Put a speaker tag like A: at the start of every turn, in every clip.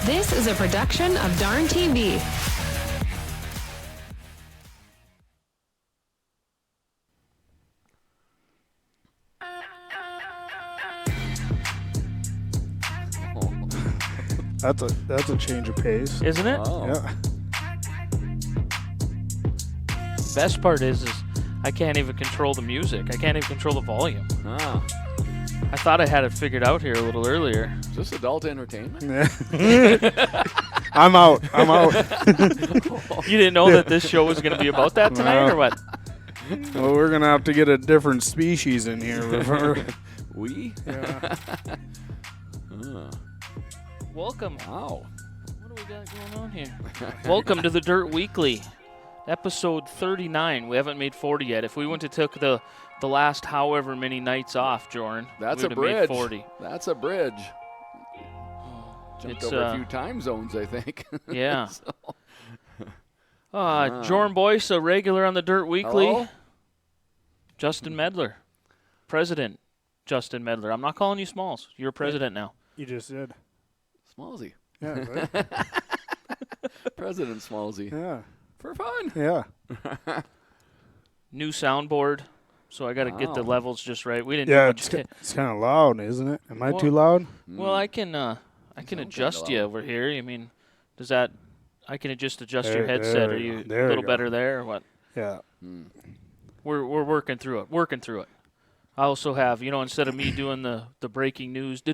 A: This is a production of Darn TV.
B: That's a change of pace,
C: isn't it?
D: Oh.
B: Yeah.
C: Best part is I can't even control the music. I can't even control the volume.
D: Ah.
C: I thought I had it figured out here a little earlier.
D: Is this adult entertainment?
B: I'm out.
C: You didn't know that this show was going to be about that tonight, or what?
B: Well, we're gonna have to get a different species in here.
D: We?
B: Yeah.
C: Welcome.
D: Wow.
C: What do we got going on here? Welcome to the Dirt Weekly, episode 39. We haven't made 40 yet. If we went to took the last however many nights off, Jordan,
D: That's
C: we'd
D: a
C: have made
D: bridge.
C: 40.
D: That's a bridge. Jumped
C: It's,
D: over a few time zones, I think.
C: Yeah.
D: So.
C: Jordan Boyce, a regular on the Dirt Weekly.
D: Hello?
C: Justin Medler, President Justin Medler. I'm not calling you Smalls. You're president now.
B: You just did.
D: Smallsy.
B: Yeah. Right?
D: President Smallsy.
B: Yeah.
D: For fun.
B: Yeah.
C: New soundboard, so I got to get the
D: Wow.
C: levels just right. We didn't
B: Yeah.
C: do
B: It's,
C: much.
B: it's kind of loud, isn't it? Am I
C: Well-
B: too loud?
C: Well, I can
D: sound
C: adjust
D: kinda
C: you
D: loud.
C: over here. I mean, does that? I can just adjust your
B: There-
C: headset.
B: there
C: Are
B: we
C: you
B: go. There
C: a
B: we
C: little
B: go.
C: better there, or what?
B: Yeah.
C: We're working through it. Working through it. I also have, instead of me doing the breaking news, I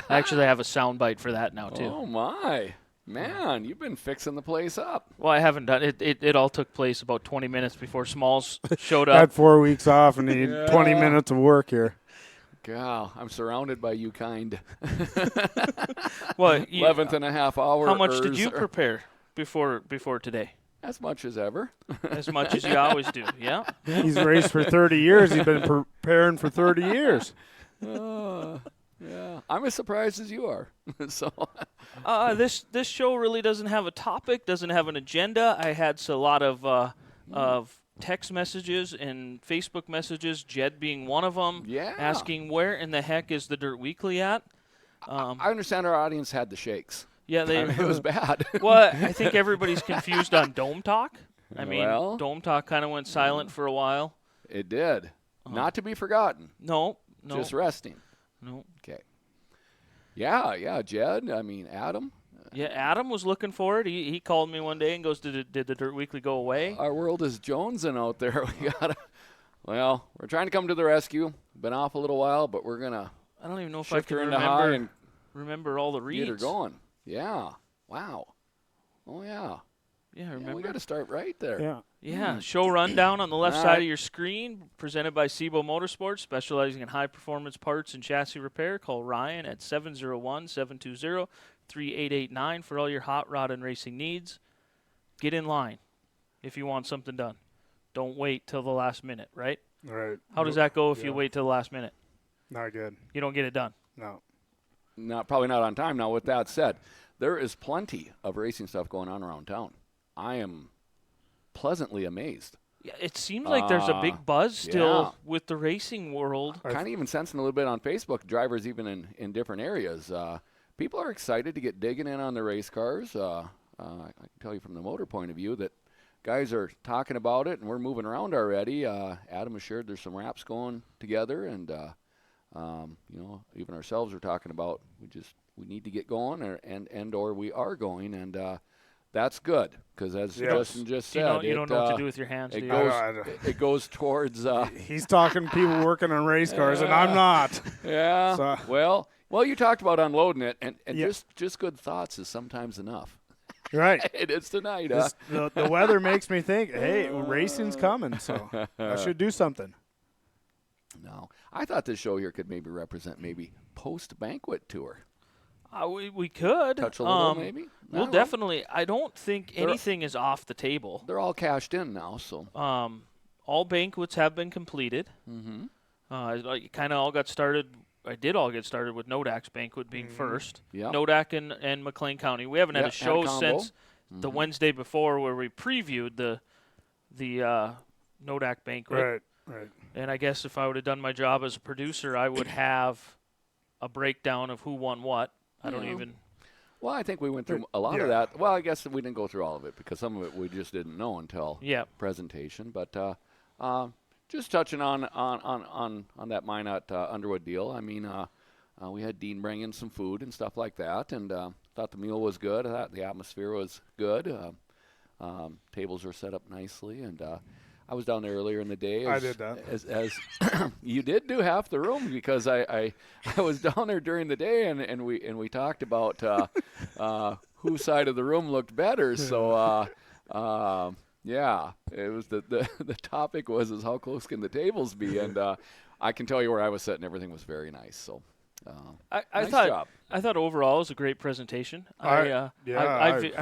C: actually have a soundbite for that now too.
D: Oh, my. Man, you've been fixing the place up.
C: Well, I haven't done it. It all took place about 20 minutes before Smalls showed
B: Had
C: up.
B: 4 weeks off and need
D: Yeah.
B: 20 minutes of work here.
D: God, I'm surrounded by you kind.
C: Well,
D: 11th and a half hour.
C: how much did you prepare before today?
D: As much as ever.
C: As much as you always do, yeah?
B: He's raced for 30 years. He's been preparing for 30 years.
D: Yeah, I'm as surprised as you are. So,
C: This show really doesn't have a topic, doesn't have an agenda. I had a lot of text messages and Facebook messages, Jed being one of them,
D: Yeah.
C: asking where in the heck is the Dirt Weekly at.
D: I understand our audience had the shakes.
C: Yeah, they.
D: It was bad.
C: Well, I think everybody's confused on Dome Talk. I mean,
D: Well,
C: Dome Talk kind of went silent for a while.
D: It did. Not to be forgotten.
C: No.
D: Just resting.
C: No.
D: Okay. Yeah, Jed. I mean, Adam.
C: Yeah, Adam was looking for it. He called me one day and goes, did the Dirt Weekly go away?
D: Our world is jonesing out there. We're trying to come to the rescue. Been off a little while, but we're gonna
C: I don't even know if I
D: shift
C: can
D: her into high and
C: remember all the reads.
D: get her going. Yeah. Wow. Oh yeah.
C: Yeah,
D: Yeah,
C: remember?
D: we got to start right there.
B: Yeah.
C: Yeah, show rundown on the left
D: All
C: side
D: right.
C: of your screen, presented by Sebo Motorsports, specializing in high-performance parts and chassis repair. Call Ryan at 701-720-3889 for all your hot rod and racing needs. Get in line if you want something done. Don't wait till the last minute, right?
B: Right.
C: How does that go if you wait till the last minute?
B: Not good.
C: You don't get it done.
B: No.
D: Probably not on time. Now, with that said, there is plenty of racing stuff going on around town. I am pleasantly amazed.
C: Yeah, it seems like there's a big buzz still with the racing world.
D: Kind of even sensing a little bit on Facebook, drivers even in different areas. People are excited to get digging in on the race cars. I can tell you from the motor point of view that guys are talking about it, and we're moving around already. Adam assured there's some wraps going together, and even ourselves are talking about we need to get going, or we are going, and that's good because as Justin just said,
C: you don't know what to do with your hands.
D: It
C: do you?
D: goes it goes towards.
B: He's talking people working on race cars, and I'm not.
D: Yeah.
B: So,
D: Well, you talked about unloading it, and
B: Yeah.
D: just good thoughts is sometimes enough.
B: right.
D: It is tonight,
B: The weather makes me think, hey, racing's coming, so I should do something.
D: No, I thought this show here could maybe represent post-banquet tour.
C: We could.
D: Touch a little, maybe? I
C: Well,
D: don't know.
C: definitely. I don't think anything is off the table.
D: They're all cashed in now, so.
C: All banquets have been completed.
D: Mm-hmm.
C: It kind of all got started. I did all get started with Nodak's banquet being first.
D: Yep.
C: Nodak and McLean County. We haven't had a show
D: combo.
C: since the Wednesday before where we previewed the Nodak banquet.
B: Right.
C: And I guess if I would have done my job as a producer, I would have a breakdown of who won what. I don't even.
D: Well, I think we went through a lot of that. Well, I guess we didn't go through all of it because some of it we just didn't know until presentation. But just touching on that Minot Underwood deal. I mean, we had Dean bring in some food and stuff like that, and thought the meal was good. I thought the atmosphere was good. Tables were set up nicely, and I was down there earlier in the day.
B: I did that.
D: As you did do half the room because I was down there during the day and we talked about whose side of the room looked better. So yeah, it was the topic was how close can the tables be, and I can tell you where I was sitting. Everything was very nice. So.
C: I
D: Nice
C: thought
D: job.
C: I thought overall it was a great presentation. I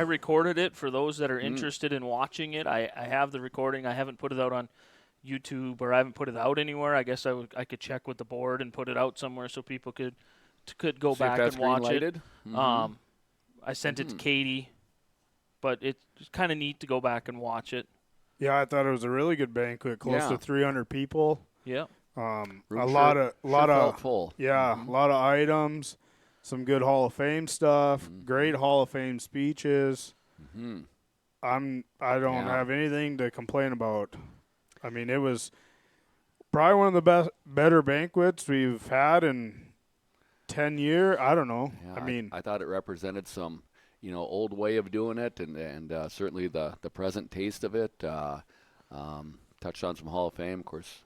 C: recorded it for those that are interested in watching it. I have the recording. I haven't put it out on YouTube or I haven't put it out anywhere. I guess I could check with the board and put it out somewhere so people could go
D: See if
C: back
D: that's
C: and watch it.
D: green-lighted? Mm-hmm.
C: I sent it to Katie, but it's kind of neat to go back and watch it.
B: Yeah, I thought it was a really good banquet, close to 300 people.
C: Yeah.
B: A
D: Room
B: lot
D: sure
B: of
D: felt full.
B: Yeah, a lot of items, some good Hall of Fame stuff, great Hall of Fame speeches. I don't have anything to complain about. I mean, it was probably one of the better banquets we've had in 10 years. I don't know.
D: Yeah, I thought it represented some, old way of doing it, and certainly the present taste of it. Touched on some Hall of Fame, of course.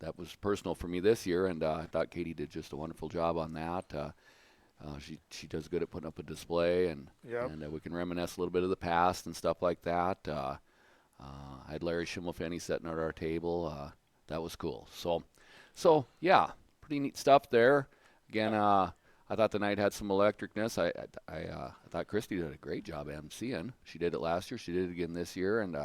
D: That was personal for me this year, and I thought Katie did just a wonderful job on that. She does good at putting up a display, and we can reminisce a little bit of the past and stuff like that. I had Larry Schimmelfenny sitting at our table. That was cool. So yeah, pretty neat stuff there. Again, I thought the night had some electricness. I thought Christy did a great job emceeing. She did it last year. She did it again this year, and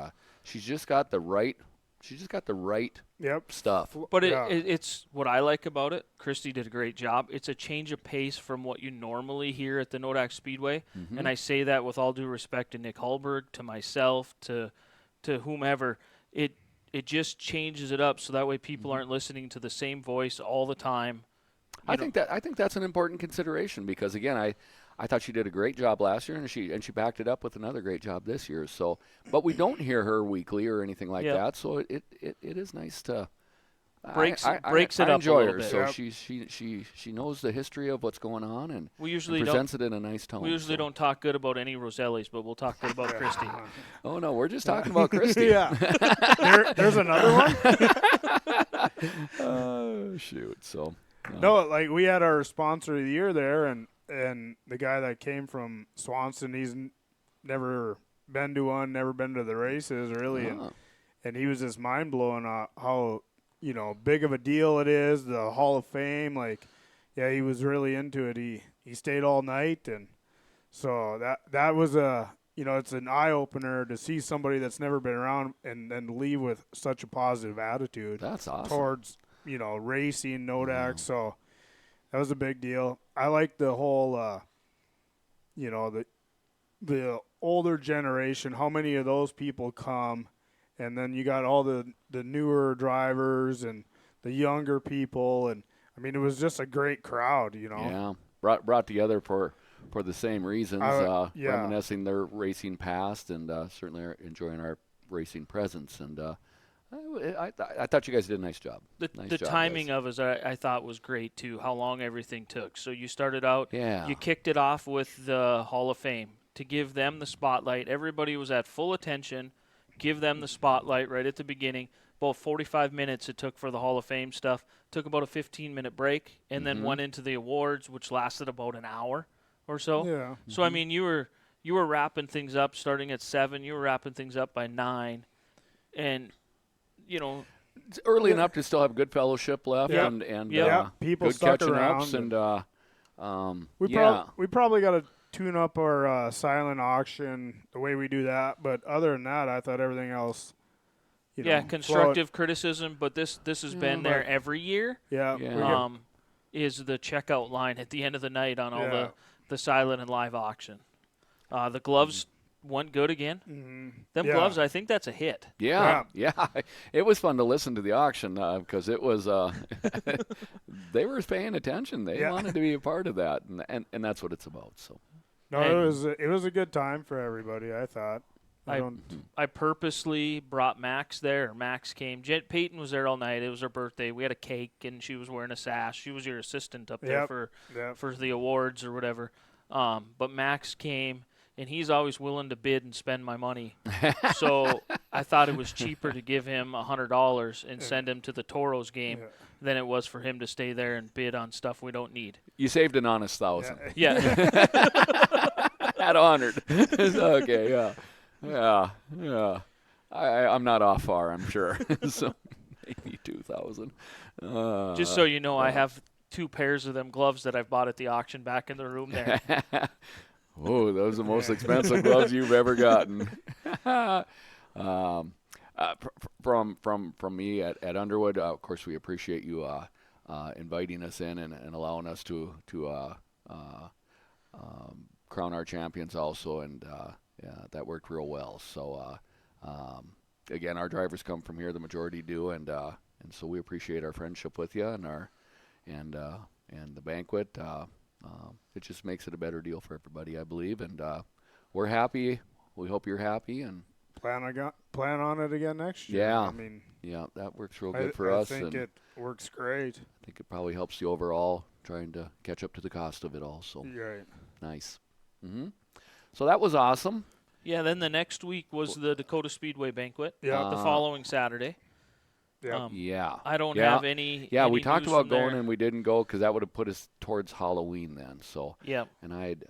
D: she's just got the right. She's just got the right stuff.
C: But it's what I like about it. Christy did a great job. It's a change of pace from what you normally hear at the Nodak Speedway. And I say that with all due respect to Nick Hulberg, to myself, to whomever. It just changes it up so that way people aren't listening to the same voice all the time.
D: I think that's an important consideration because, again, I thought she did a great job last year, and she backed it up with another great job this year. So, but we don't hear her weekly or anything like that. So it is nice to
C: breaks it
D: I
C: up
D: enjoy
C: a little
D: her.
C: bit.
D: So she knows the history of what's going on and
C: we usually
D: presents it in a nice tone.
C: We usually don't talk good about any Rosellis, but we'll talk good about Christy.
D: Oh no, we're just talking about Christy.
B: Yeah, there's another one.
D: Oh shoot! So
B: no, like we had our sponsor of the year there, and the guy that came from Swanson, he's never been to one, never been to the races really, and he was just mind blowing how big of a deal it is, the Hall of Fame. Like, yeah, he was really into it. He stayed all night, and so that was it's an eye opener to see somebody that's never been around and then leave with such a positive attitude.
D: That's awesome.
B: Towards racing Nodak. So that was a big deal. I like the whole the older generation, how many of those people come, and then you got all the newer drivers and the younger people, and I mean it was just a great crowd,
D: Yeah, brought together for the same reasons, reminiscing their racing past and certainly enjoying our racing presence. And I thought you guys did a nice job.
C: The timing of it, I thought, was great, too, how long everything took. So you started out, you kicked it off with the Hall of Fame. to give them the spotlight. Everybody was at full attention. Give them the spotlight right at the beginning. About 45 minutes it took for the Hall of Fame stuff. Took about a 15-minute break, and then went into the awards, which lasted about an hour or so.
B: Yeah.
C: So I mean, you were wrapping things up starting at 7. You were wrapping things up by 9, and
D: It's early enough to still have good fellowship left,
B: Yeah.
D: and
B: People
D: good
B: stuck
D: catching
B: around,
D: ups, and
B: we probably got to tune up our silent auction the way we do that. But other than that, I thought everything else.
C: Constructive criticism, but this has been there every year.
B: Yeah.
D: Yeah.
C: Is the checkout line at the end of the night on all the silent and live auction. The gloves went good again. Them gloves, I think that's a hit.
D: Yeah. It was fun to listen to the auction because it was they were paying attention. They wanted to be a part of that, and that's what it's about. So
B: No, it was a good time for everybody, I thought.
C: I purposely brought Max there. Max came. Peyton was there all night. It was her birthday. We had a cake, and she was wearing a sash. She was your assistant up there for the awards or whatever. But Max came, and he's always willing to bid and spend my money. So I thought it was cheaper to give him $100 and send him to the Toros game than it was for him to stay there and bid on stuff we don't need.
D: you saved an honest $1,000.
C: Yeah.
D: At 100. Okay. Yeah. I'm not off far, I'm sure. So maybe 2,000.
C: Just so you know, I have 2 pairs of them gloves that I've bought at the auction back in the room there.
D: Oh, those are the most expensive gloves you've ever gotten. From me at Underwood, of course, we appreciate you inviting us in and allowing us to crown our champions also, and that worked real well. So again, our drivers come from here, the majority do, and so we appreciate our friendship with you and the banquet. It just makes it a better deal for everybody, I believe, and we're happy. We hope you're happy, and
B: plan on it again next year.
D: Yeah.
B: I mean,
D: that works real good for us.
B: I think it works great.
D: I think it probably helps the overall trying to catch up to the cost of it all. So
B: Right.
D: nice. So that was awesome.
C: Yeah, then the next week was the Dakota Speedway banquet.
B: Yeah.
C: The following Saturday.
B: Yeah.
C: I don't have any.
D: Yeah,
C: any
D: we talked
C: news
D: about
C: from
D: going
C: there.
D: and we didn't go because that would have put us towards Halloween then. So
C: Yeah.
D: and I'd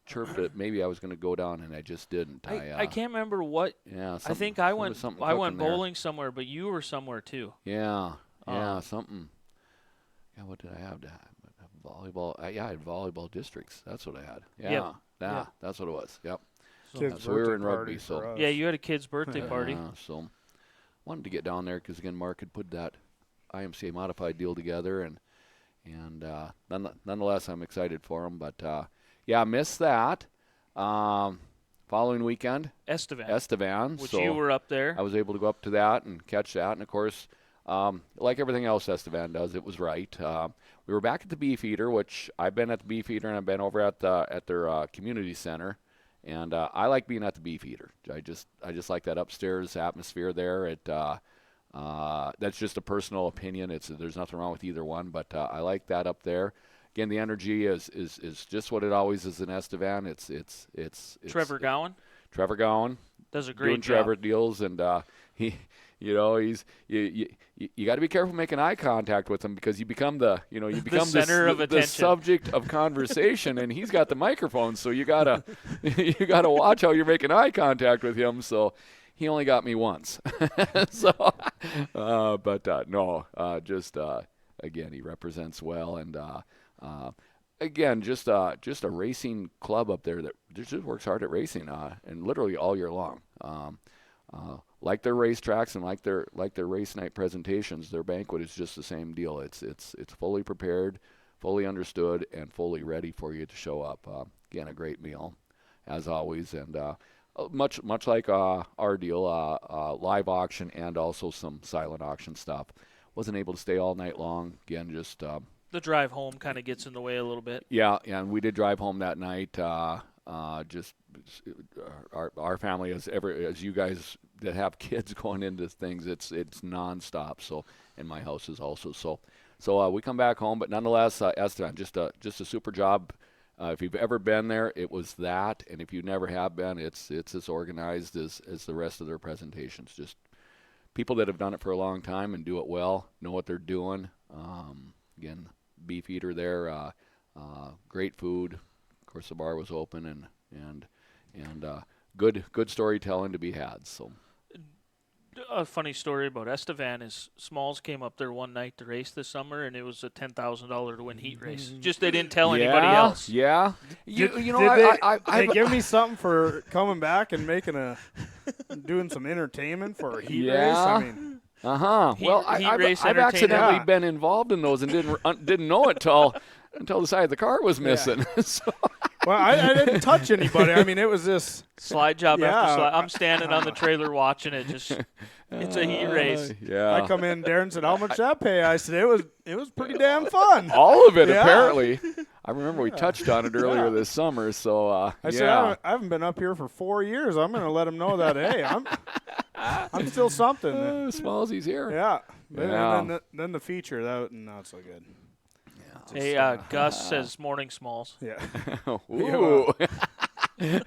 D: chirped that maybe I was going to go down and I just didn't.
C: I can't remember what.
D: Yeah,
C: I think
D: there
C: I
D: was
C: went.
D: something
C: I went
D: cooking there.
C: bowling somewhere, but you were somewhere too.
D: Yeah, something. Yeah, what did I have to have? Volleyball. I had volleyball districts. That's what I had. Yeah,
C: Yep.
D: That's what it was. Yep.
B: Kids'
D: So we were
B: birthday
D: in rugby.
B: party
D: So
B: for us.
C: Yeah, you had a kid's birthday party.
D: Yeah, so wanted to get down there because again, Mark had put that IMCA modified deal together, and nonetheless, I'm excited for him. But I missed that. Following weekend, Estevan.
C: Which
D: so
C: you were up there.
D: I was able to go up to that and catch that, and of course, like everything else Estevan does, it was right. We were back at the Beefeater, which I've been at the Beefeater and I've been over at their community center, and I like being at the Beefeater. I just like that upstairs atmosphere there. That's just a personal opinion. There's nothing wrong with either one, but I like that up there. Again, the energy is just what it always is in Estevan. It's
C: Trevor Gowan
D: Trevor Gowan
C: does a great
D: doing
C: job.
D: Trevor deals, and he's you got to be careful making eye contact with him because you become the
C: center of
D: the
C: attention.
D: subject of conversation, and he's got the microphone, so you gotta watch how you're making eye contact with him. So he only got me once, so again, he represents well, and again, just a racing club up there that just works hard at racing, and literally all year long. Like their racetracks and like their race night presentations, their banquet is just the same deal. It's fully prepared, fully understood, and fully ready for you to show up. Again, a great meal, as always, and much like our deal, live auction and also some silent auction stuff. Wasn't able to stay all night long. Again, just
C: the drive home kind of gets in the way a little bit.
D: Yeah, and we did drive home that night. Just our family, as you guys that have kids going into things, it's nonstop. So, and my house is also so we come back home, but nonetheless, Esteban just a super job. If you've ever been there, it was that, and if you never have been, it's as organized as the rest of their presentations. Just people that have done it for a long time and do it well, know what they're doing. Again, beef eater there, great food. Of course, the bar was open, and good storytelling to be had. So.
C: A funny story about Estevan is Smalls came up there one night to race this summer, and it was a $10,000 to win heat race. Just they didn't tell anybody else.
D: Yeah.
B: Did they give me something for coming back and doing some entertainment for a heat race? I mean,
C: Well,
D: I've accidentally been involved in those and didn't know it until the side of the car was missing. So.
B: Well, I didn't touch anybody. I mean, it was this
C: slide job after slide. I'm standing on the trailer watching it. It's a heat race.
D: Yeah.
B: I come in, Darren said, "How much did that pay?" I said, "It was pretty damn fun."
D: All of it, apparently. I remember we touched on it earlier this summer. So
B: I said, I haven't been up here for 4 years. I'm going to let them know that hey, I'm still something.
D: Smallsy's here.
B: Yeah.
D: Yeah.
B: Then the feature that not so good.
C: Hey, Gus says morning Smalls.
B: Yeah.
D: Ooh. It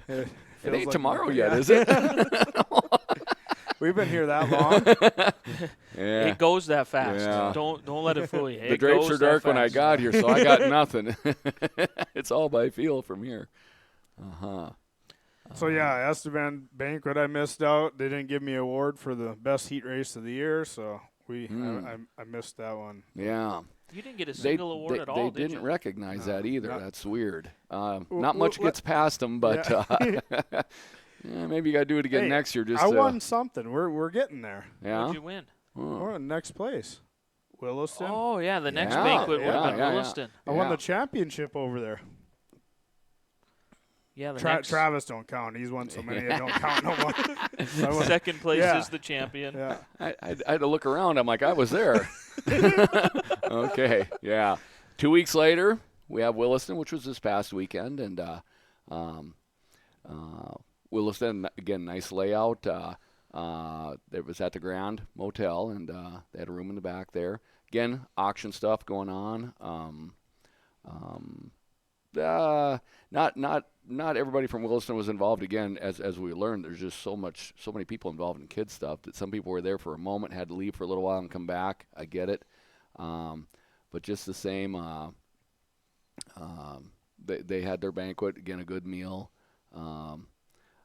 D: ain't
B: like
D: tomorrow
B: yeah.
D: yet, is it?
B: We've been here that long.
D: Yeah.
C: It goes that fast.
D: Yeah.
C: Don't let it fool you.
D: The drapes are dark when I got here, so I got nothing. It's all by feel from here.
B: So yeah, Estevan Banquet, I missed out. They didn't give me an award for the best heat race of the year, so I missed that one.
D: Yeah.
C: You didn't get a single award at all,
D: They didn't recognize that either. That's weird. Not
B: well,
D: much gets past them, but maybe you got to do it again next year.
B: I won something. We're getting there.
D: Yeah.
C: What'd you win?
B: We're in next place. Williston.
C: Oh, yeah, the next banquet would have been Williston.
B: I won the championship over there.
C: Yeah, the
B: Travis don't count. He's won so many I don't count no more.
C: Second place is the champion.
B: Yeah.
D: I had to look around. I'm like, I was there. Okay, yeah. 2 weeks later, we have Williston, which was this past weekend, and Williston, again, nice layout. It was at the Grand Motel, and they had a room in the back there. Again, auction stuff going on. Not everybody from Williston was involved. Again, as we learned, there's just so many people involved in kids stuff that some people were there for a moment, had to leave for a little while and come back. I get it, but just the same, they had their banquet. Again, a good meal.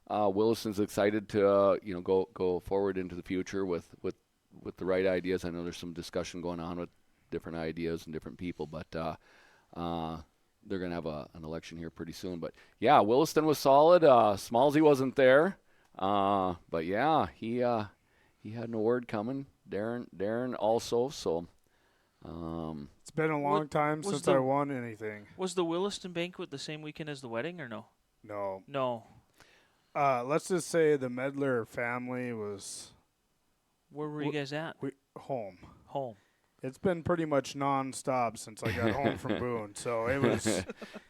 D: Williston's excited to go forward into the future with the right ideas. I know there's some discussion going on with different ideas and different people, but they're going to have an election here pretty soon. But, yeah, Williston was solid. Smallsy wasn't there. But, yeah, he had an award coming. Darren also. So
B: it's been a long time since I won anything.
C: Was the Williston banquet the same weekend as the wedding or no?
B: No. Let's just say the Medler family was.
C: Where were you guys at?
B: Home.
C: It's
B: been pretty much nonstop since I got home from Boone, so it was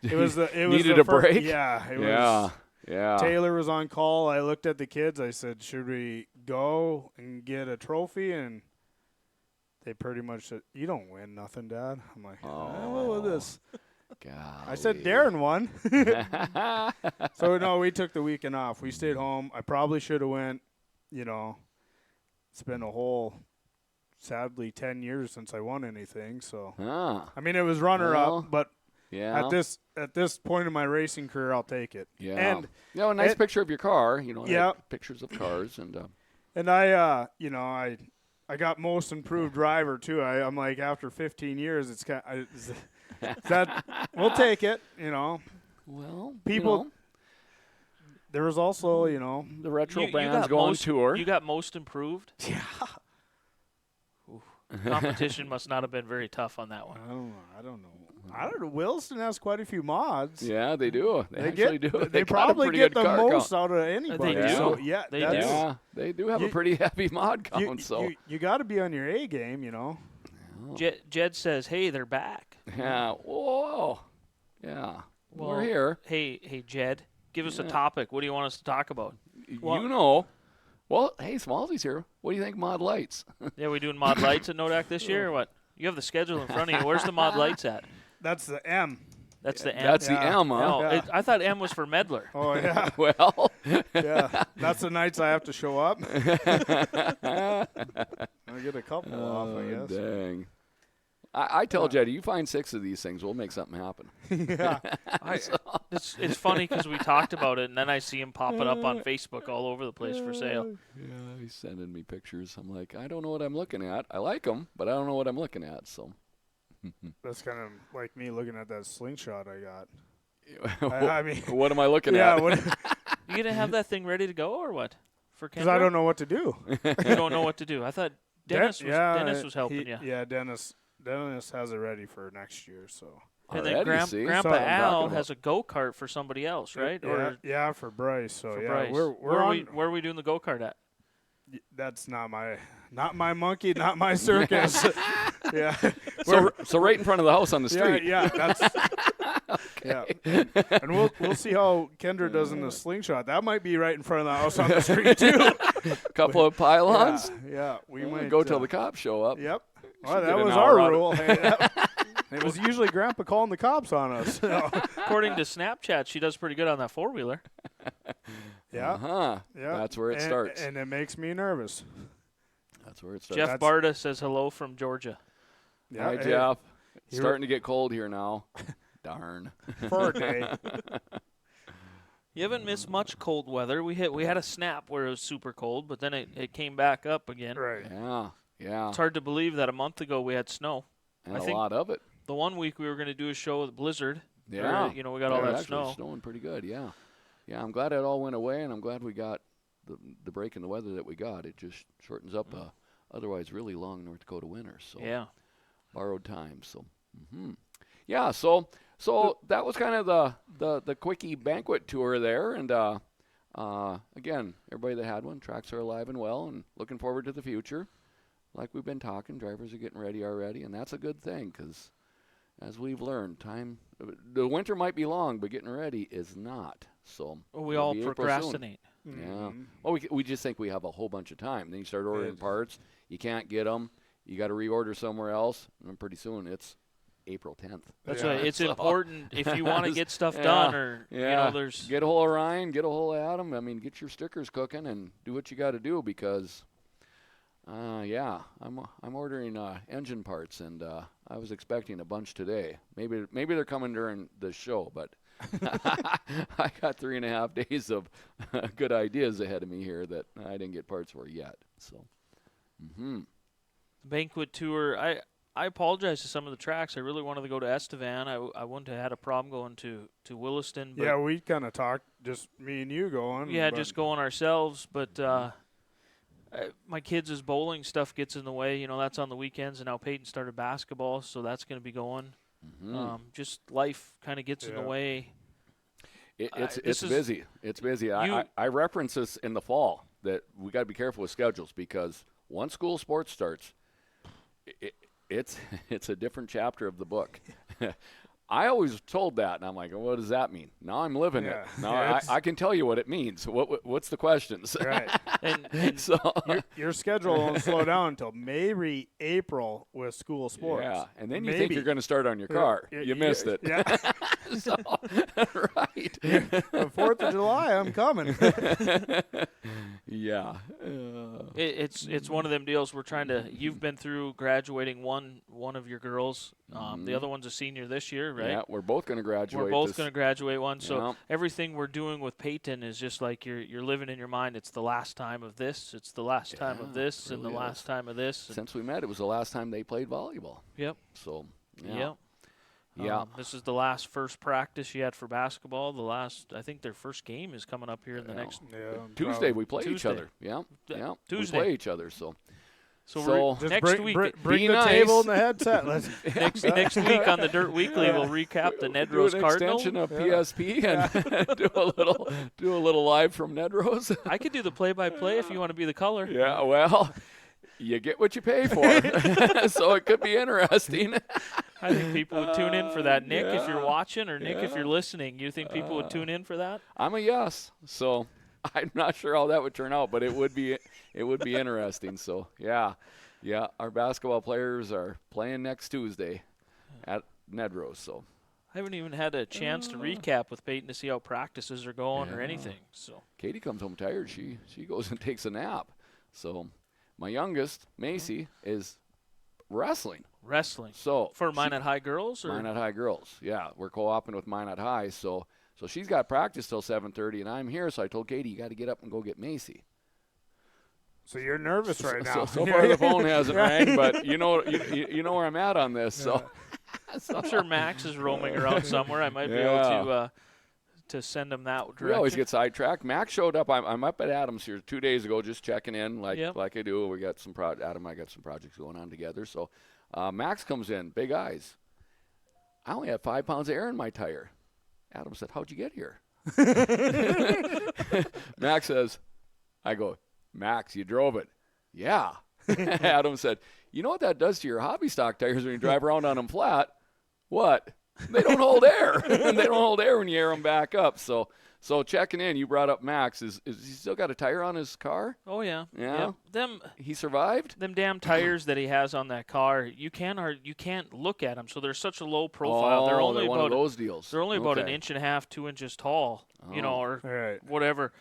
D: needed a break.
B: Yeah, it was.
D: Yeah.
B: Taylor was on call. I looked at the kids. I said, "Should we go and get a trophy?" And they pretty much said, "You don't win nothing, Dad." I'm like, "What was this?"
D: Golly.
B: I said, "Darren won." So no, we took the weekend off. We stayed home. I probably should have went. It's been a whole. Sadly, 10 years since I won anything. So I mean, it was runner-up, but at this point in my racing career, I'll take it.
D: Yeah, and a nice picture of your car. Pictures of cars
B: and I I got most improved driver too. I'm like after 15 years, it's kind of, that we'll take it.
D: Well,
B: people. There was also
D: the retro bands go on tour.
C: You got most improved.
B: Yeah.
C: Competition must not have been very tough on that one.
B: I don't know. Williston has quite a few mods.
D: Yeah, they do. They actually do.
B: They probably get the most out of anybody.
C: They do.
B: So,
D: they do have a pretty heavy mod count.
B: You got to be on your A game,
C: Jed says, "Hey, they're back."
D: Yeah. Whoa. Yeah.
C: Well,
D: we're here.
C: Hey, Jed, give us a topic. What do you want us to talk about?
D: Well, hey, Smallsy's here. What do you think, mod lights?
C: Yeah, we doing mod lights at Nodak this year or what? You have the schedule in front of you. Where's the mod lights at?
B: That's the M.
C: That's the M.
D: That's the
B: Yeah.
D: M, huh?
C: No,
B: Yeah.
C: I thought M was for meddler.
B: Oh, yeah.
D: Well,
B: Yeah. That's the nights I have to show up. I get a couple off, I guess.
D: Dang. I tell Jetty, you find 6 of these things, we'll make something happen.
B: Yeah.
C: It's funny because we talked about it, and then I see him popping up on Facebook all over the place for sale.
D: Yeah, he's sending me pictures. I'm like, I don't know what I'm looking at. I like them, but I don't know what I'm looking at. So
B: That's kind of like me looking at that slingshot I got. I mean,
D: what am I looking
B: yeah,
D: at?
C: You gonna have that thing ready to go or what? For
B: because I
C: Kendra?
B: don't know what to do.
C: You don't know what to do. I thought Dennis was helping you.
B: Yeah, Dennis has it ready for next year. So.
C: And then
D: Already, see?
C: Grandpa
B: So I'm
C: Al
D: talking
C: has a go-kart for somebody else, right?
B: Yeah, for Bryce. So
C: for
B: yeah,
C: Bryce.
B: we're
C: where
B: on.
C: are we doing the go-kart at?
B: That's not my monkey, not my circus. Yeah.
D: So right in front of the house on the street.
B: Yeah, that's yeah. And we'll see how Kendra does in the slingshot. That might be right in front of the house on the street too.
D: Couple of pylons.
B: Yeah, we might
D: go till the cops show up.
B: Yep.
D: Should
B: Well,
D: get
B: that
D: an
B: was
D: hour
B: our
D: out of-
B: rule. It was usually Grandpa calling the cops on us.
C: According to Snapchat, she does pretty good on that four-wheeler.
B: Yeah.
D: Uh-huh.
B: Yeah.
D: That's where it starts.
B: And it makes me nervous.
D: That's where it starts.
C: Jeff Barta says hello from Georgia.
B: Yeah,
D: Hi,
B: hey,
D: Jeff. It's
B: Here-
D: starting to get cold here now. Darn.
B: for a day.
C: You haven't missed much cold weather. We had a snap where it was super cold, but then it came back up again.
B: Right.
D: Yeah. Yeah.
C: It's hard to believe that a month ago we had snow.
D: And
C: I
D: a
C: think-
D: lot of it.
C: The one week we were going to do a show with blizzard.
D: Yeah.
C: Where, we got all
D: Yeah,
C: that
D: actually
C: snow.
D: snowing pretty good, yeah. Yeah, I'm glad it all went away, and I'm glad we got the break in the weather that we got. It just shortens up a otherwise really long North Dakota winter. So
C: Yeah.
D: borrowed time. So yeah, so that was kind of the quickie banquet tour there, and again, everybody that had one, tracks are alive and well, and looking forward to the future. Like we've been talking, drivers are getting ready already, and that's a good thing because, as we've learned, the winter might be long, but getting ready is not. So
C: We
D: it'll
C: all
D: be April soon.
C: procrastinate.
D: Yeah. Well, we just think we have a whole bunch of time. Then you start ordering parts. You can't get them. You got to reorder somewhere else. And then pretty soon it's April 10th.
C: That's
B: Yeah.
C: why it's
D: So-
C: important if you want to get stuff
D: Yeah.
C: done, or
D: Yeah.
C: there's
D: Get a hold of Ryan. Get a hold of Adam. I mean, get your stickers cooking and do what you got to do because, I'm ordering engine parts and I was expecting a bunch today. Maybe they're coming during the show, but I got 3.5 days of good ideas ahead of me here that I didn't get parts for yet. So,
C: banquet tour. I apologize to some of the tracks. I really wanted to go to Estevan. I wouldn't have had a problem going to Williston. But
B: Yeah, we kind of talked, just me and you going.
C: yeah,
B: but-
C: just going ourselves. But my kids' bowling stuff gets in the way. That's on the weekends, and now Peyton started basketball, so that's going to be going. Just life kind of gets in the
B: Yeah.
C: way.
D: It's
C: this is-
D: busy. It's busy. I reference this in the fall that we got to be careful with schedules because once school sports starts, it's a different chapter of the book. I always told that, and I'm like, what does that mean? Now I'm living
B: Yeah.
D: it. Now
B: Yeah,
D: I can tell you what it means. What's the questions?
B: Right.
C: And
D: So
B: Your schedule won't slow down until maybe April with school sports.
D: yeah, and then you think
B: Maybe.
D: you're going to start on your car.
B: Yeah,
D: You missed it.
B: Yeah.
D: So, right.
B: The 4th of July, I'm coming.
D: Yeah.
C: it's one of them deals we're trying to. You've been through graduating one of your girls. The other one's a senior this year, right?
D: Yeah, we're both going to graduate.
C: We're both
D: this-
C: going to graduate one. So
D: Yeah.
C: everything we're doing with Peyton is just like you're living in your mind. It's the last time of this. It's the last time of
D: Yeah,
C: this,
D: it
C: and the
D: really
C: last
D: is.
C: time of this. And
D: Since we met, it was the last time they played volleyball.
C: yep.
D: So, yeah.
C: Yep.
D: Yeah.
C: This is the last first practice you had for basketball. I think their first game is coming up here in the
D: Yeah.
C: next.
B: Yeah,
D: Tuesday we play each
C: Tuesday.
D: other. Yeah. Yeah.
C: Tuesday.
D: We play each other. So
C: So,
D: So-
C: we're,
B: Just
C: next
B: bring,
C: week,
B: bring
D: Be
B: the
D: nice.
B: table and the headset. Let's
C: next week on the Dirt Weekly, we'll recap the Ned
D: do
C: Rose
D: an
C: Cardinal.
D: extension of PSP and do a little live from Ned Rose.
C: I could do the play-by-play if you want to be the color.
D: Yeah. Well, you get what you pay for. So it could be interesting.
C: I think people would tune in for that. Nick, if you're
D: Yeah.
C: watching, or Nick, if
D: Yeah.
C: you're listening, you think people would tune in for that?
D: I'm a yes. So I'm not sure how that would turn out, but it would be interesting. So yeah. Our basketball players are playing next Tuesday at Ned Rose. So
C: I haven't even had a chance to recap with Peyton to see how practices are going or
D: Yeah.
C: anything. So
D: Katie comes home tired. She goes and takes a nap. So my youngest, Macy, is wrestling. So
C: for Minot High girls, or
D: Minot High girls. Yeah, we're co-oping with Minot High. So she's got practice till 7:30, and I'm here. So I told Katie, you got to get up and go get Macy.
B: So you're nervous right now.
D: So far the phone hasn't rang, but you know where I'm at on this. So
C: I'm sure Max is roaming around somewhere. I might be able to send him that direction.
D: we always get sidetracked. Max showed up. I'm up at Adams here 2 days ago, just checking in like I do. We got some Adam and I got some projects going on together. So Max comes in, big eyes. I only had 5 pounds of air in my tire. Adam said, "How'd you get here?" Max says, I go, "Max, you drove it." "Yeah." Adam said, "You know what that does to your hobby stock tires when you drive around on them flat?" "What?" "They don't hold air." They don't hold air when you air them back up. So checking in, you brought up Max. Is he still got a tire on his car?
C: Oh yeah.
D: Yeah. He survived?
C: Them damn tires that he has on that car, you can't look at them. So they're such a low profile.
D: Oh,
C: they're only
D: one
C: about
D: of those deals.
C: They're only about an inch and a half, 2 inches tall, or
B: Right.
C: whatever.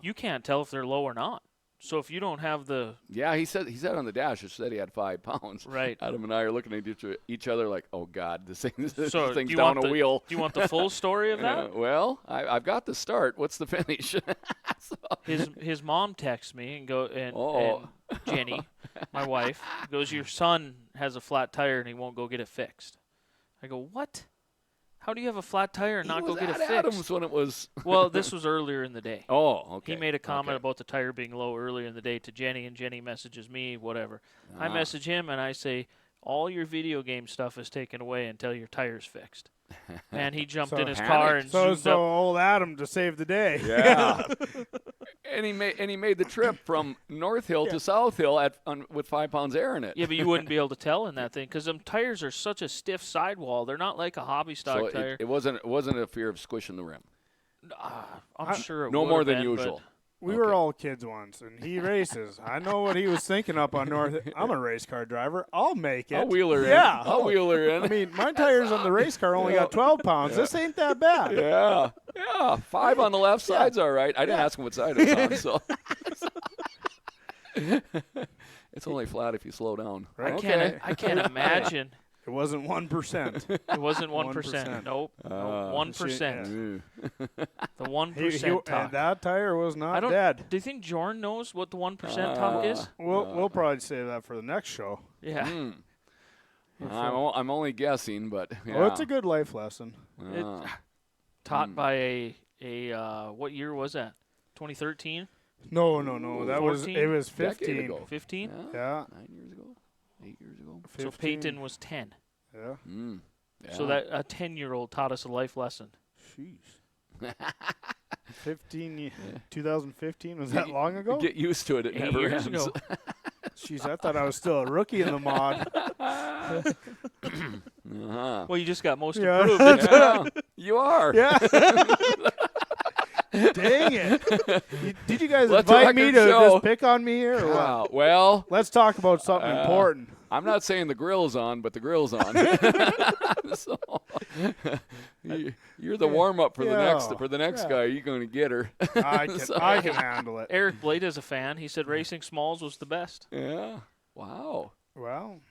C: You can't tell if they're low or not. So if you don't have the
D: he said on the dash, it said he had 5 pounds.
C: Right.
D: Adam and I are looking at each other like, oh God, this thing's
C: so
D: down
C: you want
D: a wheel.
C: Do you want the full story of that?
D: Well, I've got the start. What's the finish?
C: His mom texts me and Jenny, my wife, goes, "Your son has a flat tire and he won't go get it fixed." I go, "What? How do you have a flat tire and not go get it fixed?"
D: Adams when it was.
C: Well, this was earlier in the day.
D: Oh, okay.
C: He made a comment about the tire being low earlier in the day to Jenny, and Jenny messages me, whatever. I message him, and I say, "All your video game stuff is taken away until your tire's fixed." And he jumped in his car and zoomed up.
B: Old Adam to save the day.
D: Yeah. and he made the trip from North Hill to South Hill with 5 pounds air in it.
C: Yeah, but you wouldn't be able to tell in that thing because them tires are such a stiff sidewall. They're not like a hobby stock tire.
D: It wasn't a fear of squishing the rim.
C: I'm sure it
D: no
C: would
D: more
C: have
D: than
C: been,
D: usual.
B: We were all kids once, and he races. I know what he was thinking up on North. I'm a race car driver. I'll make it.
D: I'll wheel her in.
B: Yeah.
D: I'll wheel her in.
B: I mean, my tires on the race car only got 12 pounds. This ain't that bad.
D: Yeah. 5 on the left side's all right. I didn't ask him what side it's on, so. It's only flat if you slow down.
B: Right.
C: I can't imagine.
B: It wasn't 1%.
C: It wasn't 1%. Nope. 1%. The 1% talk.
B: And that tire was not
C: Do
B: dead.
C: you think Jordan knows what the 1% talk is?
B: We'll probably save that for the next show.
C: Yeah.
D: I'm only guessing, but yeah.
B: Well, it's a good life lesson.
C: Taught by a what year was that? 2013?
B: No. That was
C: 14?
B: it was
D: Decade
B: 15.
D: ago.
C: 15?
B: Yeah.
D: 9 years ago. 8 years ago.
B: 15.
C: So Peyton was 10.
B: Yeah.
C: So that a 10-year-old taught us a life lesson.
B: Jeez. 2015 was that long ago?
D: Get used to it. It
C: 8
D: never
C: years
D: ends.
C: ago.
B: Jeez, I thought I was still a rookie in the mod.
C: Well, you just got most
B: Yeah.
C: improved.
D: Yeah, you are.
B: Yeah. Dang it. Did you guys
D: Let the
B: invite me to
D: record show.
B: just pick on me here or what?
D: Wow. Well,
B: Let's talk about something important.
D: I'm not saying the grill's on, but the grill's on. So, you're the warm up for the next guy. You're going to get her.
B: I can handle it.
C: Eric Blade is a fan. He said Racing Smalls was the best.
D: Yeah. Wow.
B: Well,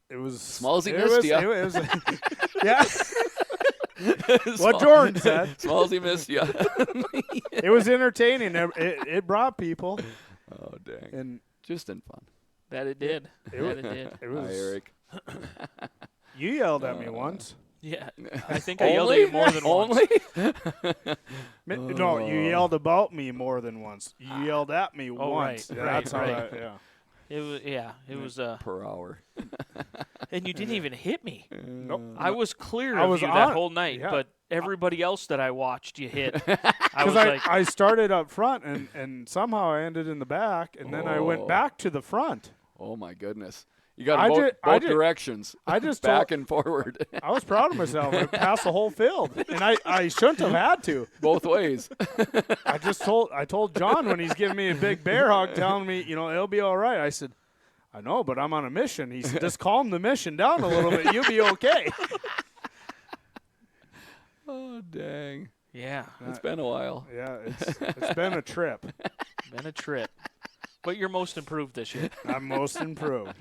B: it was
D: Smallsy
B: it
D: missed
B: was,
D: ya.
B: it was, yeah. What Jordan said.
D: Smallsy missed you.
B: It was entertaining. It brought people.
D: Oh, dang.
B: And
D: just in fun.
C: That it did.
B: It was.
D: Hi, Eric.
B: You yelled at me once.
C: Yeah. I think I yelled at you more than once.
B: No, you yelled about me more than once. You yelled at me once.
C: Right,
B: That's how
C: right.
B: that,
C: It was
D: Per hour.
C: and you didn't even hit me.
B: Nope.
C: I was clear
B: I
C: of
B: was
C: you
B: on
C: that
B: it.
C: whole night,
B: Yeah.
C: but everybody else that I watched you hit. I was
B: Because
C: like,
B: I started up front and somehow I ended in the back, and then I went back to the front.
D: Oh, my goodness. You got both directions.
B: I just
D: back and forward.
B: I was proud of myself. I passed the whole field, and I shouldn't have had to.
D: Both ways.
B: I told John when he's giving me a big bear hug, telling me, it'll be all right. I said, I know, but I'm on a mission. He said, just calm the mission down a little bit. You'll be okay.
D: dang.
C: Yeah.
D: It's been a while.
B: Yeah, it's been a trip.
C: Been a trip. But you're most improved this year.
B: I'm most improved.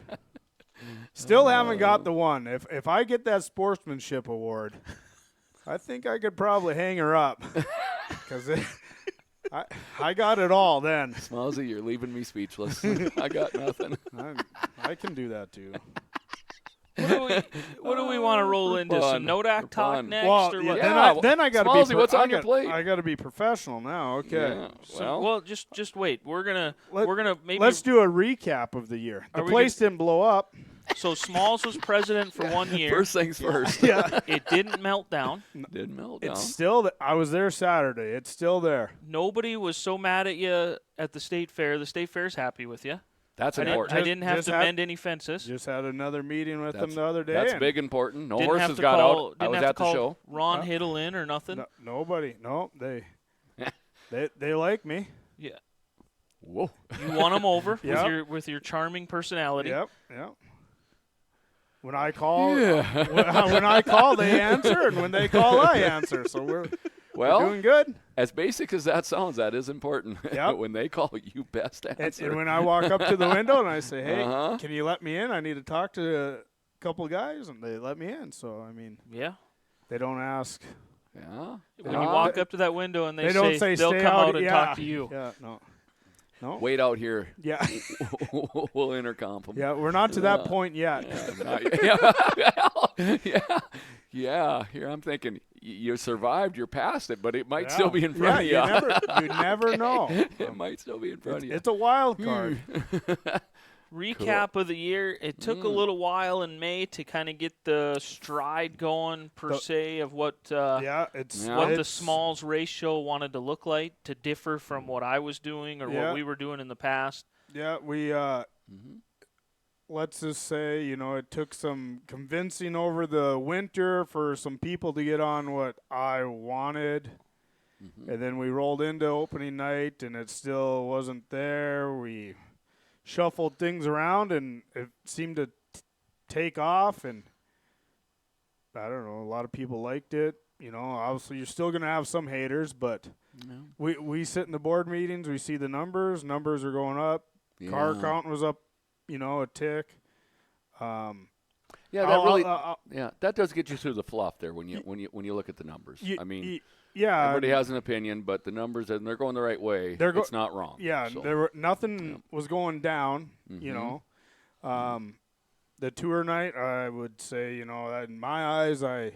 B: Still haven't got the one. If I get that sportsmanship award, I think I could probably hang her up. Because I got it all then.
D: Smallsy, you're leaving me speechless. I got nothing.
B: I can do that too.
C: What do we want to roll into? Some Nodak talk
D: fun.
C: next?
B: Well,
C: or
B: yeah,
C: what?
B: then I got to be.
D: Smallsy, what's on your plate?
B: I got to be professional now. Okay.
D: Yeah,
C: So, well, just wait. We're gonna maybe
B: Let's do a recap of the year. The
C: Are we
B: place didn't blow up.
C: So Smalls was president for 1 year.
D: First things first.
B: Yeah.
C: It didn't melt down.
D: Didn't melt down.
B: It's still. I was there Saturday. It's still there.
C: Nobody was so mad at you at the state fair. The state fair's happy with you.
D: That's
C: I
D: important.
C: didn't have
B: just
C: to
B: had-
C: mend any fences.
B: Just had another meeting with them
D: That's-
B: the other day.
D: That's
B: and
D: big important. No
C: Didn't have
D: horses
C: to
D: got
C: call,
D: out.
C: Didn't
D: I was
C: have
D: at
C: to
D: the
C: call
D: show.
C: Ron Hiddle in or nothing.
B: Nobody. No, they like me.
C: Yeah,
D: Whoa.
C: you won them over
B: Yep.
C: with your charming personality.
B: Yep. When I call,
D: Yeah.
B: when I call, they answer, and when they call, I answer. So we're doing good.
D: As basic as that sounds, that is important.
B: Yep.
D: When they call, you best answer.
B: And when I walk up to the window and I say, "Hey,
D: Uh-huh.
B: can you let me in? I need to talk to a couple guys," and they let me in. So I mean,
C: Yeah.
B: they don't ask.
D: Yeah.
C: When you walk up to that window and they
B: don't say
C: they'll
B: stay
C: come out and
B: yeah,
C: talk to you.
B: Yeah. No.
D: Wait out here.
B: Yeah.
D: We'll intercom them.
B: Yeah. We're not to that point yet.
D: Yeah. Here I'm thinking you survived. You're past it, but it might still be in front of you.
B: You never know.
D: It might still be in front of you.
B: It's a wild card.
C: Recap of the year. It took a little while in May to kind of get the stride going per se of what
B: It's
C: the Smalls race show wanted to look like, to differ from what I was doing or what we were doing in the past.
B: Yeah, we let's just say, it took some convincing over the winter for some people to get on what I wanted. And then we rolled into opening night and it still wasn't there. We shuffled things around and it seemed to take off, and I don't know, a lot of people liked it. Obviously you're still going to have some haters, but we sit in the board meetings, we see the numbers are going up.
D: Yeah.
B: Car count was up, a tick.
D: That does get you through the fluff there when you look at the numbers. Everybody has an opinion, but the numbers, and they're going the right way. It's not wrong.
B: Yeah,
D: so.
B: nothing was going down. The tour night, I would say, in my eyes, I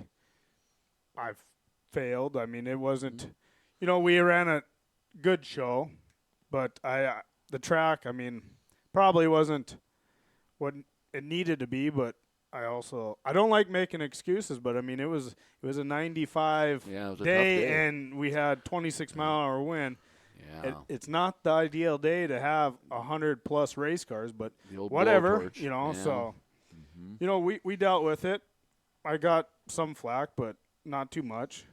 B: failed. I mean, it wasn't. We ran a good show, but the track, I mean, probably wasn't what it needed to be, but I don't like making excuses, but I mean, it was a 95
D: it was a tough
B: day, and we had 26-mile-an-hour wind.
D: Yeah.
B: It's not the ideal day to have 100+ race cars, but
D: The old
B: whatever,
D: blowtorch.
B: Yeah. So,
D: Mm-hmm.
B: we dealt with it. I got some flack, but not too much.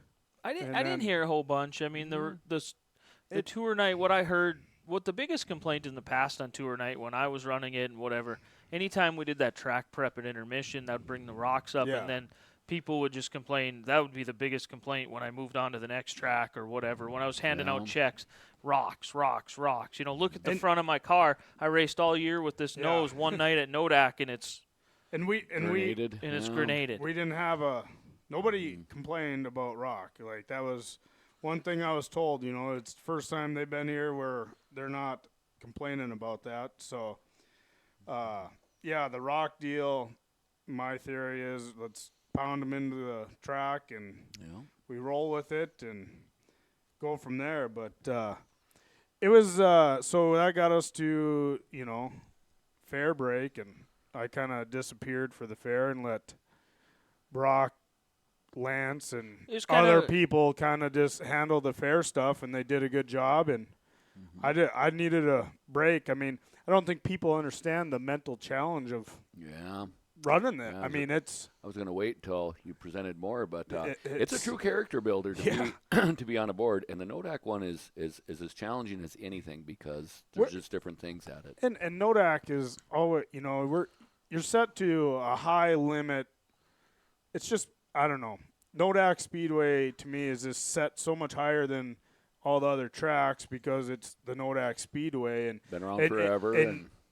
C: I didn't hear a whole bunch. I mean, the tour night, what I heard, what the biggest complaint in the past on tour night when I was running it and whatever, anytime we did that track prep at intermission, that would bring the rocks up, and then people would just complain. That would be the biggest complaint when I moved on to the next track or whatever. When I was handing out checks, rocks. Look at the front of my car. I raced all year with this nose one night at Nodak, and it's grenaded.
B: We didn't have nobody complained about rock. Like, that was one thing I was told. It's the first time they've been here where they're not complaining about that. So, the rock deal, my theory is let's pound them into the track and we roll with it and go from there. But it was so that got us to fair break, and I kind of disappeared for the fair and let Brock, Lance, and other people kind of just handle the fair stuff, and they did a good job. And I needed a break. I mean, I don't think people understand the mental challenge of running it. I mean, it's.
D: I was going to wait until you presented more, but it's a true character builder to be to be on a board, and the Nodak one is as challenging as anything because there's just different things at it.
B: And Nodak is always, you're set to a high limit. It's just, I don't know. Nodak Speedway to me is just set so much higher than all the other tracks because it's the Nodak Speedway and
D: been around forever.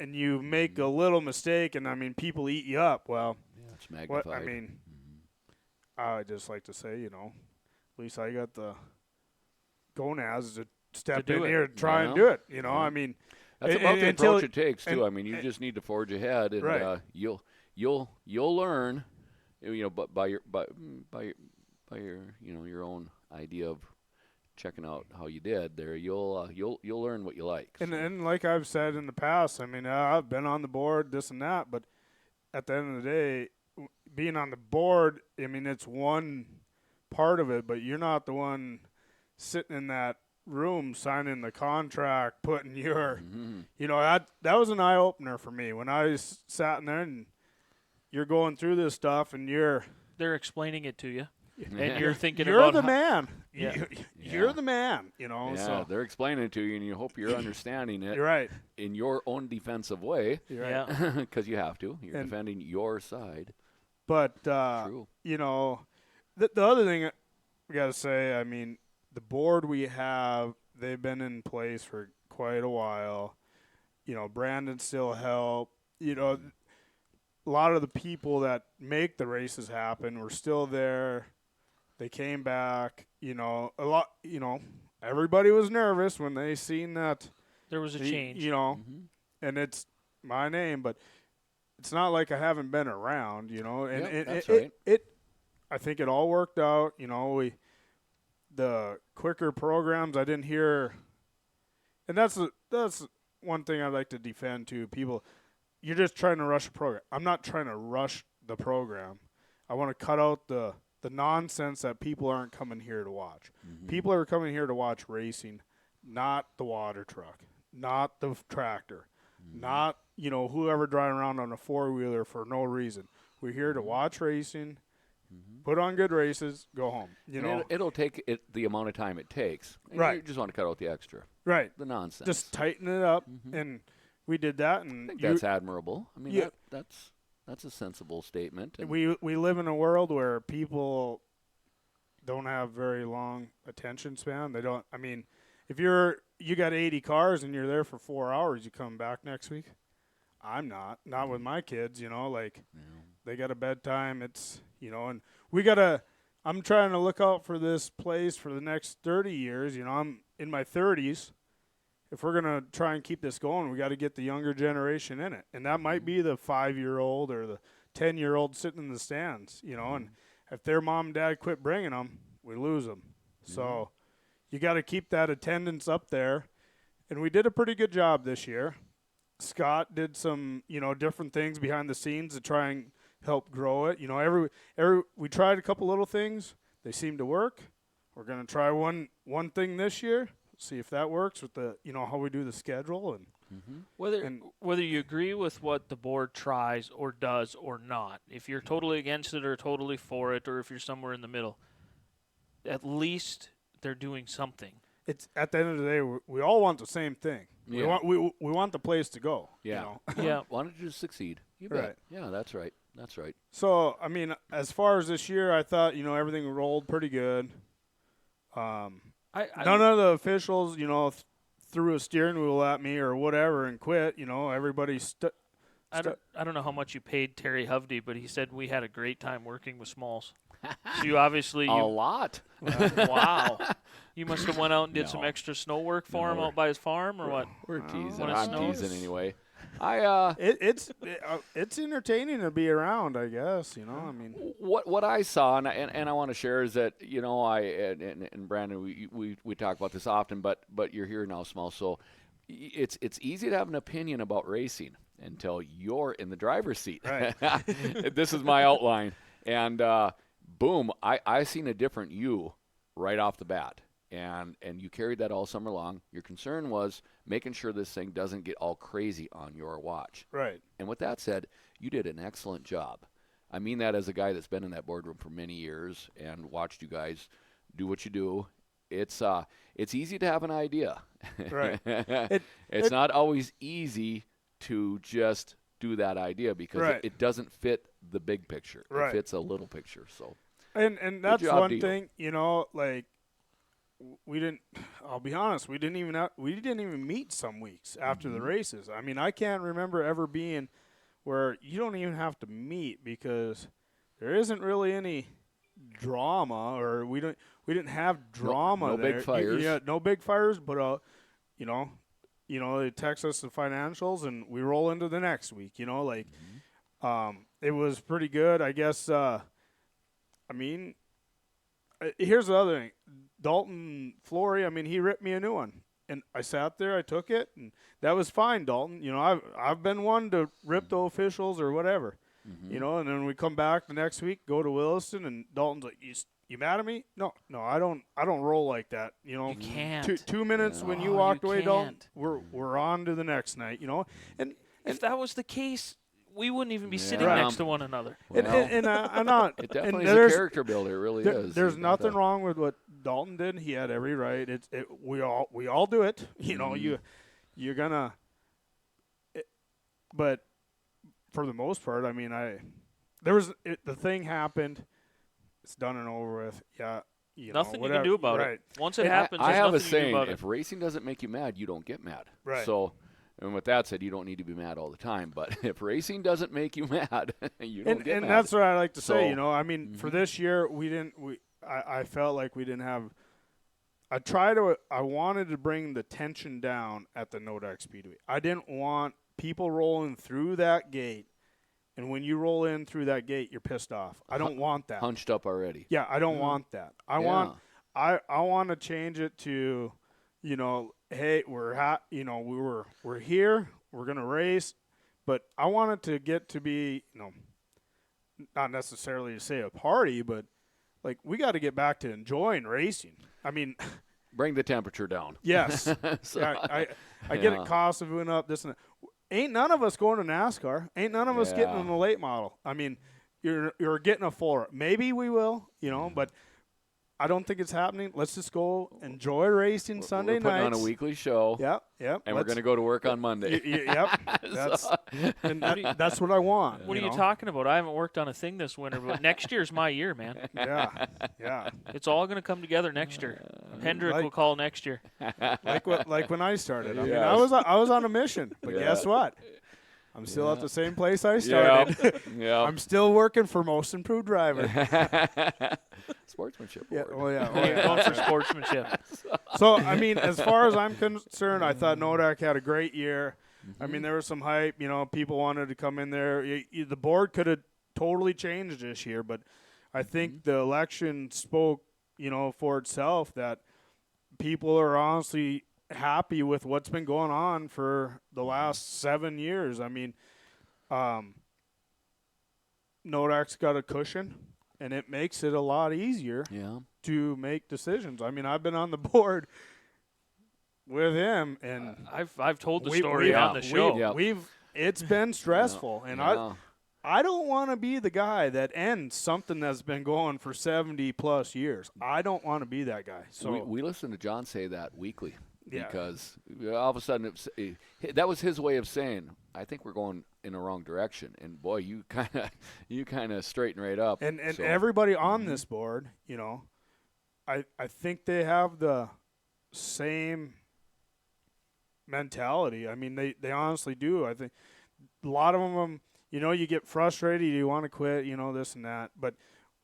B: And you make a little mistake, and I mean, people eat you up. Well,
D: yeah, it's magnified.
B: I mean, I would just like to say, at least I got the gonads to step in here and try and do it. I mean,
D: that's about the approach it takes too. I mean, you just need to forge ahead, and you'll learn, but by your your own idea of checking out how you did there, you'll learn what you like.
B: And like I've said in the past, I mean, I've been on the board, this and that, but at the end of the day, being on the board, I mean, it's one part of it, but you're not the one sitting in that room signing the contract, putting your, that was an eye opener for me when I sat in there and you're going through this stuff and
C: they're explaining it to you. And you're thinking
B: you're
C: about
B: the man.
C: Yeah.
B: You're the man,
D: Yeah,
B: so
D: they're explaining it to you, and you hope you're understanding it.
B: You're right.
D: In your own defensive way.
B: You're
C: right.
B: Yeah.
D: Because you have to. You're defending your side.
B: But,
D: True.
B: The other thing we got to say, I mean, the board we have, they've been in place for quite a while. Brandon still helped. A lot of the people that make the races happen were still there. They came back, a lot, everybody was nervous when they seen that
C: there was a change,
B: and it's my name, but it's not like I haven't been around, and
D: that's right.
B: I think it all worked out, the quicker programs I didn't hear, and that's one thing I'd like to defend to people. You're just trying to rush a program. I'm not trying to rush the program. I want to cut out the nonsense that people aren't coming here to watch.
D: Mm-hmm.
B: People are coming here to watch racing, not the water truck, not the tractor, not, whoever driving around on a four-wheeler for no reason. We're here to watch racing, put on good races, go home.
D: It'll take the amount of time it takes.
B: Right.
D: You just want to cut out the extra.
B: Right.
D: The nonsense.
B: Just tighten it up, and we did that. And
D: I think that's admirable. I mean, that's a sensible statement.
B: We live in a world where people don't have very long attention span. They don't. I mean, if you got 80 cars and you're there for 4 hours, you come back next week. I'm not with my kids. They got a bedtime. It's and we gotta. I'm trying to look out for this place for the next 30 years. I'm in my 30s. If we're going to try and keep this going, we got to get the younger generation in it. And that might be the 5-year-old or the 10-year-old sitting in the stands, and if their mom and dad quit bringing them, we lose them. So you got to keep that attendance up there. And we did a pretty good job this year. Scott did some, different things behind the scenes to try and help grow it. We tried a couple little things. They seem to work. We're going to try one thing this year. See if that works with the how we do the schedule and
C: whether you agree with what the board tries or does or not. If you're totally against it or totally for it, or if you're somewhere in the middle, at least they're doing something.
B: It's at the end of the day, we all want the same thing.
D: Yeah.
B: We want the place to go.
D: Yeah.
C: Yeah.
D: Wanted to succeed. You bet.
B: Right.
D: Yeah, that's right. That's right.
B: So I mean, as far as this year, I thought everything rolled pretty good. None of the officials, threw a steering wheel at me or whatever and quit. Everybody
C: I don't know how much you paid Terry Hovde, but he said we had a great time working with Smalls. So you obviously
D: a lot.
C: Wow. You must have went out and did some extra snow work for him out by his farm, or what?
D: We're teasing.
C: When it
D: I'm
C: snows?
D: teasing anyway.
B: It's entertaining to be around, I guess. I mean,
D: what I saw and I want to share is that and Brandon we talk about this often, but you're here now, Small. So it's easy to have an opinion about racing until you're in the driver's seat.
B: Right.
D: This is my outline, and boom, I seen a different you right off the bat. And you carried that all summer long. Your concern was making sure this thing doesn't get all crazy on your watch.
B: Right.
D: And with that said, you did an excellent job. I mean that as a guy that's been in that boardroom for many years and watched you guys do what you do. It's easy to have an idea.
B: Right.
D: It's not always easy to just do that idea because
B: right.
D: it doesn't fit the big picture.
B: Right.
D: It fits a little picture. So
B: And that's
D: job
B: one
D: to you.
B: thing, you know, like we didn't. I'll be honest, we didn't even meet some weeks after the races. I mean, I can't remember ever being where you don't even have to meet because there isn't really any drama, or we didn't have drama.
D: No big
B: there.
D: fires.
B: Yeah, no big fires, but you know, they text us the financials and we roll into the next week. You know, like it was pretty good, I guess. I mean, here's the other thing. Dalton Flory, I mean, he ripped me a new one. And I sat there, I took it, and that was fine, Dalton. You know, I've been one to rip the officials or whatever. You know, and then we come back the next week, go to Williston, and Dalton's like, you mad at me? No, I don't roll like that. You know,
C: You can't.
B: 2 minutes when you
C: Oh,
B: walked
C: you
B: away, Dalton,
C: can't.
B: we're on to the next night. You know, and
C: If that was the case, we wouldn't even be sitting
D: Yeah.
C: next to one another.
B: I'm not.
D: It definitely
B: and
D: is a character builder. It really is.
B: There's
D: You gotta-
B: nothing wrong with what Dalton did. He had every right. We all do it. You know, you're gonna. But for the most part, I mean, the thing happened. It's done and over with. Yeah.
C: Nothing you
B: whatever.
C: can do about
B: right.
C: it. Once it
B: And
C: happens,
D: I
C: there's
D: have a
C: nothing you can do
D: saying:
C: about
D: if
C: it.
D: racing doesn't make you mad, you don't get mad.
B: Right.
D: So, and with that said, you don't need to be mad all the time. But if racing doesn't make you mad, you don't get
B: And
D: mad.
B: that's what I like to say.
D: So-
B: You know, I mean, for this year, I felt like we didn't have. I wanted to bring the tension down at the Nodak Speedway. I didn't want people rolling through that gate, and when you roll in through that gate, you're pissed off. I don't want that.
D: Hunched up already.
B: Yeah, I don't want that. I want to change it to, you know, hey, we're here, we're gonna race, but I want it to get to be, you know, not necessarily to say a party, but like we got to get back to enjoying racing. I mean,
D: Bring the temperature down.
B: yes,
D: So-
B: I get
D: Yeah.
B: it. Costs of went up. This and that. Ain't none of us going to NASCAR. Ain't none of us getting
D: Yeah.
B: in the late model. I mean, you're getting a floor. Maybe we will, you know, but I don't think it's happening. Let's just go enjoy racing Sunday
D: We're putting
B: nights.
D: on a weekly show.
B: Yep.
D: And we're going to go to work on Monday.
B: Yep. That's what I want.
C: What are you
B: know?
C: talking about? I haven't worked on a thing this winter, but next year's my year, man.
B: Yeah.
C: It's all going to come together next year. Hendrick
B: like-
C: will call next year.
B: Like when I started. I mean,
D: Yes.
B: I was on a mission, but
D: Yeah.
B: guess what? I'm still at the same place I started.
D: Yeah.
B: I'm still working for most improved driver.
D: Sportsmanship
B: Yeah.
D: award.
B: Oh yeah. Oh,
C: You're
B: yeah.
C: going for sportsmanship.
B: So, I mean, as far as I'm concerned, I thought Nodak had a great year. I mean, there was some hype. You know, people wanted to come in there. The board could have totally changed this year, but I think the election spoke, you know, for itself that people are honestly happy with what's been going on for the last 7 years. I mean, Nodak's got a cushion, and it makes it a lot easier
D: Yeah.
B: to make decisions. I mean, I've been on the board with him, and
C: I've told the
B: we-
C: story
B: we-
C: on the show.
D: Yeah.
B: it's been stressful, and
D: Yeah.
B: I don't want to be the guy that ends something that's been going for 70 plus years. I don't want to be that guy. So
D: we listen to John say that weekly
B: Yeah.
D: because all of a sudden that was his way of saying, I think we're going in the wrong direction. And boy, you kind of straighten right up.
B: and
D: So,
B: everybody on this board, you know, I think they have the same mentality. I mean, they honestly do. I think a lot of them, you know, you get frustrated, you want to quit, you know, this and that. But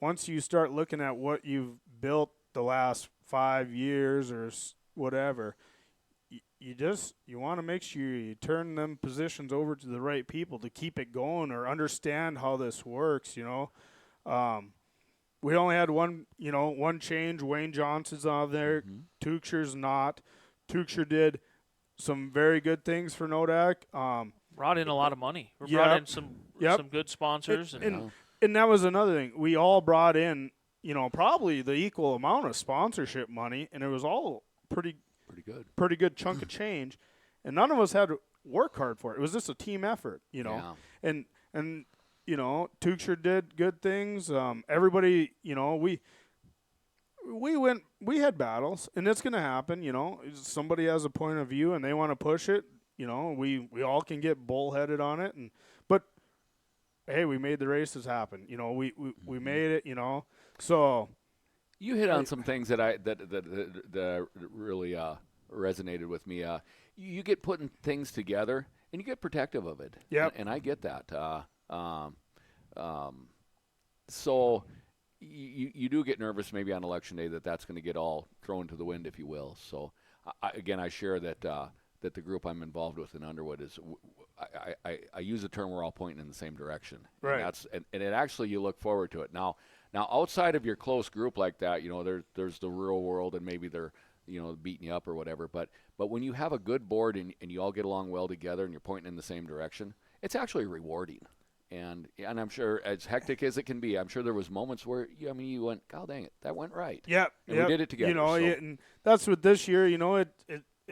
B: once you start looking at what you've built the last 5 years or whatever, you want to make sure you turn them positions over to the right people to keep it going or understand how this works, you know. We only had one change. Wayne Johnson's on there. Tuchscher's not. Tuchscher did some very good things for Nodak.
C: Brought in a lot of money. We
B: Yep.
C: brought in some
B: Yep.
C: good sponsors.
B: And that was another thing. We all brought in, you know, probably the equal amount of sponsorship money, and it was all pretty good chunk of change, and none of us had to work hard for it. It was just a team effort, you know.
D: Yeah.
B: And you know, Tuchscher did good things. Everybody, you know, we had battles, and it's going to happen, you know. Somebody has a point of view and they want to push it, you know. We all can get bullheaded on it, but hey, we made the races happen. You know, we made it. You know, so
D: You hit on some things that really resonated with me. You get putting things together, and you get protective of it.
B: Yep.
D: And I get that. So you do get nervous maybe on election day that's going to get all thrown to the wind, if you will. So I share that that the group I'm involved with in Underwood is. I use the term we're all pointing in the same direction.
B: Right.
D: And it actually you look forward to it. Now outside of your close group like that, you know, there's the real world and maybe they're, you know, beating you up or whatever. But when you have a good board and you all get along well together and you're pointing in the same direction, it's actually rewarding. And I'm sure as hectic as it can be, I'm sure there was moments where you went, God dang it, that went right.
B: Yep.
D: And we did it together.
B: You know,
D: so.
B: and that's what this year. You know, it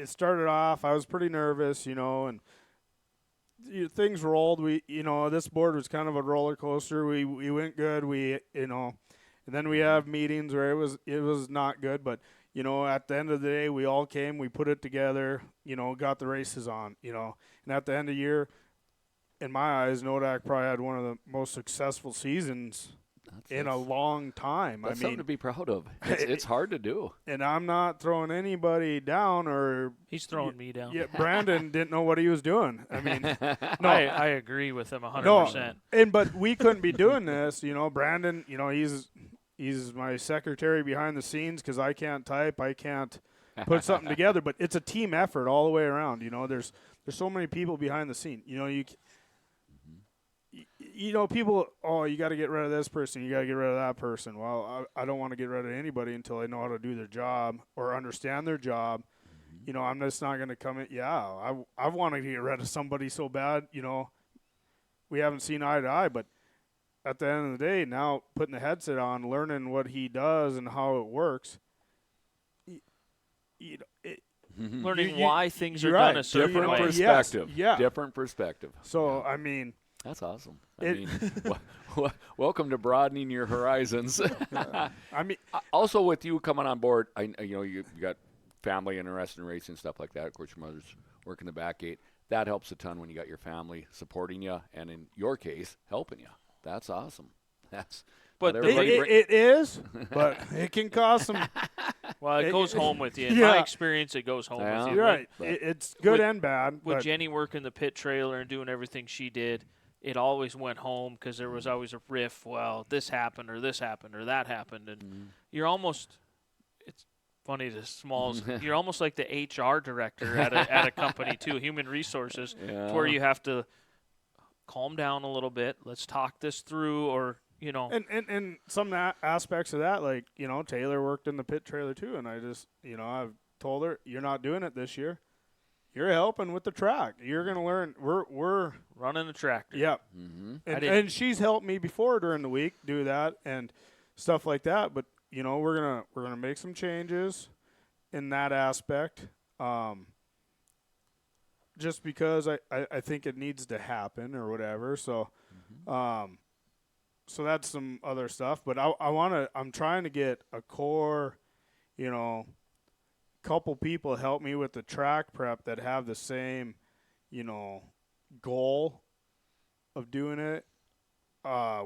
B: started off. I was pretty nervous. You know, and things rolled. This board was kind of a roller coaster. We went good. And then we have meetings where it was not good. But you know, at the end of the day, we all came. We put it together. You know, got the races on. You know, and at the end of the year, in my eyes, Nodak probably had one of the most successful seasons in a long time.
D: That's something to be proud of. It's hard to do.
B: And I'm not throwing anybody down or
C: He's throwing me down.
B: Yeah, Brandon didn't know what he was doing. I mean, no,
C: I agree with him 100%.
B: No, but we couldn't be doing this. You know, Brandon. You know, he's my secretary behind the scenes because I can't type. I can't put something together. But it's a team effort all the way around. You know, there's so many people behind the scene. You know, people, you got to get rid of this person. You got to get rid of that person. Well, I don't want to get rid of anybody until I know how to do their job or understand their job. You know, I'm just not going to come in. Yeah, I've wanted to get rid of somebody so bad. You know, we haven't seen eye to eye, but at the end of the day, now putting the headset on, learning what he does and how it works.
C: Learning why things are
B: right.
C: done a certain
D: Different
C: way.
D: perspective.
B: Yes, yeah.
D: Different perspective.
B: So, I mean.
D: That's awesome. Welcome to broadening your horizons.
B: I mean,
D: also with you coming on board, you got family interested in racing stuff like that. Of course, your mother's working the back gate. That helps a ton when you got your family supporting you, and in your case, helping you. That's awesome.
C: But
B: it is, but it can cause some.
C: Well, it goes home with you. In
B: yeah.
C: my experience, it goes home with you.
B: You're right. It's good and bad.
C: With Jenny working the pit trailer and doing everything she did, it always went home because there was always a riff. Well, this happened or that happened. And you're almost – it's funny, you're almost like the HR director at a company too, human resources, where you have to calm down a little bit. Let's talk this through or – you know,
B: and some aspects of that, like, you know, Taylor worked in the pit trailer too, and I just, you know, I've told her, you're not doing it this year. You're helping with the track. You're gonna learn. We're
C: running the tractor.
B: Yep.
D: Mm-hmm.
B: And she's helped me before during the week do that and stuff like that. But you know, we're gonna make some changes in that aspect. Just because I think it needs to happen or whatever. So. So that's some other stuff, but I'm trying to get a core, you know, couple people help me with the track prep that have the same, you know, goal of doing it.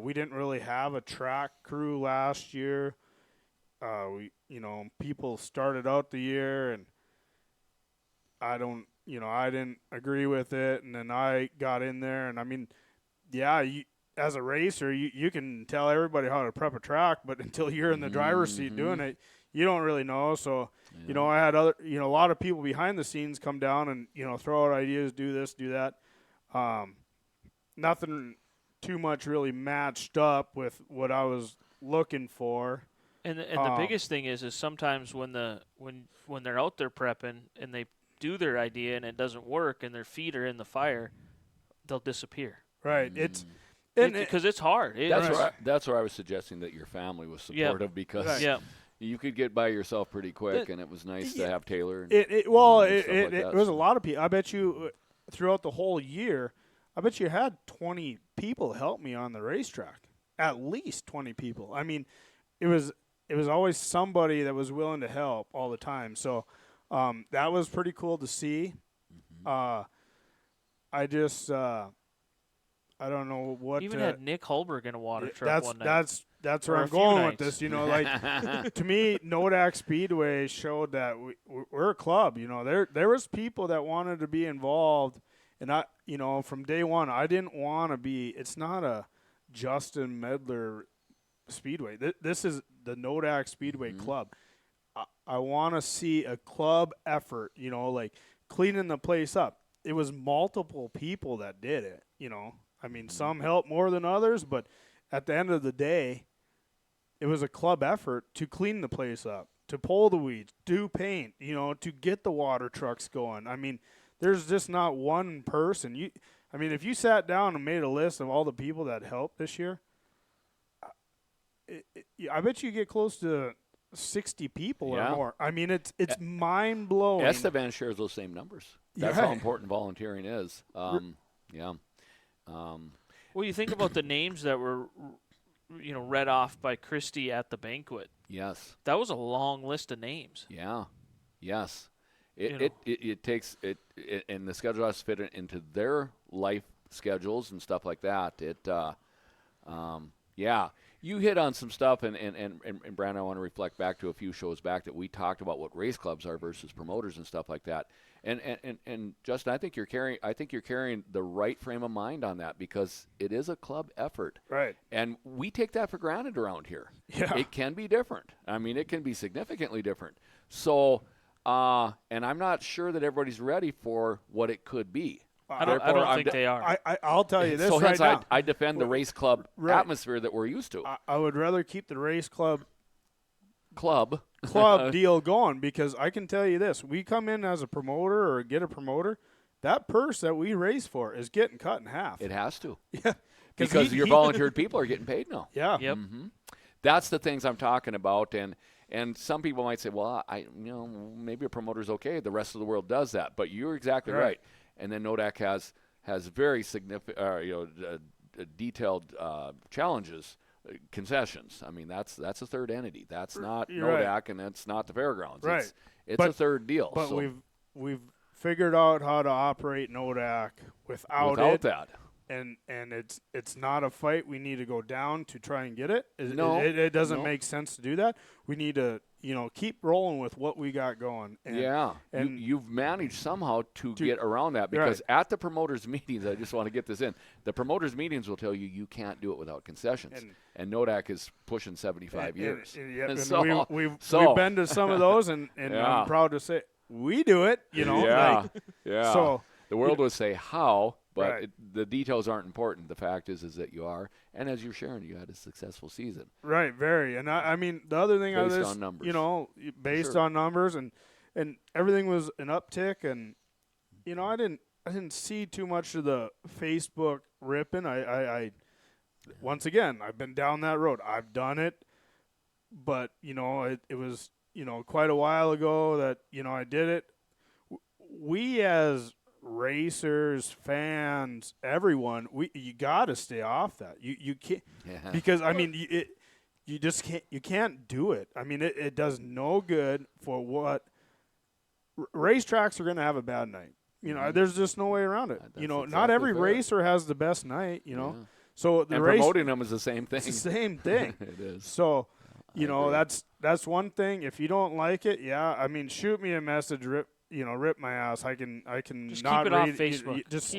B: We didn't really have a track crew last year. People started out the year and I didn't agree with it. And then I got in there and I mean, yeah, as a racer, you can tell everybody how to prep a track, but until you're in the driver's seat doing it, you don't really know. So, you know, I had a lot of people behind the scenes come down and, you know, throw out ideas, do this, do that. Nothing too much really matched up with what I was looking for.
C: And the biggest thing is sometimes when they're out there prepping and they do their idea and it doesn't work and their feet are in the fire, they'll disappear.
B: Right.
C: Because it's hard.
D: That's where I was suggesting that your family was supportive because you could get by yourself pretty quick, and it was nice to have Taylor.
B: It was a lot of people. I bet you throughout the whole year, I bet you had 20 people help me on the racetrack. At least 20 people. I mean, it was always somebody that was willing to help all the time. So that was pretty cool to see. I I don't know what.
C: Even had Nick Hulberg in a water truck one night.
B: That's
C: Or
B: where
C: a
B: I'm
C: few
B: going with
C: nights.
B: this. You know, like to me, Nodak Speedway showed that we're a club. You know, there was people that wanted to be involved, and from day one, I didn't want to be. It's not a Justin Medler Speedway. This is the Nodak Speedway Club. I want to see a club effort. You know, like cleaning the place up. It was multiple people that did it. You know, I mean, some helped more than others, but at the end of the day, it was a club effort to clean the place up, to pull the weeds, do paint, to get the water trucks going. I mean, there's just not one person. If you sat down and made a list of all the people that helped this year, I bet you get close to 60 people or more. I mean, it's mind-blowing.
D: Esteban shares those same numbers. That's how important volunteering is. Yeah.
C: Well, you think about the names that were read off by Christy at the banquet.
D: Yes.
C: That was a long list of names.
D: Yeah. Yes. It takes it, and the schedule has to fit into their life schedules and stuff like that. Yeah. You hit on some stuff, and Brandon, I want to reflect back to a few shows back that we talked about what race clubs are versus promoters and stuff like that. And Justin, I think you're carrying the right frame of mind on that, because it is a club effort.
B: Right.
D: And we take that for granted around here.
B: Yeah.
D: It can be different. I mean, it can be significantly different. So, and I'm not sure that everybody's ready for what it could be.
C: I don't think they are.
B: I'll tell you this
D: so
B: right
D: hence
B: now.
D: I defend the race club
B: Right.
D: atmosphere that we're used to.
B: I would rather keep the race club
D: Club
B: deal going, because I can tell you this: we come in as a promoter or get a promoter, that purse that we race for is getting cut in half.
D: It has to.
B: Yeah,
D: Because your volunteered people are getting paid now.
B: Yeah.
C: Yep.
D: That's the things I'm talking about, and some people might say, well, maybe a promoter's okay. The rest of the world does that, but you're exactly right. And then Nodak has very significant, detailed challenges, concessions. I mean, that's a third entity. That's not Nodak, and that's not the fairgrounds.
B: Right.
D: It's a third deal.
B: But
D: so
B: we've figured out how to operate Nodak without
D: that.
B: And it's not a fight we need to go down to try and get it. It doesn't make sense to do that. We need to keep rolling with what we got going. And
D: you've managed somehow to get around that, because at the promoters' meetings, I just want to get this in, the promoters' meetings will tell you can't do it without concessions. And Nodak is pushing 75 years.
B: And we've been to some of those, and I'm proud to say we do it. So
D: the world would say how, but the details aren't important. The fact is that you are, and as you're sharing, you had a successful season.
B: Right, very. And I mean, the other thing
D: based
B: of this,
D: on numbers.
B: Based on numbers, and everything was an uptick, and I didn't see too much of the Facebook ripping. I once again, I've been down that road. I've done it, but it was quite a while ago that I did it. We as racers, fans, everyone, you got to stay off that. You can't, because I mean you just can't do it. I mean it does no good for what racetracks are going to have a bad night. There's just no way around it. Not every racer has the best night. So the
D: promoting them is the same thing.
B: It's the same thing.
D: It is.
B: So that's one thing. If you don't like it, I mean, shoot me a message. Rip my ass. I can
C: just
B: not
C: keep it
B: read
C: off Facebook.
B: Just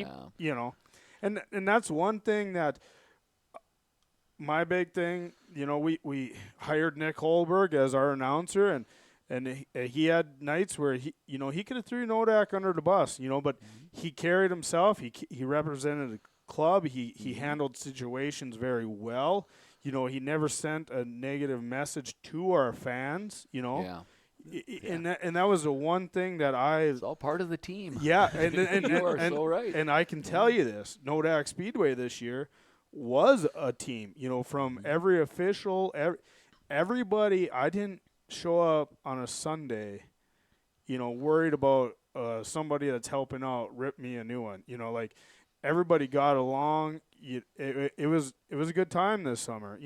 B: and that's one thing that my big thing. We hired Nick Holberg as our announcer, and he had nights where he could have threw Nodak under the bus, but he carried himself. He represented the club. He handled situations very well. He never sent a negative message to our fans. And that was the one thing that
D: it's all part of the team.
B: Yeah, and
D: you are so right.
B: And I can tell you this: Nodak Speedway this year was a team. From every official, everybody. I didn't show up on a Sunday, worried about somebody that's helping out rip me a new one. Like everybody got along. It was a good time this summer.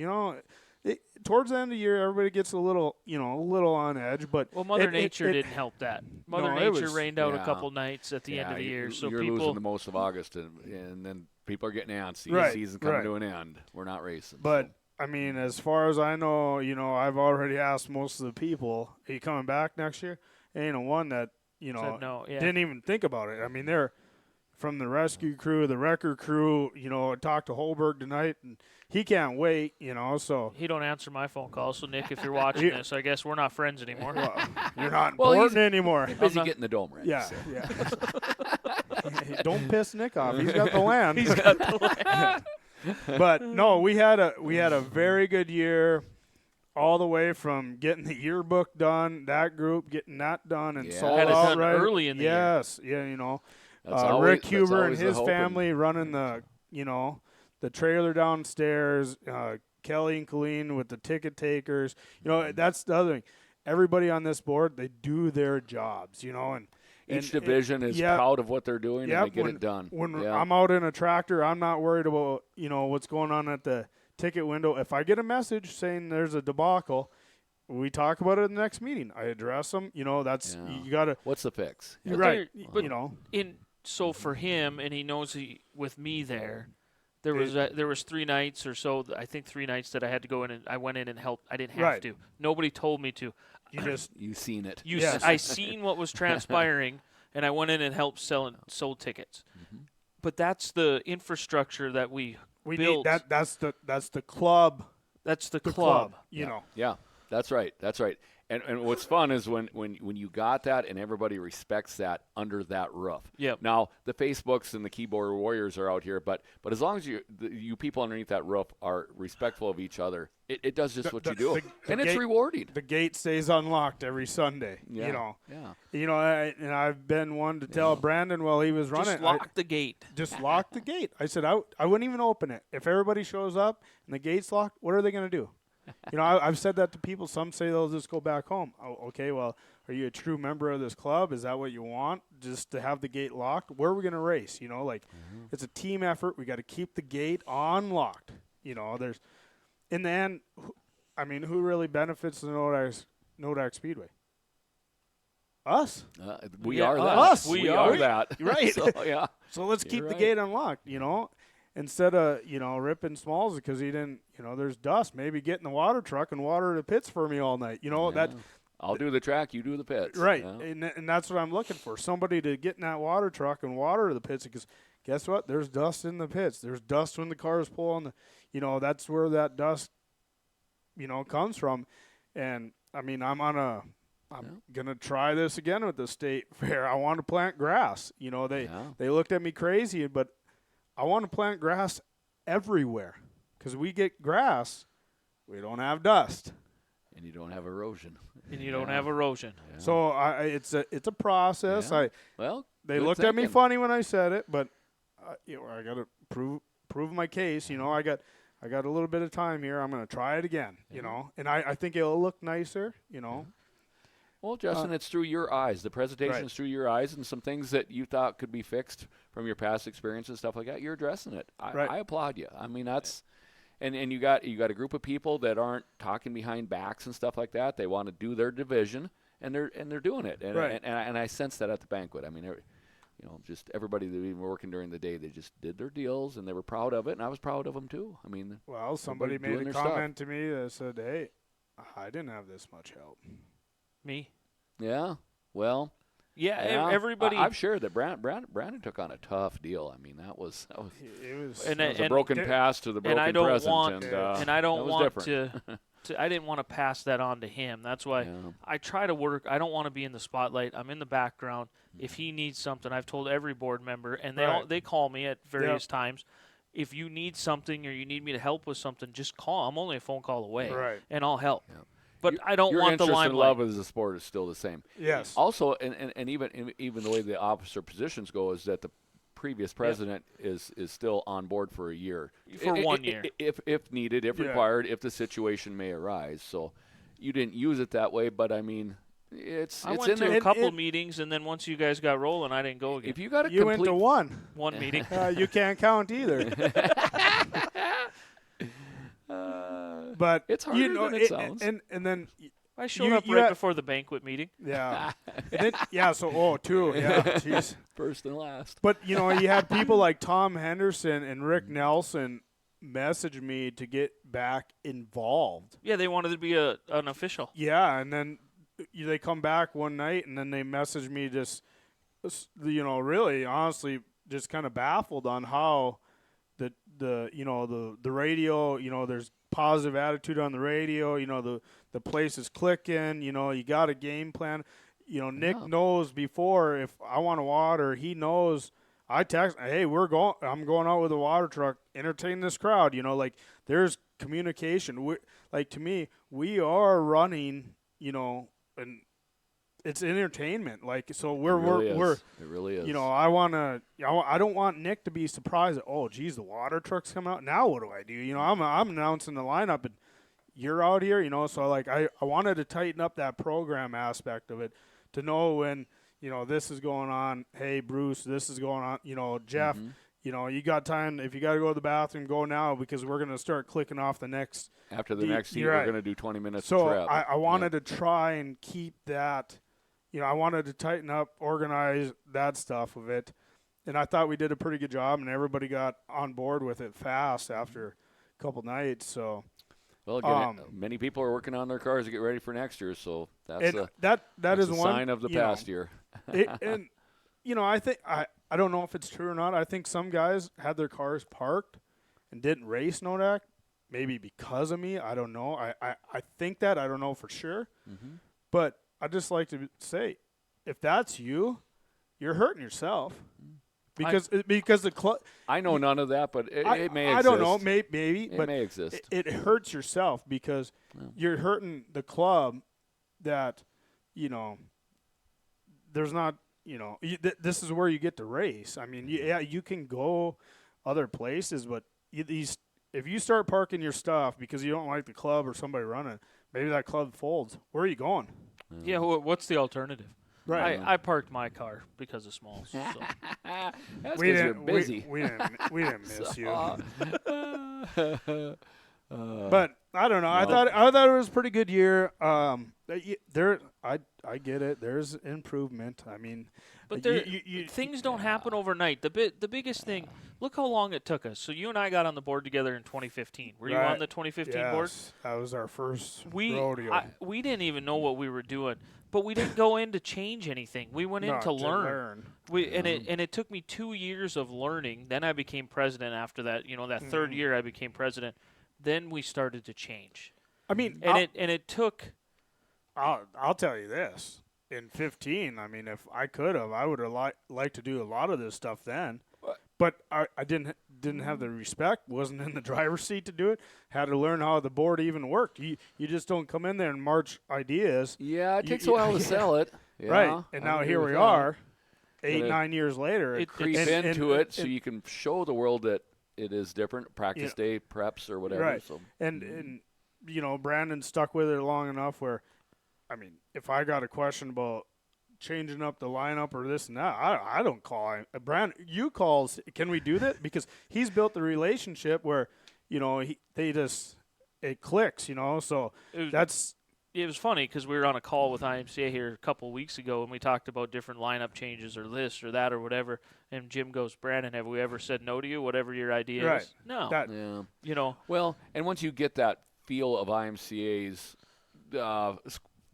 B: Towards the end of the year, everybody gets a little on edge. But
C: Mother Nature didn't help that. Mother
B: No, it
C: Nature
B: was-
C: rained out a
D: Yeah.
C: couple nights at the end of the year, so
D: you're
C: people
D: losing the most of August, and then people are getting antsy.
B: Right,
D: Season coming
B: right.
D: to an end. We're not racing.
B: But
D: so.
B: I mean, as far as I know, I've already asked most of the people, "Are you coming back next year?" Ain't a one that
C: said no. Yeah.
B: didn't even think about it. I mean, they're from the rescue crew, the record crew. I talked to Holberg tonight, and he can't wait. So
C: He don't answer my phone calls, so Nick, if you're watching this, I guess we're not friends anymore.
B: you're not
D: Well,
B: important anymore.
D: He's busy
C: not-
D: getting the dome ready.
B: Yeah,
D: so.
B: yeah. Don't piss Nick off. He's got the land.
C: He's got the land.
B: But no, we had a very good year, all the way from getting the yearbook done, that group getting that done, and
D: Yeah.
B: sold
C: Had it
B: out
C: done
B: right.
C: early in the year.
B: yes, yeah,
D: That's always-
B: Rick
D: that's
B: Huber and
D: always the
B: his
D: hope and-
B: family running the trailer downstairs. Kelly and Colleen with the ticket takers. That's the other thing. Everybody on this board, they do their jobs. And
D: Each division is proud of what they're doing, and they get it done.
B: When
D: Yeah.
B: I'm out in a tractor, I'm not worried about what's going on at the ticket window. If I get a message saying there's a debacle, we talk about it in the next meeting. I address them. That's
D: Yeah.
B: you got to.
D: What's the fix?
B: You're
C: But
B: right.
C: there- So for him, and he knows with me there was 3 nights or so. I think 3 nights that I had to go in, and I went in and helped. I didn't have
B: Right.
C: to. Nobody told me to.
D: You've seen it.
B: Yes.
C: I seen what was transpiring, and I went in and helped sold tickets. But that's the infrastructure that we
B: We
C: built.
B: need that. That's the club.
C: That's the
B: The
C: club.
D: Yeah, that's right. That's right. And what's fun is when you got that and everybody respects that under that roof.
C: Yep.
D: Now the Facebooks and the keyboard warriors are out here, but as long as you people underneath that roof are respectful of each other, it does just what you do, and it's
B: gate-
D: rewarding.
B: The gate stays unlocked every Sunday.
D: Yeah.
B: And I've been one to tell Brandon while he was running.
C: Just lock the gate.
B: Just lock the gate. I said I wouldn't even open it. If everybody shows up and the gate's locked, what are they going to do? I've said that to people. Some say they'll just go back home. Oh, okay, well, are you a true member of this club? Is that what you want, just to have the gate locked? Where are we going to race? It's a team effort. We got to keep the gate unlocked. There's, in the end, who really benefits the Nodak Speedway? Us.
D: We
C: Yeah,
D: are that.
B: us.
D: We
C: We
D: are
C: are.
D: that.
B: Right.
D: So, yeah.
B: So let's
D: You're
B: keep the
D: right.
B: gate unlocked, instead of, ripping Smalls because he didn't, there's dust. Maybe get in the water truck and water the pits for me all night. That
D: I'll do the track, you do the pits.
B: right.
D: Yeah.
B: And that's what I'm looking for. Somebody to get in that water truck and water the pits because guess what? There's dust in the pits. There's dust when the cars pull on that's where that dust, comes from. And I'm gonna try this again with the state fair. I want to plant grass. They looked at me crazy, but I want to plant grass everywhere because we get grass, we don't have dust,
D: And you don't have erosion.
C: And you don't have erosion.
D: Yeah.
B: so it's a process.
D: Yeah.
B: They
D: good
B: looked at me
D: thinking.
B: funny when I said it, but I got to prove my case. I got a little bit of time here. I'm gonna try it again. And I think it'll look nicer.
D: Well, Justin, it's through your eyes. The presentation
B: Right.
D: is through your eyes, and some things that you thought could be fixed from your past experience and stuff like that. You're addressing it.
B: Right.
D: I applaud you. That's, and you got a group of people that aren't talking behind backs and stuff like that. They want to do their division, and they're doing it. And
B: Right.
D: and I sense that at the banquet. Just everybody that been working during the day, they just did their deals, and they were proud of it, and I was proud of them too.
B: Well, somebody
D: doing
B: made a
D: their stuff.
B: comment to me that said, "Hey, I didn't have this much help."
C: Me?
D: Yeah. Well.
C: Yeah, everybody.
D: I've shared that Brandon took on a tough deal. That was
B: It was.
C: And
D: It was a broken past to the broken
C: and I don't
D: present,
C: want,
D: and
C: I
D: that
C: don't
D: was
C: want
D: different.
C: to. I didn't want to pass that on to him. That's why
D: Yeah.
C: I try to work. I don't want to be in the spotlight. I'm in the background. If he needs something, I've told every board member, and they call me at various times. If you need something or you need me to help with something, just call. I'm only a phone call away,
B: Right.
C: and I'll help. But I don't
D: Your
C: want the
D: interest and
C: limelight.
D: love as a sport is still the same.
B: Yes.
D: Also, and even the way the officer positions go is that the previous president is still on board for a year.
C: For 1 year.
D: If needed, if
B: Yeah.
D: required, if the situation may arise. So you didn't use it that way, but it's
C: I
D: it's
C: went
D: in
C: to
D: there.
C: a couple meetings, and then once you guys got rolling, I didn't go again.
D: If you got a
B: You went
D: complete
B: to one.
C: One meeting.
B: You can't count either. But
D: It's harder than it sounds.
B: And then
C: I showed up right before the banquet meeting.
B: Yeah. Two. Yeah, jeez.
D: First and last.
B: But, you had people like Tom Henderson and Rick Nelson message me to get back involved.
C: Yeah, they wanted to be an official.
B: Yeah, and then they come back one night, and then they message me just, really, honestly, just kind of baffled on how the radio, there's positive attitude on the radio, the place is clicking, you got a game plan. Nick knows before if I want a water, he knows. I text, hey, I'm going out with a water truck, entertain this crowd, there's communication. To me, we are running, and it's entertainment. It
D: really is.
B: I don't want Nick to be surprised that, oh, geez, the water truck's coming out. Now what do I do? I'm announcing the lineup and you're out here, so I wanted to tighten up that program aspect of it to know when, this is going on. Hey, Bruce, this is going on. Jeff, you got time. If you got to go to the bathroom, go now because we're going to start clicking off the next.
D: After the next heat, we're going to do 20 minutes
B: so
D: prep.
B: I wanted to try and keep that, I wanted to tighten up, organize that stuff of it. And I thought we did a pretty good job, and everybody got on board with it fast after a couple nights. So.
D: Well, again, many people are working on their cars to get ready for next year, so that's
B: a
D: sign of the past year.
B: I think I don't know if it's true or not. I think some guys had their cars parked and didn't race Nodak, maybe because of me. I don't know. I think that. I don't know for sure. Mm-hmm. But I just like to say, if that's you, you're hurting yourself. Because the club.
D: I know none of that, but it may exist.
B: I don't know, maybe.
D: It
B: but
D: may exist.
B: It hurts yourself because you're hurting the club that, there's not, this is where you get to race. I mean, you can go other places, but if you start parking your stuff because you don't like the club or somebody running, maybe that club folds. Where are you going?
C: Yeah, what's the alternative?
B: Right.
C: I parked my car because of Smalls. So.
D: That's because you're busy.
B: We didn't miss you. But I don't know. I thought it was a pretty good year. I get it. There's improvement. I mean,
C: but things don't happen overnight. The biggest thing. Look how long it took us. So you and I got on the board together in 2015. Were you on the 2015 board?
B: That was our first rodeo.
C: We didn't even know what we were doing. But we didn't go in to change anything. We went in to learn. And it took me 2 years of learning. Then I became president after that. That third year I became president. Then we started to change.
B: I mean,
C: it took.
B: I'll tell you this. In 15, I mean, if I could have, I would have liked to do a lot of this stuff then. But I didn't have the respect. Wasn't in the driver's seat to do it. Had to learn how the board even worked. You just don't come in there and march ideas.
D: Yeah, it takes a while to sell it. Yeah,
B: right. And now here we are, 9 years later.
D: It creeps into it so you can show the world that it is different. Practice day, preps, or whatever.
B: Right.
D: So.
B: And Brandon stuck with it long enough where, I mean, if I got a question about changing up the lineup or this and that, I don't call him. Brandon, you calls. Can we do that? Because he's built the relationship where, it clicks, So
C: It was funny because we were on a call with IMCA here a couple of weeks ago, and we talked about different lineup changes or this or that or whatever. And Jim goes, Brandon, have we ever said no to you, whatever your idea is? No.
D: Well, and once you get that feel of IMCA's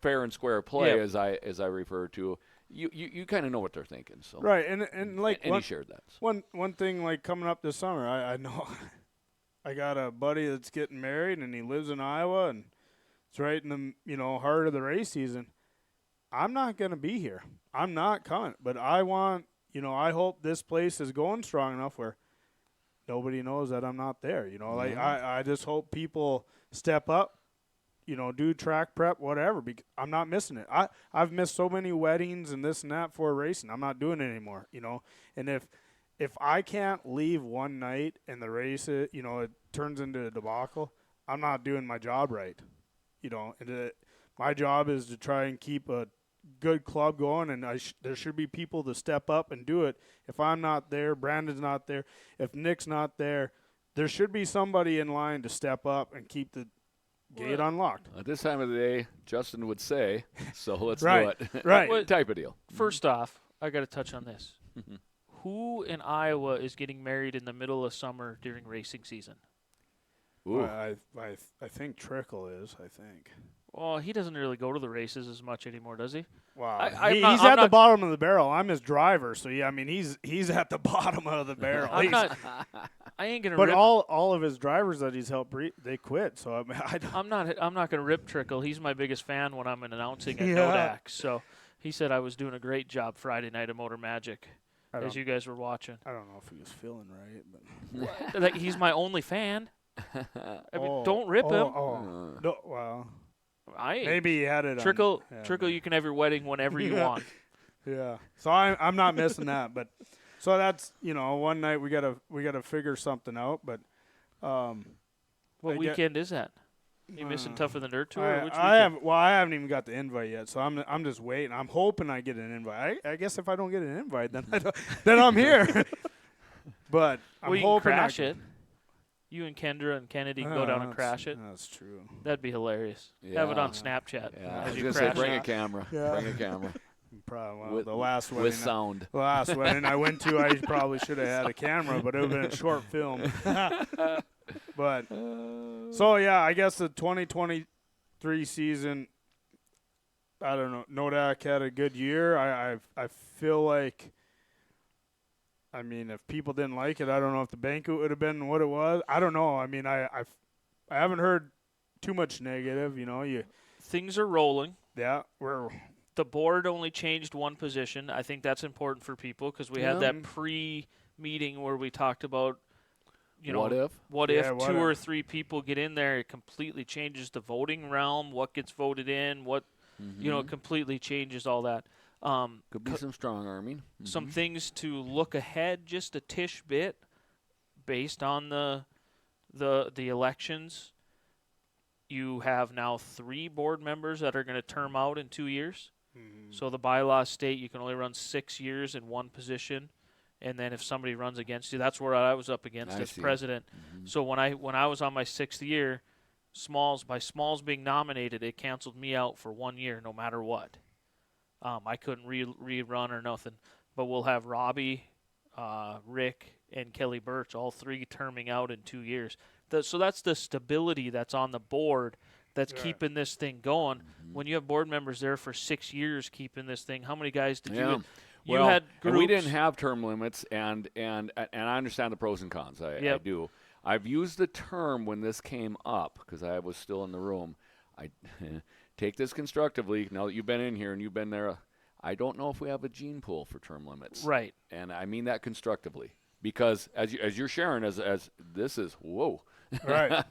D: fair and square play, as I refer to, you kind of know what they're thinking. So
B: right, and
D: he shared that. So.
B: One thing like coming up this summer, I know I got a buddy that's getting married and he lives in Iowa and it's right in the heart of the race season. I'm not going to be here. I'm not coming, but I want I hope this place is going strong enough where nobody knows that I'm not there. I just hope people step up. Do track prep, whatever. Because I'm not missing it. I've missed so many weddings and this and that for racing. I'm not doing it anymore. And if I can't leave one night and the race, it turns into a debacle, I'm not doing my job right. My job is to try and keep a good club going, and there should be people to step up and do it. If I'm not there, Brandon's not there. If Nick's not there, there should be somebody in line to step up and keep gate unlocked.
D: At this time of the day, Justin would say, so let's
B: Right,
D: do it.
B: right.
D: Type of deal.
C: First off, I got to touch on this. Who in Iowa is getting married in the middle of summer during racing season?
D: Ooh.
B: I think Trickle is. I think.
C: Well, he doesn't really go to the races as much anymore, does he?
B: Wow,
C: I'm
B: he's
C: not-
B: at the bottom of the barrel. I'm his driver, so yeah. I mean, he's at the bottom of the barrel.
C: I'm
B: He's-
C: not. I ain't gonna.
B: but
C: rip,
B: all of his drivers that he's helped, they quit. So I mean, I don't,
C: I'm not gonna rip Trickle. He's my biggest fan when I'm announcing at
B: Yeah.
C: Nodak. So he said I was doing a great job Friday night at Motor Magic,
B: I
C: as
B: don't,
C: you guys were watching.
B: I don't know if he was feeling right, but
C: Like, he's my only fan. I mean,
B: Oh,
C: don't rip him.
B: Oh, no, well,
C: I ain't.
B: maybe he had it.
C: Trickle,
B: on, yeah,
C: Trickle, you can have your wedding whenever you
B: Yeah.
C: want.
B: Yeah. So I'm not missing that, but so that's one night we gotta figure something out, but
C: What
B: I
C: weekend is that? You missing Tougher Than Dirt Tour? Or which
B: I
C: weekend?
B: haven't even got the invite yet, so I'm just waiting. I'm hoping I get an invite. I guess if I don't get an invite, then then I'm here. But I'm
C: Well, you can
B: hoping
C: crash it. You and Kendra and Kennedy can go down and
B: that's-
C: crash it.
B: That's true.
C: That'd be hilarious. Have it
D: Yeah.
C: on Snapchat
D: Yeah, I
C: as
D: was
C: you
D: going to
C: crash
D: say, bring
C: it.
D: a camera.
B: Yeah.
D: Bring a camera.
B: Probably
D: With-
B: the last wedding.
D: With sound.
B: The last wedding I went to, I probably should have had a camera, but it would have been a short film. But so yeah, I guess the 2023 season, I don't know. Nodak had a good year. I feel like, I mean, if people didn't like it, I don't know if the banquet would have been what it was. I don't know. I mean, I haven't heard too much negative.
C: Things are rolling.
B: We're
C: The board only changed one position. I think that's important for people because we had
D: Yeah.
C: that pre-meeting where we talked about,
D: What if?
C: what
B: Yeah,
C: if
B: what
C: two or
B: if.
C: three people get in there, it completely changes the voting realm, what gets voted in, what, it completely changes all that.
D: Could be some strong arming.
C: Some things to look ahead just a tish bit based on the elections. You have now 3 board members that are going to term out in 2 years. So the bylaws state you can only run 6 years in one position, and then if somebody runs against you, that's where I was up against
D: I
C: as
D: see.
C: president. So when I was on my 6th year, by Smalls being nominated, it canceled me out for 1 year no matter what. I couldn't rerun or nothing. But we'll have Robbie, Rick, and Kelly Birch, all 3 terming out in 2 years. So that's the stability that's on the board that's keeping this thing going. When you have board members there for 6 years keeping this thing, how many guys did you you
D: Well,
C: had
D: and
C: groups?
D: we didn't have term limits, and I understand the pros and cons. I do. I've used the term when this came up because I was still in the room. I take this constructively. Now that you've been in here and you've been there, I don't know if we have a gene pool for term limits.
C: Right.
D: And I mean that constructively because as you're sharing, as this is whoa,
B: right.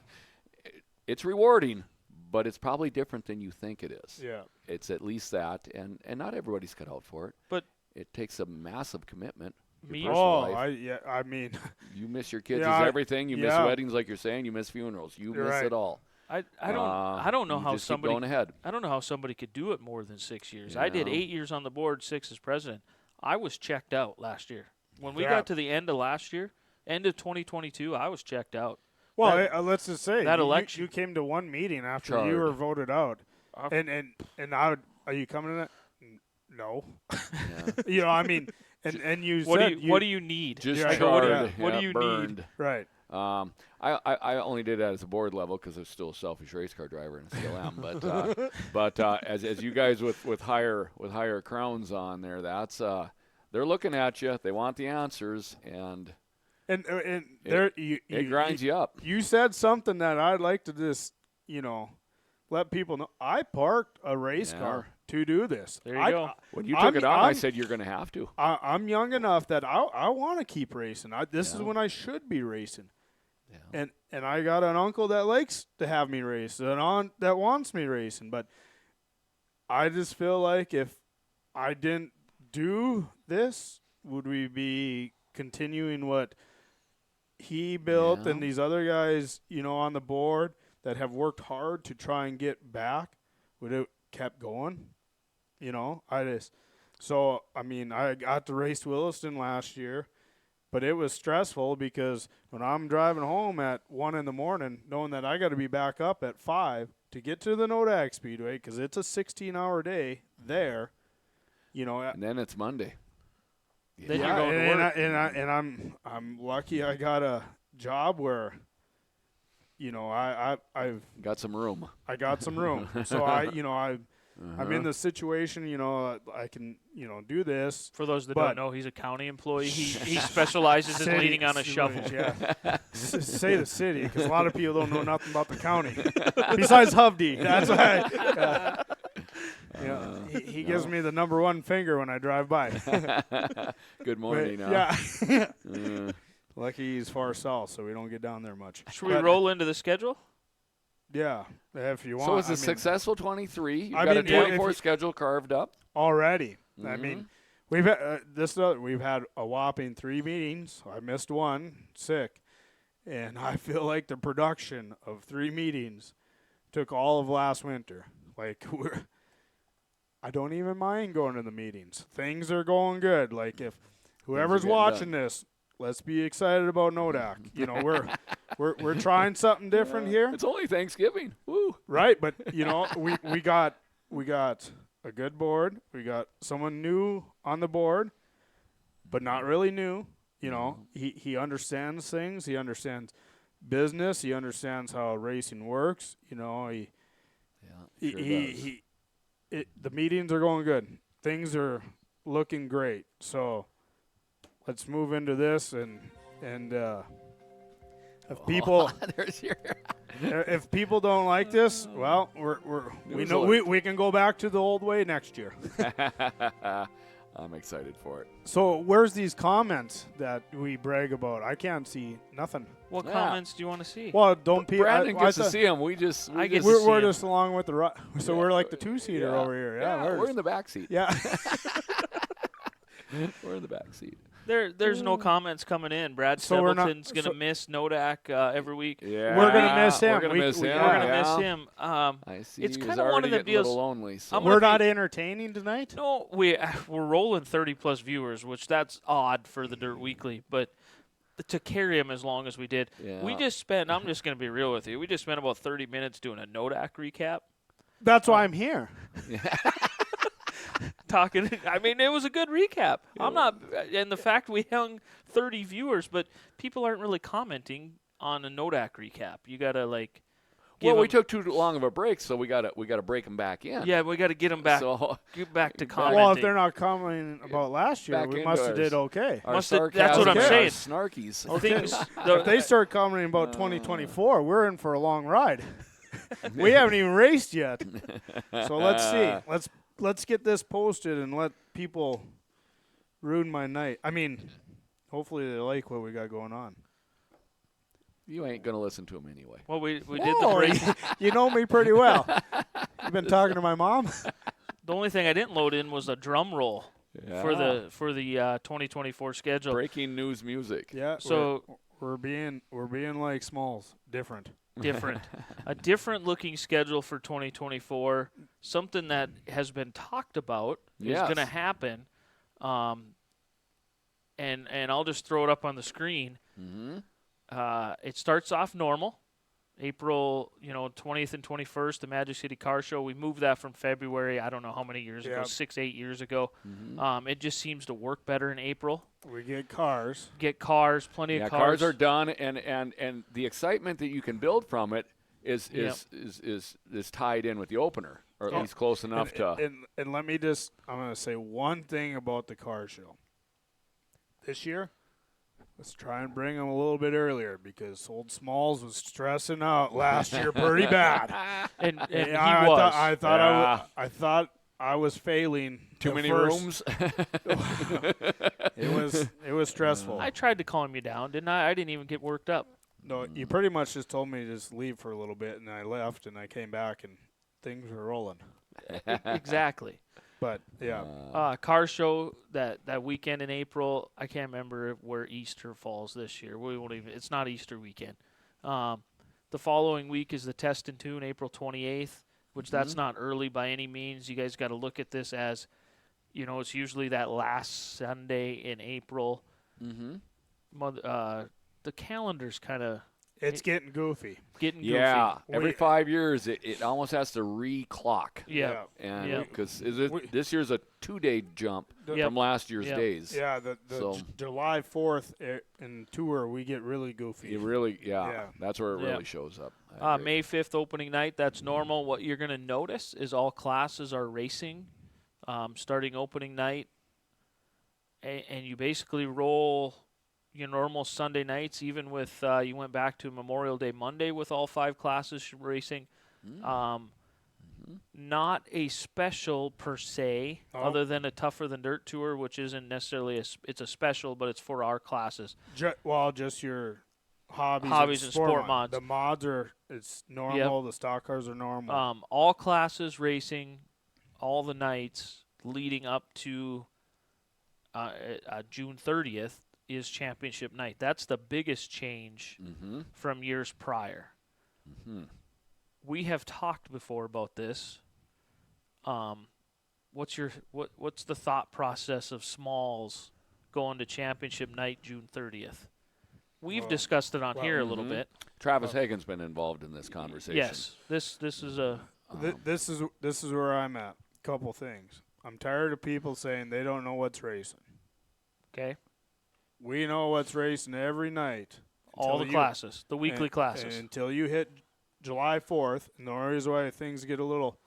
D: it's rewarding, but it's probably different than you think it is.
B: Yeah.
D: It's at least that, and not everybody's cut out for it.
C: But
D: it takes a massive commitment.
C: Me-
D: Your personal
B: Oh,
D: life.
B: I mean,
D: You miss your kids
B: Yeah,
D: as
B: I-
D: everything. You miss
B: yeah.
D: weddings, like you're saying. You miss funerals. You
B: You're
D: miss
B: right.
D: it all.
C: I don't know
D: You
C: how
D: just keep
C: somebody
D: going ahead.
C: I don't know how somebody could do it more than 6 years. I did
D: Yeah.
C: 8 years on the board, 6 as president. I was checked out last year. When we
B: Yeah.
C: got to the end of last year, end of 2022, I was checked out.
B: well,
C: That-
B: let's just say
C: that
B: you-
C: election-
B: You came to one meeting after
D: Charred.
B: you were voted out,
C: Uh,
B: and are you coming to that? No.
D: Yeah.
B: I mean, and you
C: What
B: said
C: do you need?
D: Just
B: Yeah,
D: charred.
C: what do
D: yeah,
C: you need?
D: burned.
B: right.
D: I only did that as a board level because I was still a selfish race car driver and still am. But as you guys with higher crowns on there, that's they're looking at you. They want the answers, and
B: And there
D: it grinds you up.
B: You said something that I'd like to just let people know. I parked a race
D: Yeah.
B: car to do this.
C: There you go.
D: When you
B: I'm-
D: took it on, I
B: I'm-
D: said you're going to have to.
B: I'm young enough that I want to keep racing. This is
D: Yeah.
B: when I should be racing.
D: Yeah.
B: And I got an uncle that likes to have me race, an aunt that wants me racing. But I just feel like if I didn't do this, would we be continuing what he built
D: Yeah.
B: and these other guys, on the board that have worked hard to try and get back? Would it kept going? I got to race Williston last year. But it was stressful because when I'm driving home at 1 in the morning, knowing that I got to be back up at 5 to get to the Nodak Speedway, because it's a 16-hour day there, you know.
D: And then it's Monday.
C: Then you're going to work.
B: And I'm lucky I got a job where, you know, I've
D: got some room.
B: I got some room. So I'm in the situation, you know, I can, you know, do this.
C: For those that don't know, he's a county employee. He specializes in leaning on a shovel.
B: Yeah. Say the city, because a lot of people don't know nothing about the county. Besides Hovde. That's why. He gives me the number 1 finger when I drive by.
D: Good morning.
B: Yeah. Lucky he's far south, so we don't get down there much.
C: Should we roll into the schedule?
B: Yeah, if you want.
D: So it's a successful 23. You've got a 24 schedule carved up
B: already. I mean, we've had a whopping 3 meetings. I missed 1, sick, and I feel like the production of 3 meetings took all of last winter. Like I don't even mind going to the meetings. Things are going good. Like if whoever's watching this, let's be excited about Nodak. You know, we're trying something different here.
D: It's only Thanksgiving. Woo.
B: Right, but you know, we got a good board. We got someone new on the board, but not really new. You know, he understands things. He understands business. He understands how racing works. You know, the meetings are going good. Things are looking great. So let's move into this and if people if people don't like this, well, we can go back to the old way next year.
D: I'm excited for it.
B: So where's these comments that we brag about? I can't see nothing.
C: What comments do you want to see?
B: Well, don't people.
D: Brandon gets to see them. We're
B: just along with the so we're like the 2-seater over here. Yeah,
D: we're in the back seat.
B: Yeah.
D: We're in the back seat.
C: There's no comments coming in. Brad Stapleton's going to miss Nodak every week.
D: Yeah,
B: we're going to miss him.
D: We're going to miss him.
C: We're going to miss him.
D: I see.
C: It's kind of one of the deals.
D: A little lonely, so.
B: We're not entertaining tonight?
C: No, we're rolling 30-plus viewers, which that's odd for the Dirt Weekly, but to carry him as long as we did. We just spent, I'm just going to be real with you, we just spent about 30 minutes doing a Nodak recap.
B: That's why I'm here.
C: Talking, I mean, it was a good recap. I'm not, and the fact we hung 30 viewers, but people aren't really commenting on a Nodak recap. You gotta
D: we took too long of a break, so we gotta break them back in.
C: Yeah, we gotta get them back. Get back to commenting.
B: Well, if they're not commenting about last year, we must have did okay.
C: That's what I'm saying.
D: Snarkies.
B: If they start commenting about 2024, we're in for a long ride. We haven't even raced yet, so let's see. Let's get this posted and let people ruin my night. I mean, hopefully they like what we got going on.
D: You ain't going to listen to them anyway.
C: Well, we did the break.
B: You know me pretty well. You've been talking to my mom.
C: The only thing I didn't load in was a drum roll for the 2024 schedule.
D: Breaking news music.
B: Yeah.
C: So
B: we're being like Smalls, different.
C: A different looking schedule for 2024, something that has been talked about is going to happen, and I'll just throw it up on the screen. It starts off normal, April 20th and 21st, the Magic City Car Show. We moved that from February, I don't know how many years ago, 6-8 years ago. It just seems to work better in April.
B: We get cars.
C: Plenty of cars.
D: Cars are done, and the excitement that you can build from it is tied in with the opener, or at least close enough to.
B: And let me I'm going to say one thing about the car show. This year, let's try and bring them a little bit earlier because old Smalls was stressing out last year pretty bad.
C: and he
B: was. I thought I was failing.
D: Too many rooms.
B: It was stressful.
C: I tried to calm you down, didn't I? I didn't even get worked up.
B: No, you pretty much just told me to just leave for a little bit, and I left, and I came back, and things were rolling.
C: Exactly.
B: But yeah,
C: car show that weekend in April. I can't remember where Easter falls this year. We won't even. It's not Easter weekend. The following week is the Test and Tune, April 28th, which that's not early by any means. You guys got to look at this as, it's usually that last Sunday in April. the calendar's kind of
B: It's getting goofy.
C: getting
D: Yeah,
C: goofy.
D: every 5 years it almost has to reclock.
C: Yeah.
D: And
C: Yeah.
D: because this year's a 2-day jump
C: Yep.
D: from last year's
C: Yep.
D: days.
B: Yeah, the
D: So-
B: July 4th in tour, we get really goofy.
D: It really,
B: Yeah.
D: that's where it
C: Yeah.
D: really shows up. I agree.
C: May 5th opening night, that's normal. What you're going to notice is all classes are racing starting opening night. And you basically roll your normal Sunday nights, even with you went back to Memorial Day Monday with all 5 classes racing. Not a special per se, other than a Tougher Than Dirt tour, which isn't necessarily it's a special, but it's for our classes.
B: Just your hobbies
C: Hobbies and sport
B: mod.
C: mods.
B: The mods it's normal. The stock cars are normal.
C: All classes racing, all the nights leading up to June 30th is championship night. That's the biggest change from years prior. We have talked before about this. What's the thought process of Smalls going to championship night June 30th? We've discussed it on here a little bit.
D: Travis Hagen's been involved in this conversation.
C: Yes, this is a
B: This is where I'm at. Couple things. I'm tired of people saying they don't know what's racing.
C: okay.
B: We know what's racing every night.
C: All the
B: until
C: classes, the weekly
B: and
C: classes.
B: until you hit July 4th. And the reason why things get a little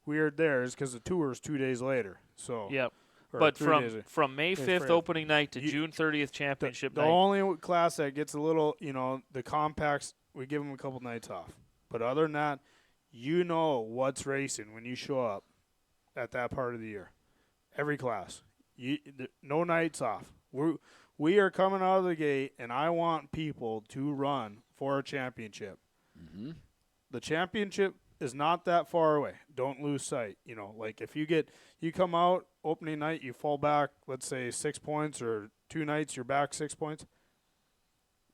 B: weird there is because the tour is 2 days later. So
C: Yep.
B: or
C: But
B: 3 days later.
C: from May 5th
B: Fred.
C: opening night to
B: You-
C: June 30th championship
B: The
C: night.
B: only class that gets a little, the compacts, we give them a couple nights off. But other than that, you know what's racing when you show up at that part of the year. Every class. No nights off. We are coming out of the gate, and I want people to run for a championship. The championship is not that far away. Don't lose sight. Like if you come out opening night, you fall back, let's say 6 points, or 2 nights you're back 6 points.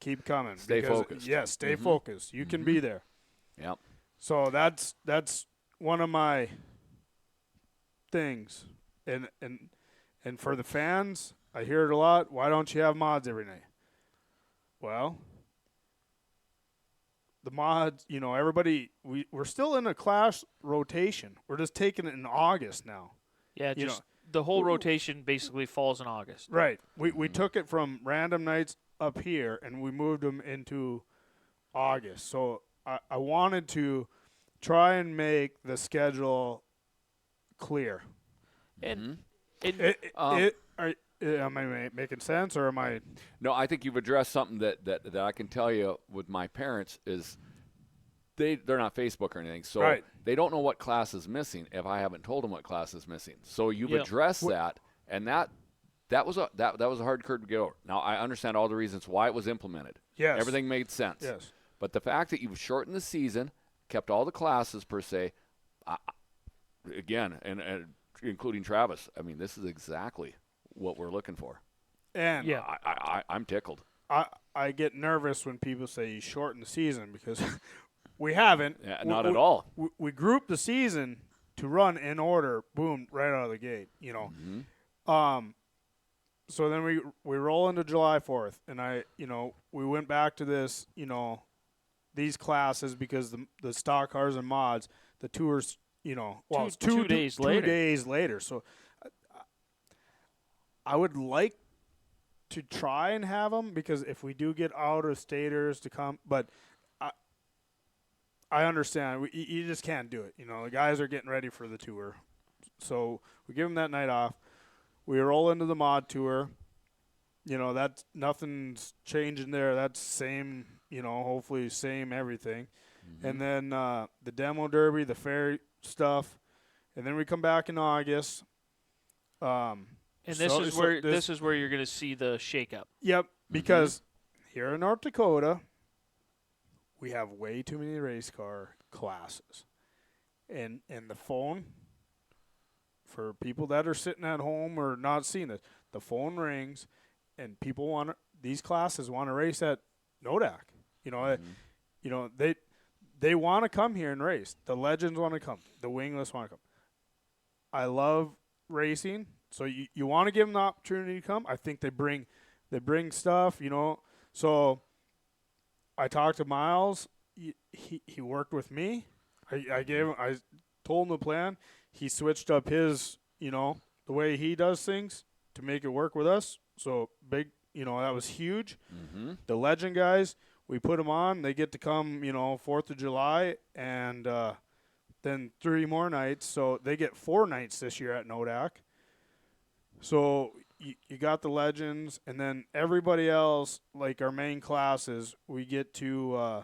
B: Keep coming.
D: Stay focused.
B: Yes, stay focused. You can be there.
D: Yep.
B: So that's one of my things, and for the fans, I hear it a lot. Why don't you have mods every night? Well, the mods, everybody, we're still in a class rotation. We're just taking it in August now.
C: Yeah,
B: you
C: just the whole rotation basically falls in August.
B: Right. We took it from random nights up here, and we moved them into August. So I wanted to try and make the schedule clear.
C: And
B: Am I making sense, or am I?
D: No, I think you've addressed something that I can tell you with my parents is they're not Facebook or anything, so
B: Right.
D: they don't know what class is missing if I haven't told them what class is missing. So you've addressed that, and that was a hard curve to get over. Now I understand all the reasons why it was implemented.
B: Yes.
D: Everything made sense.
B: Yes.
D: But the fact that you've shortened the season, kept all the classes per se, again, and including Travis, I mean, this is exactly what we're looking for.
B: And
C: Yeah.
D: I'm tickled.
B: I get nervous when people say you shorten the season because we haven't.
D: Yeah, not at all.
B: We grouped the season to run in order, boom, right out of the gate. So then we roll into July 4th, and we went back to this, these classes because the stock cars and mods, the tours, it's
C: 2 days later.
B: 2 days later. So I would like to try and have them because if we do get out of staters to come, but I understand you just can't do it. The guys are getting ready for the tour, so we give them that night off. We roll into the mod tour. That's nothing's changing there. That's same. Hopefully same everything, and then the demo derby, the fair stuff, and then we come back in August.
C: And this is where you're going to see the shakeup.
B: Yep, because here in North Dakota, we have way too many race car classes, and the phone for people that are sitting at home or not seeing it, the phone rings, and people these classes want to race at Nodak. They want to come here and race. The legends want to come. The wingless want to come. I love racing. So you want to give them the opportunity to come. I think they bring stuff, So I talked to Miles. He worked with me. I told him the plan. He switched up his, the way he does things to make it work with us. So big, that was huge.
D: Mm-hmm.
B: The Legend guys, we put them on. They get to come, 4th of July and then 3 more nights. So they get 4 nights this year at Nodak. So you got the Legends, and then everybody else, like our main classes, we get to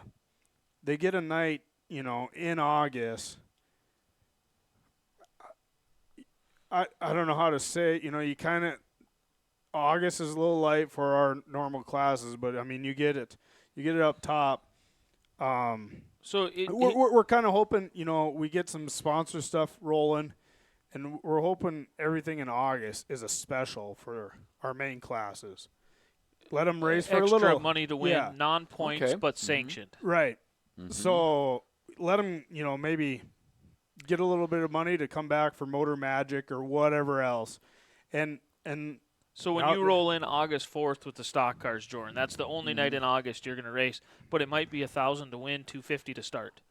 B: they get a night, in August. I don't know how to say it. You kind of – August is a little light for our normal classes, but, I mean, you get it. You get it up top.
C: So
B: we're kind of hoping, we get some sponsor stuff rolling, and we're hoping everything in August is a special for our main classes. Let them race for a little.
C: Extra money to win, non-points,
D: Okay.
C: but sanctioned.
B: Right.
D: Mm-hmm.
B: So let them, maybe get a little bit of money to come back for Motor Magic or whatever else. And
C: So when
B: now
C: you roll in August 4th with the stock cars, Jordan, that's the only night in August you're going to race, but it might be $1,000 to win, $250 to start.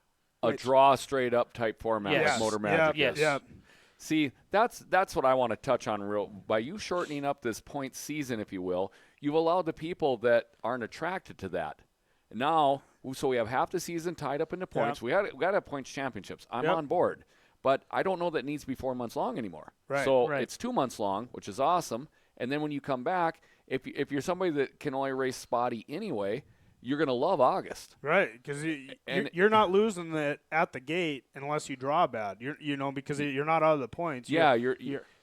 D: A draw straight up type format
C: Yes.
D: like Motor Magic
C: Yes.
D: is.
B: Yeah.
D: See, that's what I want to touch on real. By you shortening up this point season, if you will, you've allowed the people that aren't attracted to that. Now, so we have half the season tied up into points. We got to have points championships. I'm on board. But I don't know that it needs to be 4 months long anymore.
B: Right.
D: So
C: Right.
D: it's 2 months long, which is awesome. And then when you come back, if you're somebody that can only race spotty anyway, you're going to love August.
B: Right, because you're not losing it at the gate unless you draw bad. Because you're not out of the points.
D: Yeah,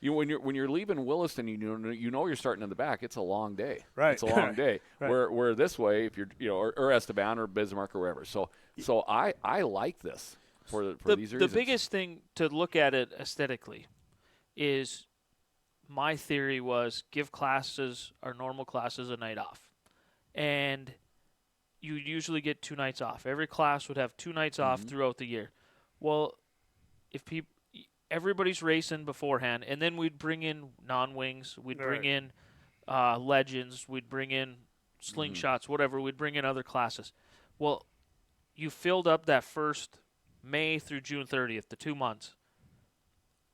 D: when you're leaving Williston, you know you're starting in the back. It's a long day.
B: Right.
D: It's a long day.
B: Right.
D: Where this way, if you're or Esteban or Bismarck or wherever. So I like this for these reasons.
C: The biggest thing to look at it aesthetically is my theory was give our normal classes a night off, and you usually get 2 nights off. Every class would have 2 nights off throughout the year. Well, if everybody's racing beforehand, and then we'd bring in non-wings, we'd bring in legends, we'd bring in slingshots, whatever. We'd bring in other classes. Well, you filled up that first May through June 30th, the 2 months.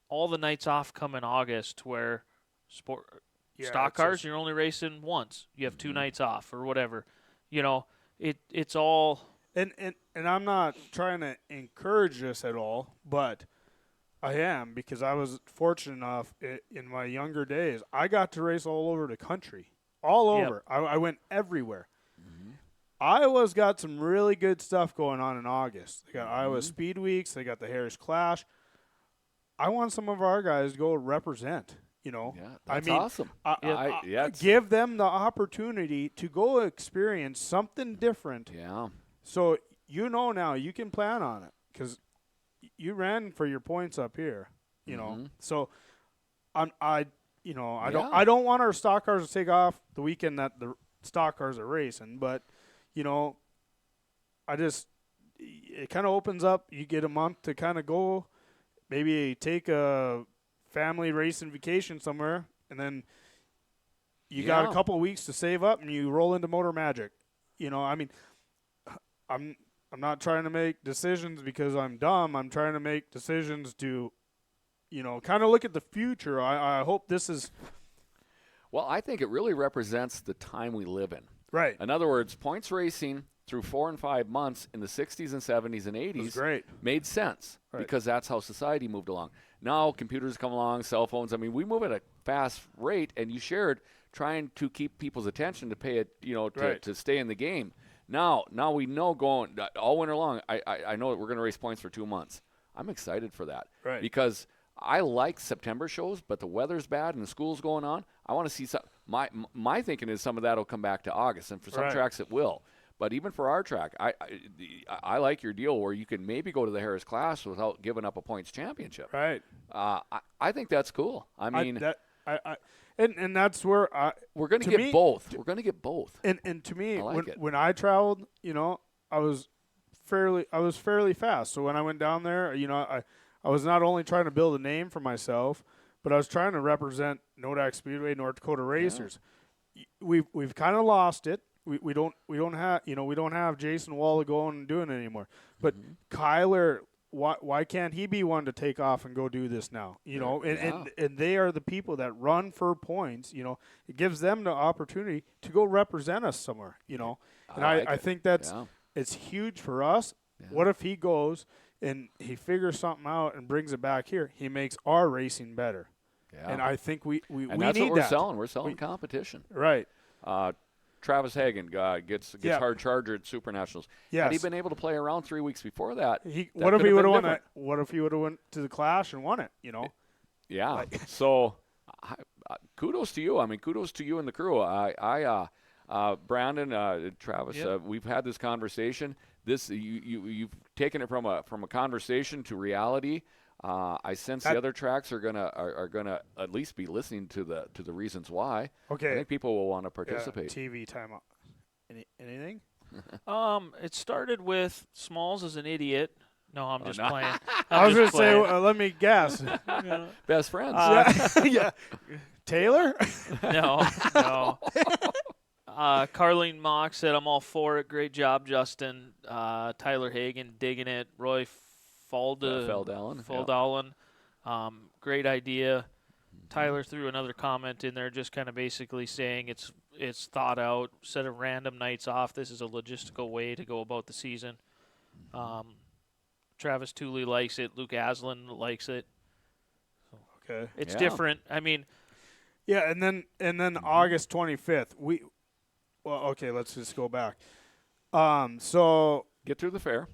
C: All the nights off come in August, where stock cars, you're only racing once. You have 2 nights off or whatever. It's all.
B: And I'm not trying to encourage this at all, but I am, because I was fortunate enough in my younger days. I got to race all over the country, all over. I went everywhere. Iowa's got some really good stuff going on in August. They got Iowa Speed Weeks. They got the Harris Clash. I want some of our guys to go represent.
D: Yeah, that's awesome.
B: Give them the opportunity to go experience something different.
D: Yeah.
B: So now you can plan on it, because you ran for your points up here. So I don't want our stock cars to take off the weekend that the stock cars are racing, but it kind of opens up. You get a month to kind of go, maybe take a family racing vacation somewhere, and then you got a couple of weeks to save up, and you roll into Motor Magic. I'm not trying to make decisions because I'm dumb. I'm trying to make decisions to, kind of look at the future. I hope this is.
D: Well, I think it really represents the time we live in.
B: Right.
D: In other words, points racing through 4 and 5 months in the 60s and 70s and 80s made sense because that's how society moved along. Now computers come along, cell phones. I mean, we move at a fast rate, and you shared trying to keep people's attention to pay it, to stay in the game. Now we know going all winter long. I know that we're going to race points for 2 months. I'm excited for that because I like September shows, but the weather's bad and the school's going on. I want to see some. My thinking is some of that will come back to August, and for some tracks it will. But even for our track, I like your deal where you can maybe go to the Harris Clash without giving up a points championship.
B: Right.
D: I think that's cool. I mean,
B: and that's where
D: we're going to get both. We're going to get both.
B: And to me,
D: like
B: when I traveled, I was fairly fast. So when I went down there, I was not only trying to build a name for myself, but I was trying to represent Nodak Speedway, North Dakota racers. Yeah. We've kind of lost it. we don't have Jason Walla going and doing it anymore. But Kyler, why can't he be one to take off and go do this now? And they are the people that run for points. It gives them the opportunity to go represent us somewhere. And I think that's it's huge for us. Yeah. What if he goes and he figures something out and brings it back here? He makes our racing better. Yeah. And I think we
D: that's
B: need
D: what we're
B: that.
D: selling. We're selling competition.
B: Right.
D: Travis Hagen gets hard charger at Super Nationals.
B: Yes.
D: Had he been able to play around 3 weeks before that,
B: what if he would have won it? What if he would have went to the Clash and won it?
D: Yeah. So, kudos to you. I mean, kudos to you and the crew. Brandon, Travis, we've had this conversation. You've taken it from a conversation to reality. I sense the other tracks are gonna at least be listening to the reasons why.
B: Okay.
D: I think people will want to participate.
B: Yeah, TV timeout. Anything?
C: It started with Smalls is an idiot. No, I'm just playing.
B: I was going to say, let me guess.
D: Best friends.
B: Yeah. Taylor?
C: No. Carlene Mock said, I'm all for it. Great job, Justin. Tyler Hagen digging it. Roy Feldalen. Great idea. Tyler threw another comment in there just kind of basically saying it's thought out, set of random nights off. This is a logistical way to go about the season. Travis Tooley likes it. Luke Aslan likes it.
B: Okay.
C: It's different. I mean.
B: Yeah, and then August 25th, let's just go back. So
D: get through the fair.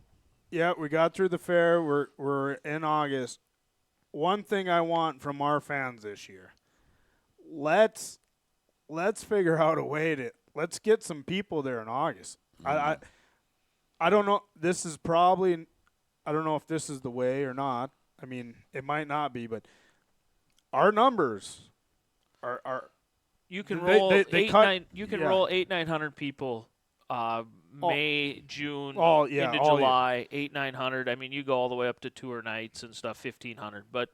B: Yeah, we got through the fair. We're in August. One thing I want from our fans this year, let's figure out a way let's get some people there in August. I don't know. This is probably, I don't know if this is the way or not. I mean, it might not be, but our numbers are
C: you can roll
B: roll
C: 800-900 people. May, June, into July, 800-900. I mean, you go all the way up to tour nights and stuff, 1,500. But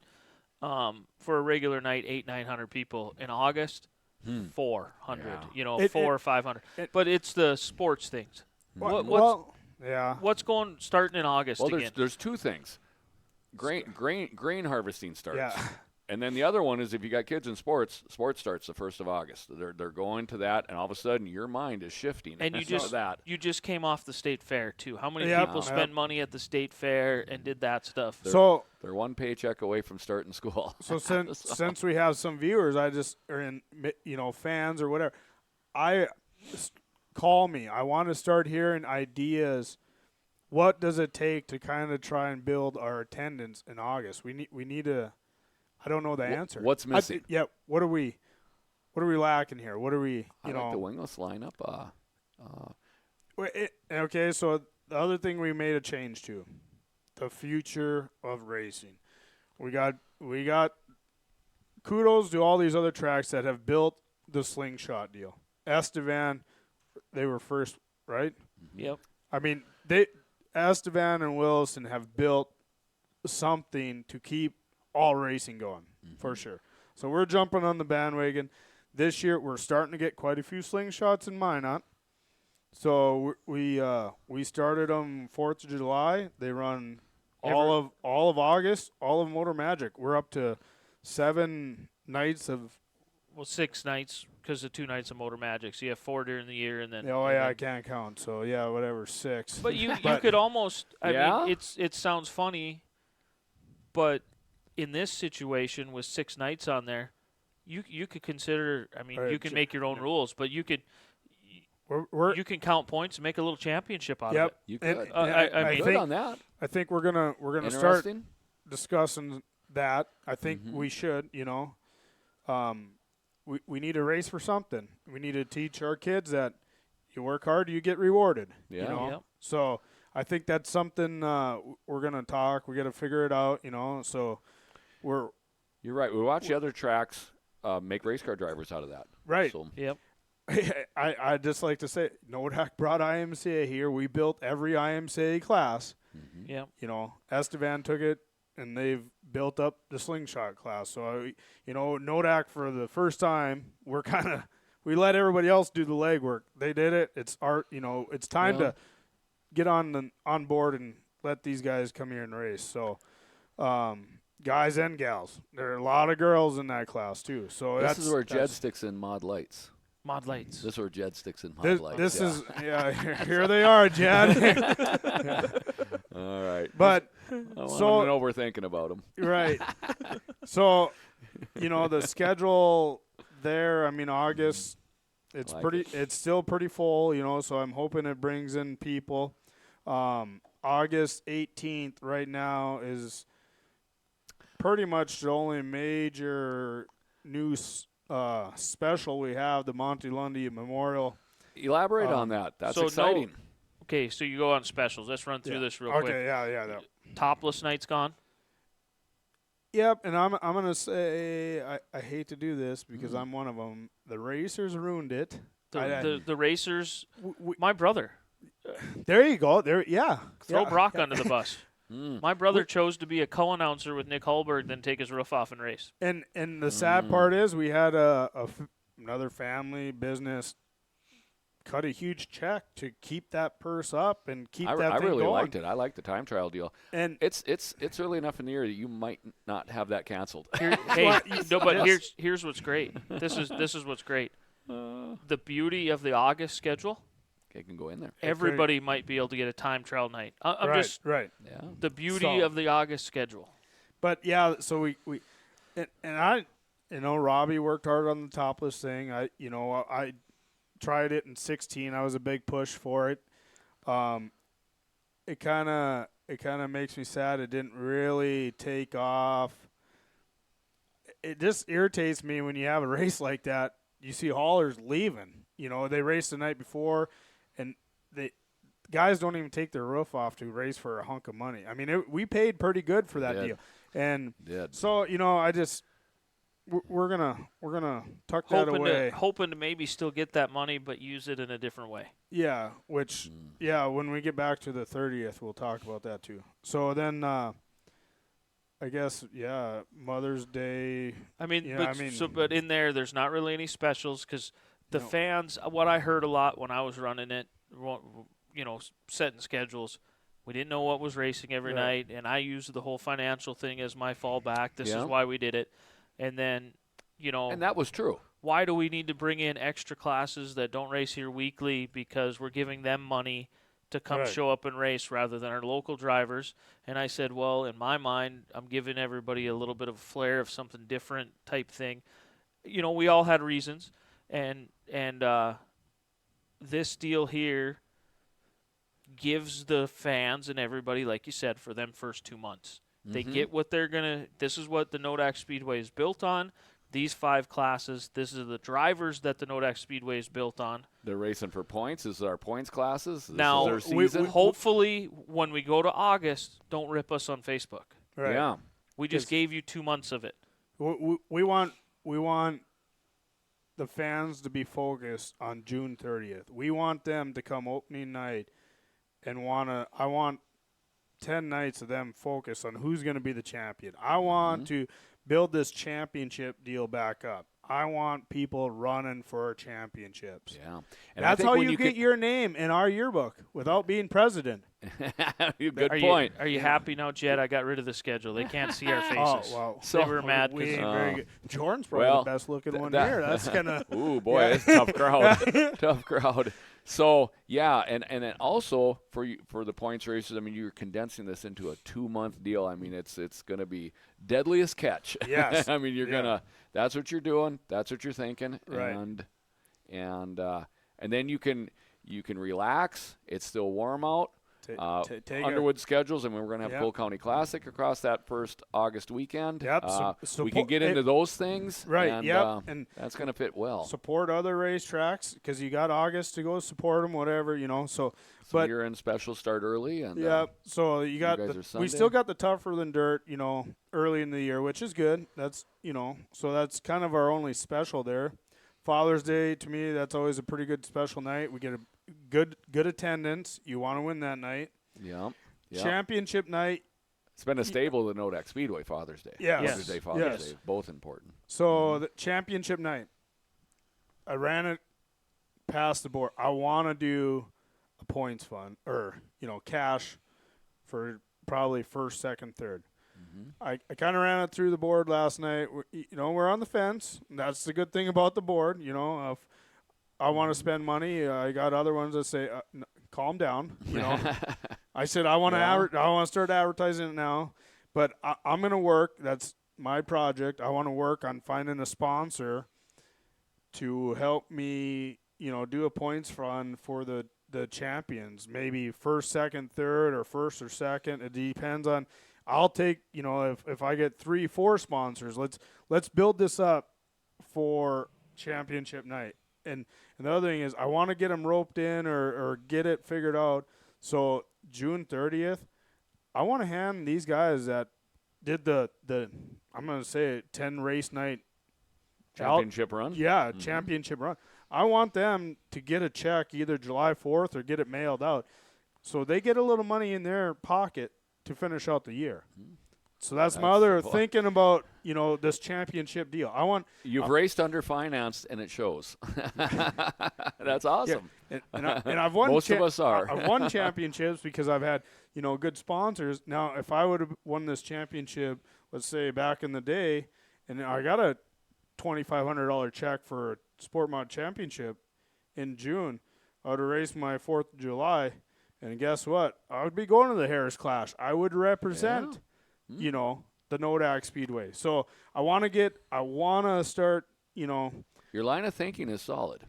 C: for a regular night, 800-900 people. In August, 400.
B: Yeah.
C: 400 or 500. But it's the sports things. What's starting in August again?
D: There's two things. Grain harvesting starts.
B: Yeah.
D: And then the other one is if you got kids in sports starts the 1st of August. They're going to that, and all of a sudden your mind is shifting.
C: And you just came off the state fair too. How many people spend money at the state fair and did that stuff?
D: They're one paycheck away from starting school.
B: So since we have some viewers, fans or whatever, call me. I want to start hearing ideas. What does it take to kind of try and build our attendance in August? We need to. I don't know the answer.
D: What's missing?
B: What are we lacking here? What are we?
D: I like the wingless lineup.
B: Okay, so the other thing we made a change to, the future of racing. We got kudos to all these other tracks that have built the slingshot deal. Estevan, they were first, right?
C: Yep.
B: I mean, Estevan and Wilson have built something to keep all racing going, for sure. So we're jumping on the bandwagon. This year we're starting to get quite a few slingshots in Minot. So we started them 4th of July. They run all of August, all of Motor Magic. We're up to 7 nights of.
C: Well, 6 nights because of 2 nights of Motor Magic. So you have 4 during the year, and then.
B: I can't count. So whatever, 6.
C: But you could almost. I mean, it sounds funny, but in this situation with 6 nights on there, you could consider. I mean, you can make your own rules, but you could. You can count points and make a little championship out of it.
D: You could.
C: I mean,
D: good on that.
B: I think we're gonna start discussing that. I think we should. We need a race for something. We need to teach our kids that you work hard, you get rewarded.
D: Yeah.
C: Yep.
B: So I think that's something we're gonna talk. We got to figure it out. So
D: You're right. We watch the other tracks make race car drivers out of that.
B: Right.
D: So.
C: Yep.
B: I just like to say, Nodak brought IMCA here. We built every IMCA class.
C: Yep.
B: Estevan took it, and they've built up the slingshot class. So, Nodak for the first time, we're kind we let everybody else do the legwork. They did it. It's art. It's time to get on board and let these guys come here and race. So, guys and gals, there are a lot of girls in that class too. So
D: this is where Jed sticks in mod lights.
C: Mod lights.
D: This is where Jed sticks in mod lights.
B: This is here they are, Jed.
D: All right,
B: but
D: I want
B: so
D: to know we're thinking about them.
B: Right. So, the schedule there. I mean, August. It's still pretty full. So I'm hoping it brings in people. August 18th right now is pretty much the only major new special we have, the Monty Lundy Memorial.
D: Elaborate on that. That's exciting.
C: Okay, so you go on specials. Let's run through this real quick.
B: Okay, yeah.
C: Topless night's gone.
B: Yep, and I'm gonna say I hate to do this because I'm one of them. The racers ruined it.
C: The racers. My brother.
B: There you go. Throw
C: Brock under the bus. My brother chose to be a co-announcer with Nick Hallberg, then take his roof off and race.
B: And the sad part is we had another family business cut a huge check to keep that purse up and keep that thing going.
D: I really liked it. I liked the time trial deal.
B: And
D: it's early enough in the year that you might not have that canceled.
C: Here's what's great. This is what's great. The beauty of the August schedule.
D: It can go in there.
C: Everybody might be able to get a time trial night.
B: Right.
D: Yeah.
C: The beauty of the August schedule.
B: But yeah, so we I Robbie worked hard on the topless thing. I tried it in 16. I was a big push for it. It kind of makes me sad it didn't really take off. It just irritates me when you have a race like that. You see haulers leaving. They race the night before, and guys don't even take their roof off to race for a hunk of money. I mean, we paid pretty good for that deal, and so I just we're gonna tuck that away,
C: hoping to maybe still get that money, but use it in a different way.
B: Yeah, when we get back to the 30th, we'll talk about that too. So then, I guess Mother's Day.
C: But in there's not really any specials because the fans. What I heard a lot when I was running it, setting schedules. We didn't know what was racing every night, and I used the whole financial thing as my fallback. This is why we did it. And then,
D: and that was true.
C: Why do we need to bring in extra classes that don't race here weekly because we're giving them money to come show up and race rather than our local drivers? And I said, well, in my mind, I'm giving everybody a little bit of a flair of something different type thing. We all had reasons, and this deal here gives the fans and everybody, like you said, for them first 2 months. They get what they're going to – this is what the Nodak Speedway is built on. These 5 classes, this is the drivers that the Nodak Speedway is built on.
D: They're racing for points. This is our points classes. This
C: now,
D: is their season.
C: Hopefully, when we go to August, don't rip us on Facebook.
B: Right.
D: Yeah.
C: We just gave you 2 months of it.
B: We want the fans to be focused on June 30th. We want them to come opening night and I want 10 nights of them focus on who's going to be the champion. I want to build this championship deal back up. I want people running for championships.
D: Yeah.
B: And that's how you get your name in our yearbook without being president.
D: Good point.
C: Are you happy now, Jed? I got rid of the schedule. They can't see our faces.
B: Oh, well.
C: So they were mad.
B: We ain't very good. Jordan's probably the best looking one here. That's kind of.
D: Ooh, boy, that's a tough crowd. Tough crowd. So, and then also for the points races, I mean, you're condensing this into a 2-month deal. I mean, it's going to be deadliest catch.
B: Yes.
D: I mean, you're going to – that's what you're doing. That's what you're thinking.
B: Right.
D: And then you can relax. It's still warm out. Underwood schedules. I mean, we're going to have Full County Classic across that first August weekend.
B: Yep.
D: We can get into those things.
B: Right.
D: And,
B: and
D: that's going to fit well.
B: Support other racetracks because you got August to go support them, whatever, So
D: you're in special start early. And
B: so you got we still got the tougher than dirt, early in the year, which is good. That's so that's kind of our only special there. Father's Day to me, that's always a pretty good special night. We get a good attendance. You want to win that night.
D: Yeah.
B: Championship night.
D: It's been a staple of the Nodak Speedway Father's Day.
B: Yes.
D: Mother's Day, Father's Day, both important.
B: So the championship night. I ran it past the board. I want to do a points fund or, cash for probably first, second, third. I kind of ran it through the board last night. We're on the fence. That's the good thing about the board. If I want to spend money, I got other ones that say, calm down. I said, I want to start advertising it now, but I'm going to work. That's my project. I want to work on finding a sponsor to help me, do a points fund for the champions, maybe first, second, third, or first or second. It depends on. I'll take, if I get 3-4 sponsors, let's build this up for championship night. And the other thing is I want to get them roped in or get it figured out. So June 30th, I want to hand these guys that did the I'm going to say 10 race night
D: championship run.
B: Yeah, championship run. I want them to get a check either July 4th or get it mailed out. So they get a little money in their pocket to finish out the year. So that's my other thinking about, this championship deal.
D: You've raced under financed and it shows. That's awesome.
B: Yeah. And I've won
D: Most of us are.
B: I've won championships because I've had, good sponsors. Now, if I would have won this championship, let's say back in the day, and I got a $2,500 check for a Sport Mod championship in June, I would have raced my 4th of July. And guess what? I would be going to the Harris Clash. I would represent, the Nodak Speedway. So I want to start,
D: Your line of thinking is solid,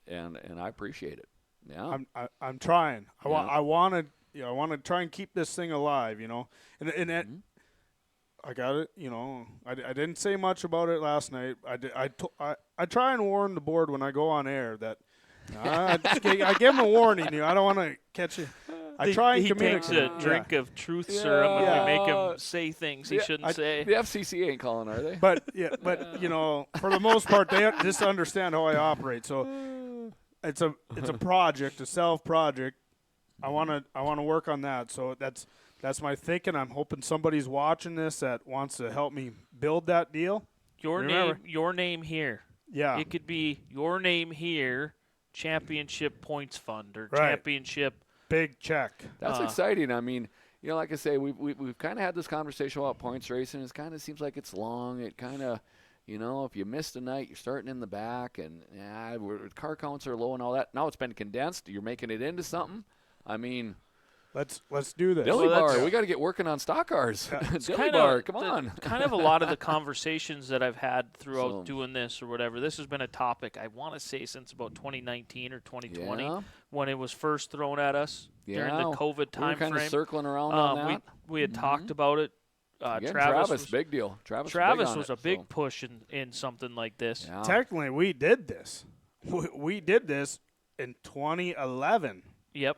D: and I appreciate it. Yeah,
B: I'm trying. I want to try and keep this thing alive, and I got it. I didn't say much about it last night. I try and warn the board when I go on air that. I give him a warning. I don't want to catch it. I try and communicate.
C: He takes a drink of truth serum and we make him say things he shouldn't say.
D: The FCC ain't calling, are they?
B: But for the most part, they just understand how I operate. So it's a project, a self project. I want to work on that. So that's my thinking. I'm hoping somebody's watching this that wants to help me build that deal.
C: Your name here.
B: Yeah.
C: It could be your name here. Championship points fund or
B: right.
C: Championship
B: big check.
D: That's exciting. I mean, like I say, we've kind of had this conversation about points racing. It kind of seems like it's long. It kind of, if you missed a night, you're starting in the back, and car counts are low and all that. Now it's been condensed. You're making it into something. I mean,
B: let's do this.
D: Dilly Bar, we got to get working on stock cars. Dilly Bar, come on.
C: Kind of a lot of the conversations that I've had throughout doing this or whatever. This has been a topic I want to say since about 2019 or 2020 when it was first thrown at us during the COVID time
D: frame. We were kind of circling around on that.
C: We had talked about it.
D: Travis was big deal. Travis
C: was a big push in something like this.
B: Yeah. Technically, we did this. We did this in 2011.
C: Yep.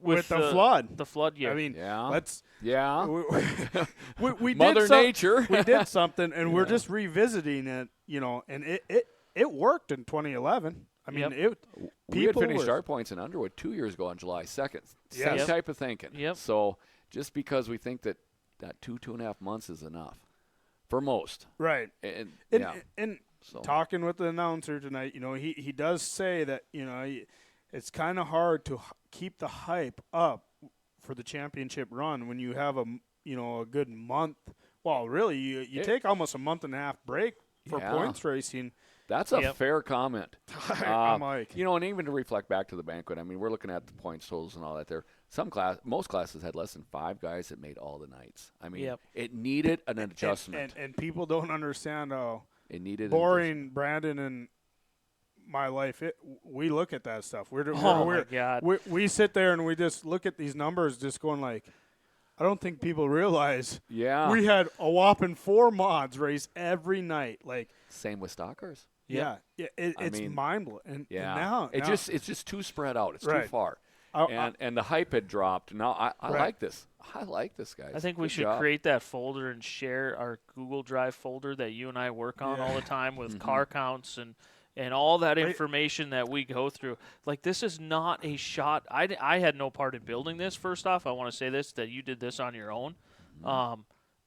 B: With the flood.
C: The flood year.
B: I mean, let's.
D: Yeah.
B: We
D: Mother Nature.
B: We did something, and we're just revisiting it, and it worked in 2011. I mean,
D: we had finished our points in Underwood 2 years ago on July 2nd. Same type of thinking.
C: Yep.
D: So just because we think that 2.5 months is enough for most.
B: Right.
D: And
B: so. Talking with the announcer tonight, he does say that, it's kind of hard to keep the hype up for the championship run when you have a good month. Well, really, you take almost a month and a half break for points racing.
D: That's a fair comment.
B: I'm like,
D: and even to reflect back to the banquet, I mean, we're looking at the points totals and all that there. Most classes had less than 5 guys that made all the nights. I mean, it needed an adjustment.
B: And people don't understand how
D: it needed
B: boring Brandon and my life. We look at that stuff.
C: My God.
B: We sit there and we just look at these numbers, just going like, I don't think people realize.
D: Yeah.
B: We had a whopping 4 mods race every night. Like
D: same with stock cars.
B: Yeah. It's mind blowing. And now
D: it's just too spread out. It's too far. And the hype had dropped. Now I like this. I like this, guys.
C: I think we should create that folder and share our Google Drive folder that you and I work on all the time with car counts and all that information that we go through. Like, this is not a shot. I had no part in building this, first off. I want to say this, that you did this on your own.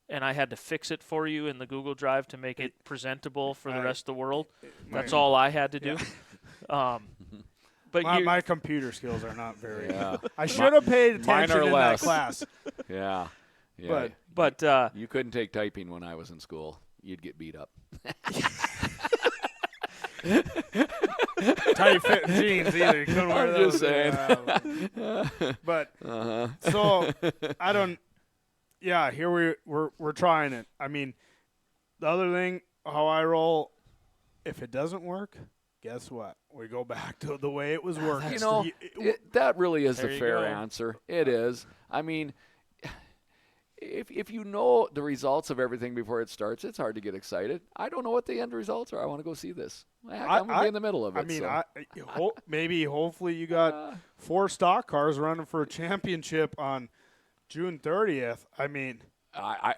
C: and I had to fix it for you in the Google Drive to make it presentable for the rest of the world. That's all I had to do. But
B: my computer skills are not very.
D: Yeah.
B: I should have paid attention in that
D: less.
B: class.
D: Yeah. Yeah.
C: But
D: you couldn't take typing when I was in school. You'd get beat up.
B: Tight fit jeans either. You couldn't wear
D: I'm
B: those.
D: just saying.
B: But so I don't. Yeah, here we're trying it. I mean, the other thing, how I roll, if it doesn't work, guess what? We go back to the way it was working.
D: You know, that really is
C: There
D: the
C: you
D: fair
C: go.
D: answer. It is. I mean, if you know the results of everything before it starts, it's hard to get excited. I don't know what the end results are. I want to go see this. Heck, I'm going to be in the middle of it.
B: I mean,
D: so.
B: hopefully you got 4 stock cars running for a championship on June 30th. I mean,
D: I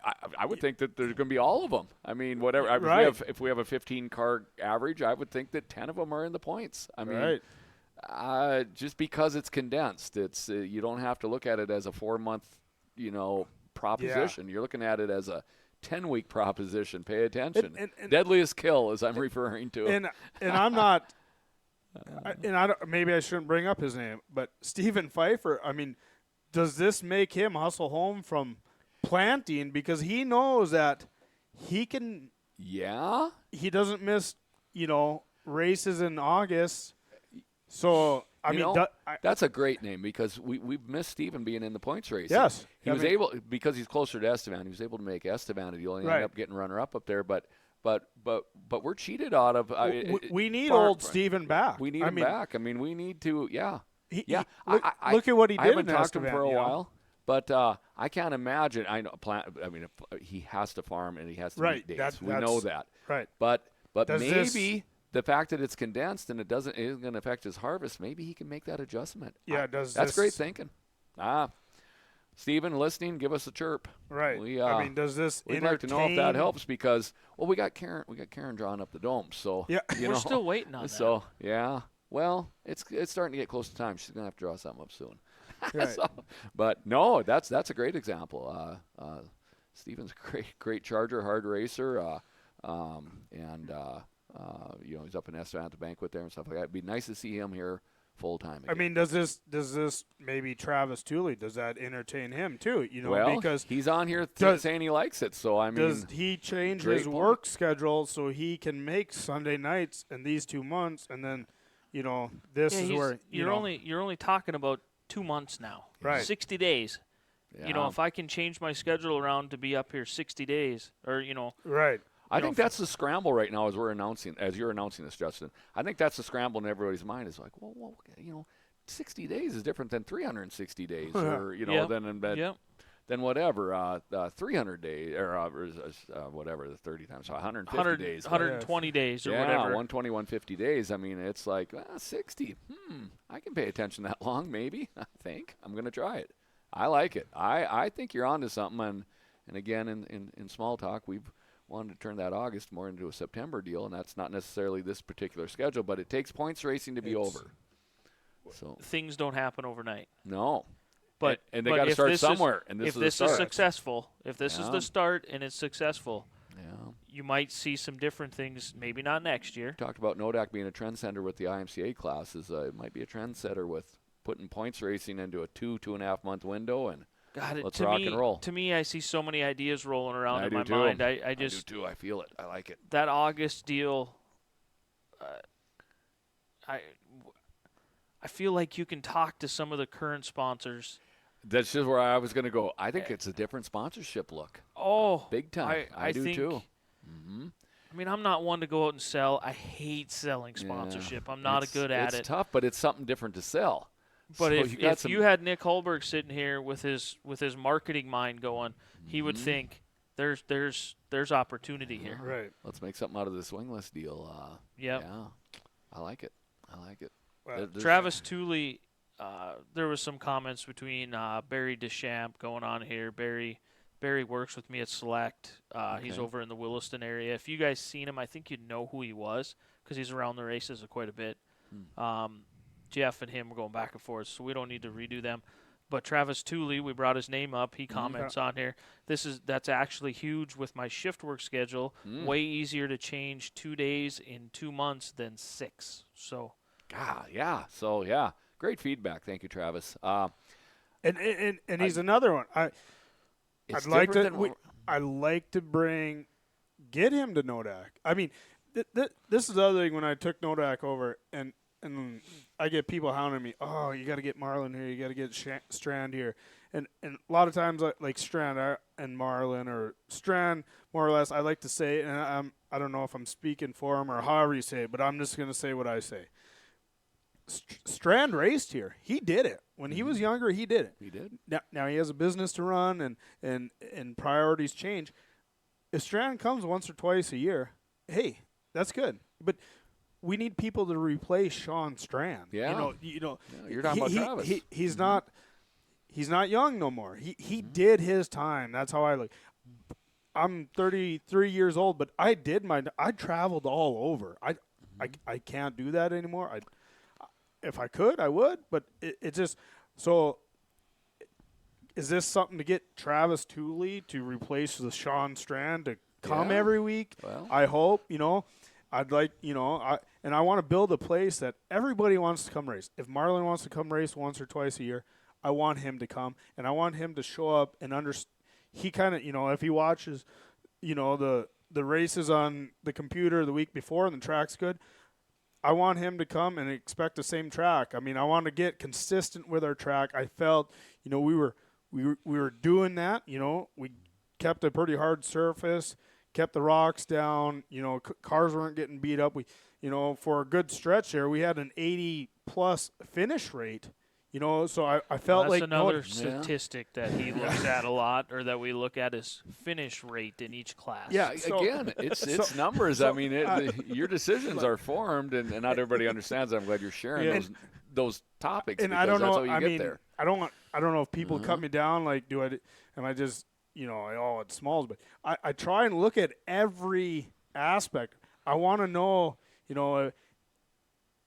D: would think that there's going to be all of them. I mean, whatever.
B: Right.
D: If we have a 15-car average, I would think that 10 of them are in the points. I mean, just because it's condensed, it's you don't have to look at it as a 4-month, proposition. You're looking at it as a 10-week proposition. Pay attention.
B: And
D: Deadliest kill, as I'm referring to.
B: And I'm not. I don't, maybe I shouldn't bring up his name, but Stephen Pfeiffer. I mean, does this make him hustle home from planting because he knows that he can?
D: Yeah.
B: He doesn't miss, races in August. So I mean,
D: that's a great name because we've missed Steven being in the points race.
B: Yes,
D: he was able because he's closer to Estevan. He was able to make Estevan, and he only ended up getting runner-up up there. But we're cheated out of.
B: We need old Steven back.
D: We need him back. I mean, we need to. Yeah.
B: Look at what he did.
D: I haven't
B: in
D: talked to him
B: Estevan,
D: for a while, but I can't imagine. I know. He has to farm and he has to meet days. We know that.
B: Right.
D: But maybe the fact that it's condensed and it isn't going to affect his harvest, maybe he can make that adjustment.
B: Yeah.
D: That's great thinking. Stephen, listening, give us a chirp.
B: Right. I mean, does this?
D: We'd like to know if that helps because we got Karen drawing up the dome. So
B: yeah,
C: we're still waiting on that.
D: So yeah. Well, it's starting to get close to time. She's gonna have to draw something up soon.
B: Right.
D: But no, that's a great example. Stephen's a great charger, hard racer, he's up in Estevan at the banquet there and stuff like that. It'd be nice to see him here full time.
B: I mean, does this maybe Travis Tooley? Does that entertain him too? Because
D: he's on here saying he likes it. So I mean,
B: does he change his work schedule so he can make Sunday nights in these 2 months, and then, this is where
C: you're only talking about 2 months now,
B: right?
C: 60 days.
D: Yeah.
C: If I can change my schedule around to be up here 60 days, or
B: right.
D: I think that's the scramble right now as you're announcing this, Justin. I think that's the scramble in everybody's mind is like, well, 60 days is different than 360 days, or than whatever, 300 days or whatever the 30 times, so 150 days,
C: 120 days or whatever.
D: 120, 150 days. I mean, it's like 60. I can pay attention that long, maybe. I think I'm going to try it. I like it. I think you're onto something, and again in small talk we've wanted to turn that August more into a September deal, and that's not necessarily this particular schedule, but it takes points racing to be over. So
C: things don't happen overnight.
D: No.
C: But
D: they got to start somewhere, and
C: if this is successful, if this is the start and it's successful,
D: yeah,
C: you might see some different things. Maybe not next year.
D: Talked about Nodak being a trendsetter with the IMCA classes. It might be a trendsetter with putting points racing into a 2.5 month window, and let's rock and roll.
C: To me, I see so many ideas rolling around in my
D: too.
C: mind. I
D: do too. I feel it. I like it.
C: That August deal. I feel like you can talk to some of the current sponsors.
D: That's just where I was going to go. I think it's a different sponsorship look.
C: Oh,
D: big time. I do
C: think,
D: too.
C: I mean, I'm not one to go out and sell. I hate selling sponsorship. I'm not good at it.
D: It's tough, but it's something different to sell.
C: But
D: so
C: if you had Nick Holberg sitting here with his marketing mind going, he would think there's opportunity here.
B: Right.
D: Let's make something out of this wingless deal.
C: Yep.
D: Yeah. I like it.
B: Well,
C: Travis Tooley, there was some comments between Barry Deschamps going on here. Barry works with me at Select. He's over in the Williston area. If you guys seen him, I think you'd know who he was because he's around the races quite a bit. Jeff and him were going back and forth, so we don't need to redo them. But Travis Tooley, we brought his name up. He comments on here. That's actually huge with my shift work schedule. Way easier to change 2 days in 2 months than 6. So,
D: yeah. So yeah, great feedback. Thank you, Travis.
B: And he's another one. I'd like to get him to Nodak. I mean, this is the other thing when I took Nodak over, and I get people hounding me. Oh, you got to get Marlin here. You got to get Strand here, and a lot of times like Strand and Marlin or Strand more or less. I like to say, and I don't know if I'm speaking for him or however you say it, but I'm just going to say what I say. Strand raced here. He did it when he was younger. He did it.
D: He did.
B: Now he has a business to run, and priorities change. If Strand comes once or twice a year, hey, that's good. But we need people to replace Sean Strand.
D: Yeah.
B: You know.
D: Yeah, you're talking about Travis.
B: He's not young no more. He did his time. That's how I look. I'm 33 years old, but I traveled all over. I can't do that anymore. If I could, I would, but it just so. Is this something to get Travis Tooley to replace the Sean Strand to come every week?
D: Well.
B: I hope, I'd like, and I want to build a place that everybody wants to come race. If Marlon wants to come race once or twice a year, I want him to come, and I want him to show up and he kind of, if he watches, the races on the computer the week before and the track's good, I want him to come and expect the same track. I mean, I want to get consistent with our track. I felt, we were doing that. We kept a pretty hard surface, kept the rocks down. Cars weren't getting beat up. We, for a good stretch there, we had an 80+ finish rate. So I felt
C: that's
B: like
C: another statistic that he looks at a lot, or that we look at, is finish rate in each class.
D: Yeah, again, it's numbers. I mean, your decisions are formed, and not everybody understands. I'm glad you're sharing those topics.
B: And I don't know.
D: That's how you get there.
B: I don't know if people cut me down. Like, am I just it's Smalls? But I try and look at every aspect. I want to know.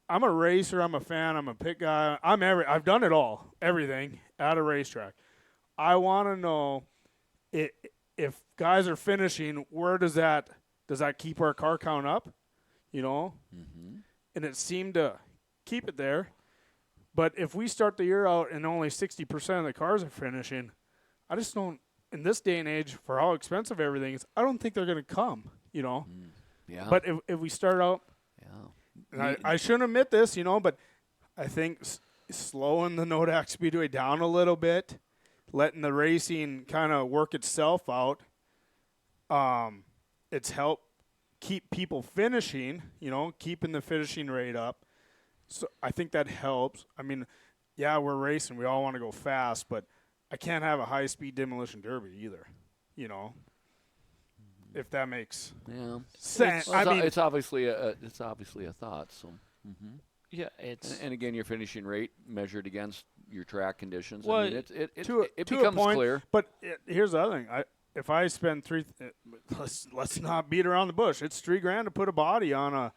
B: I'm a racer. I'm a fan. I'm a pit guy. I've done it all, everything at a racetrack. I want to know if guys are finishing, where does that keep our car count up? And it seemed to keep it there. But if we start the year out and only 60% of the cars are finishing, I just don't. In this day and age, for how expensive everything is, I don't think they're going to come.
D: Yeah.
B: But if we start out. And I shouldn't admit this, but I think slowing the Nodak Speedway down a little bit, letting the racing kind of work itself out, it's helped keep people finishing, keeping the finishing rate up. So I think that helps. I mean, yeah, we're racing. We all want to go fast, but I can't have a high-speed demolition derby either, if that makes sense.
D: It's obviously a thought. So,
C: yeah, it's
D: and again, your finishing rate measured against your track conditions.
C: Well,
D: I mean, it
B: to
D: becomes
B: a point,
D: clear.
B: But here's the other thing: if I spend let's not beat around the bush. It's $3,000 to put a body on a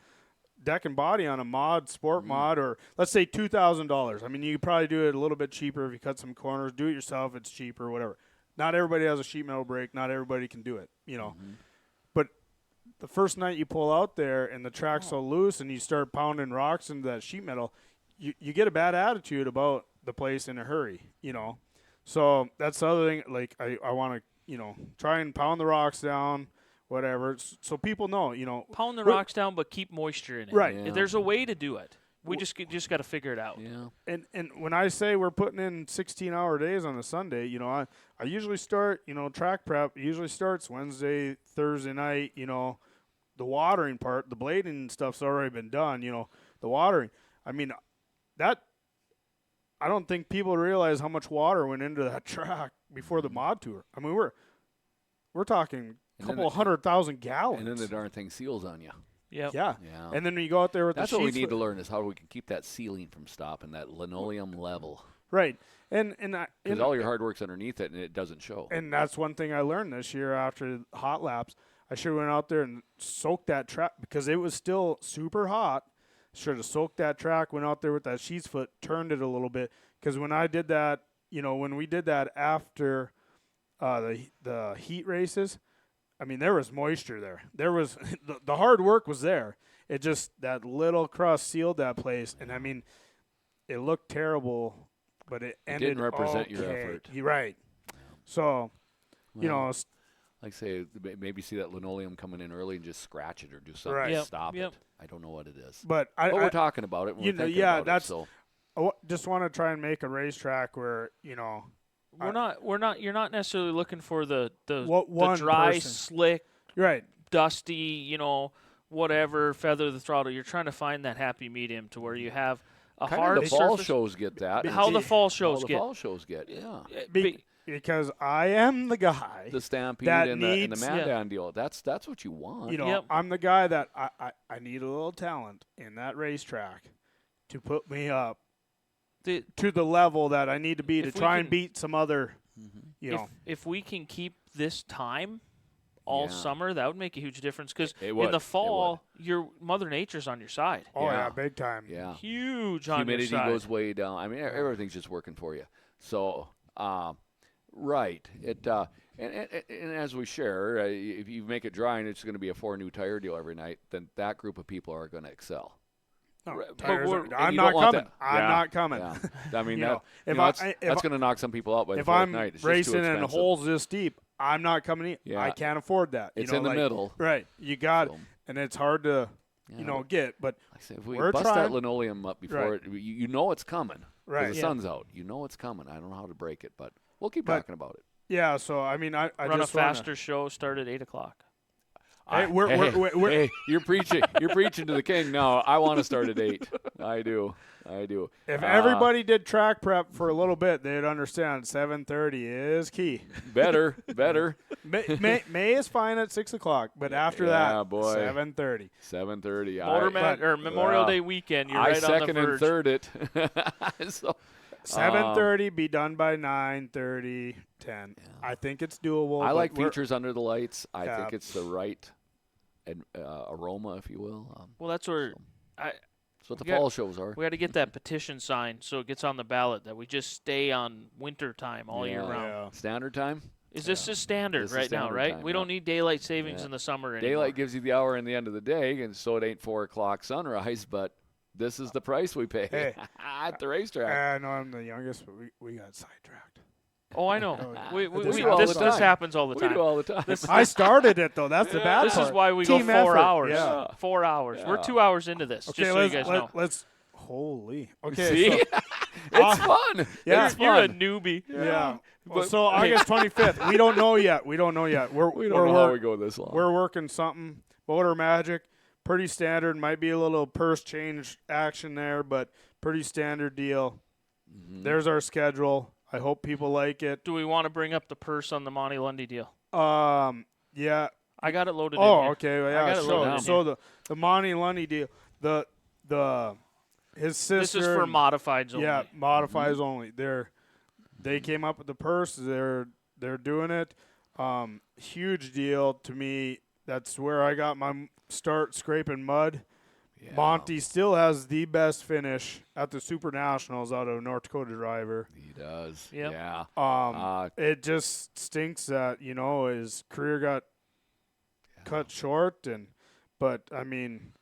B: deck and body on a mod, sport mod, or let's say $2,000. I mean, you could probably do it a little bit cheaper if you cut some corners. Do it yourself; it's cheaper, whatever. Not everybody has a sheet metal brake. Not everybody can do it. But the first night you pull out there and the track's so loose and you start pounding rocks into that sheet metal, you get a bad attitude about the place in a hurry, So that's the other thing. Like I want to, try and pound the rocks down, whatever, so people know,
C: pound the rocks down, but keep moisture in it.
B: Right.
C: Yeah. There's a way to do it. We just got to figure it out.
D: Yeah.
B: And when I say we're putting in 16-hour days on a Sunday, I usually start, track prep usually starts Wednesday, Thursday night. The watering part, the blading stuff's already been done. The watering. I mean, that I don't think people realize how much water went into that track before the mod tour. I mean, we're talking a couple 100,000 gallons.
D: And then the darn thing seals on you.
C: Yep.
B: Yeah. And then when you go out there with
D: that's
B: the
D: what we
B: sheets
D: need to learn is how we can keep that sealing from stopping, that linoleum level.
B: Right. And
D: because all your hard work's underneath it and it doesn't show.
B: And that's one thing I learned this year after hot laps. I should have went out there and soaked that track because it was still super hot. Should have soaked that track, went out there with that sheets foot, turned it a little bit. Because when I did that when we did that after the heat races, I mean, there was moisture there. There was the hard work was there. It just that little crust sealed that place, and I mean, it looked terrible, but it ended.
D: Didn't represent your
B: okay.
D: effort.
B: You're right. So,
D: like say maybe see that linoleum coming in early and just scratch it or do something
B: Right.
D: to stop it. I don't know what it is.
B: but
D: we're talking about it. We're thinking about
B: that's.
D: it, so.
B: I just want to try and make a racetrack where
C: We're not. You're not necessarily looking for the
B: one
C: dry,
B: person.
C: slick,
B: right.
C: dusty, whatever, feather the throttle. You're trying to find that happy medium to where you have a
D: Kind
C: hard
D: of the fall
C: surface.
D: shows get that.
C: How the fall
D: How
C: shows
D: the
C: get.
D: fall shows get, yeah.
B: Because I am the guy.
D: The Stampede
B: that
D: and the
B: needs-
D: Mandan deal. That's what you want.
C: Yep.
B: I'm the guy that I need a little talent in that racetrack to put me up to the level that I need to be to try and beat some other,
C: If we can keep this time all
D: Yeah.
C: summer, that would make a huge difference. Because
D: It
C: in
D: would.
C: the
D: It
C: fall, your Mother Nature's on your side.
B: Oh,
D: Yeah.
B: yeah, big time.
D: Yeah.
C: Huge on
D: Humidity
C: your side.
D: goes way down. I mean, everything's just working for you. So, right. It and as we share, if you make it dry and it's going to be a 4 new tire deal every night, then that group of people are going to excel.
B: No,
C: But
B: tires
C: we're-
B: I'm
D: you
B: not
D: don't want
B: coming.
D: that.
B: I'm
D: Yeah.
B: not coming.
D: Yeah. I mean,
B: if
D: that's going to knock some people out by the
B: if
D: fourth
B: I'm
D: night. It's just
B: racing
D: too
B: in
D: expensive.
B: holes this deep, I'm not coming in.
D: Yeah.
B: I can't afford that.
D: It's in the middle.
B: Right. You got
D: So,
B: and it's hard to,
D: yeah.
B: get. But
D: Like I say, if we
B: we're
D: bust
B: trying.
D: that linoleum up before
B: Right.
D: you know it's coming. 'Cause
B: Right.
D: The
B: Yeah.
D: sun's out. You know it's coming. I don't know how to break it, but we'll keep
B: But-
D: talking about it.
B: Yeah. So I mean, I
C: Run
B: just
C: a faster show. Start at 8:00.
B: Hey, we're
D: Hey, you're preaching. You're preaching to the king. No, I want to start at 8. I do.
B: If everybody did track prep for a little bit, they'd understand 7:30 is key.
D: better.
B: May is fine at 6:00, but after
D: Yeah,
B: that,
D: boy.
B: 7:30.
D: 7:30.
C: Memorial Day weekend. You're
D: I
C: right on the
D: second
C: verge.
D: and third it. So,
B: 7:30, be done by 9:30, 10. I think it's doable.
D: I
B: but
D: like
B: we're-
D: features under the lights. I
B: Yeah.
D: think it's the right aroma, if you will.
C: Well, that's where
D: That's what the
C: we got-
D: fall shows are.
C: we got to get that petition signed so it gets on the ballot that we just stay on winter time all year
D: Yeah.
C: round.
B: Yeah.
D: Standard time.
C: Is this just standard
D: This is
C: right now,
D: standard
C: right?
D: time,
C: We
D: yeah.
C: don't need daylight savings
D: Yeah.
C: in the summer anymore.
D: Daylight gives you the hour and the end of the day, and so it ain't 4 o'clock sunrise, but this is the price we pay
B: Hey.
D: at the racetrack.
B: I know I'm the youngest, but we got sidetracked.
C: Oh, I know.
B: This do all
C: This
B: the
D: time.
C: happens all the
D: We
C: time.
D: do all the time.
B: I started it though. That's the bad
C: This
B: part.
C: is why we
B: Team
C: go 4
B: effort.
C: hours.
B: Yeah.
C: 4 hours. We're
D: Yeah.
C: 2 hours into this,
B: Okay,
C: just so you guys know.
B: let's. Holy. Okay.
D: See?
B: So,
D: It's fun.
B: yeah.
D: It's
C: You're a
D: fun.
C: newbie.
B: yeah. Well,
D: But-
B: so August 25th. We don't know yet.
D: We don't know
B: we're,
D: how we go this long.
B: We're working something. Motor Magic, pretty standard. Might be a little purse change action there, but pretty standard deal.
D: Mm-hmm.
B: There's our schedule. I hope people like it.
C: Do we want to bring up the purse on the Monty Lundy deal?
B: Yeah.
C: I got it loaded in
B: Oh,
C: here.
B: okay. Well,
C: I
B: yeah.
C: got it loaded in
B: So
C: here.
B: the Monty Lundy deal, his sister.
C: This is for modifieds only.
B: Yeah, modifies only. They came up with the purse. They're doing it. Huge deal to me. That's where I got my start scraping mud.
D: Yeah.
B: Monty still has the best finish at the Super Nationals out of North Dakota driver.
D: He does.
C: Yep.
D: Yeah.
B: It just stinks that his career got cut short, but I mean,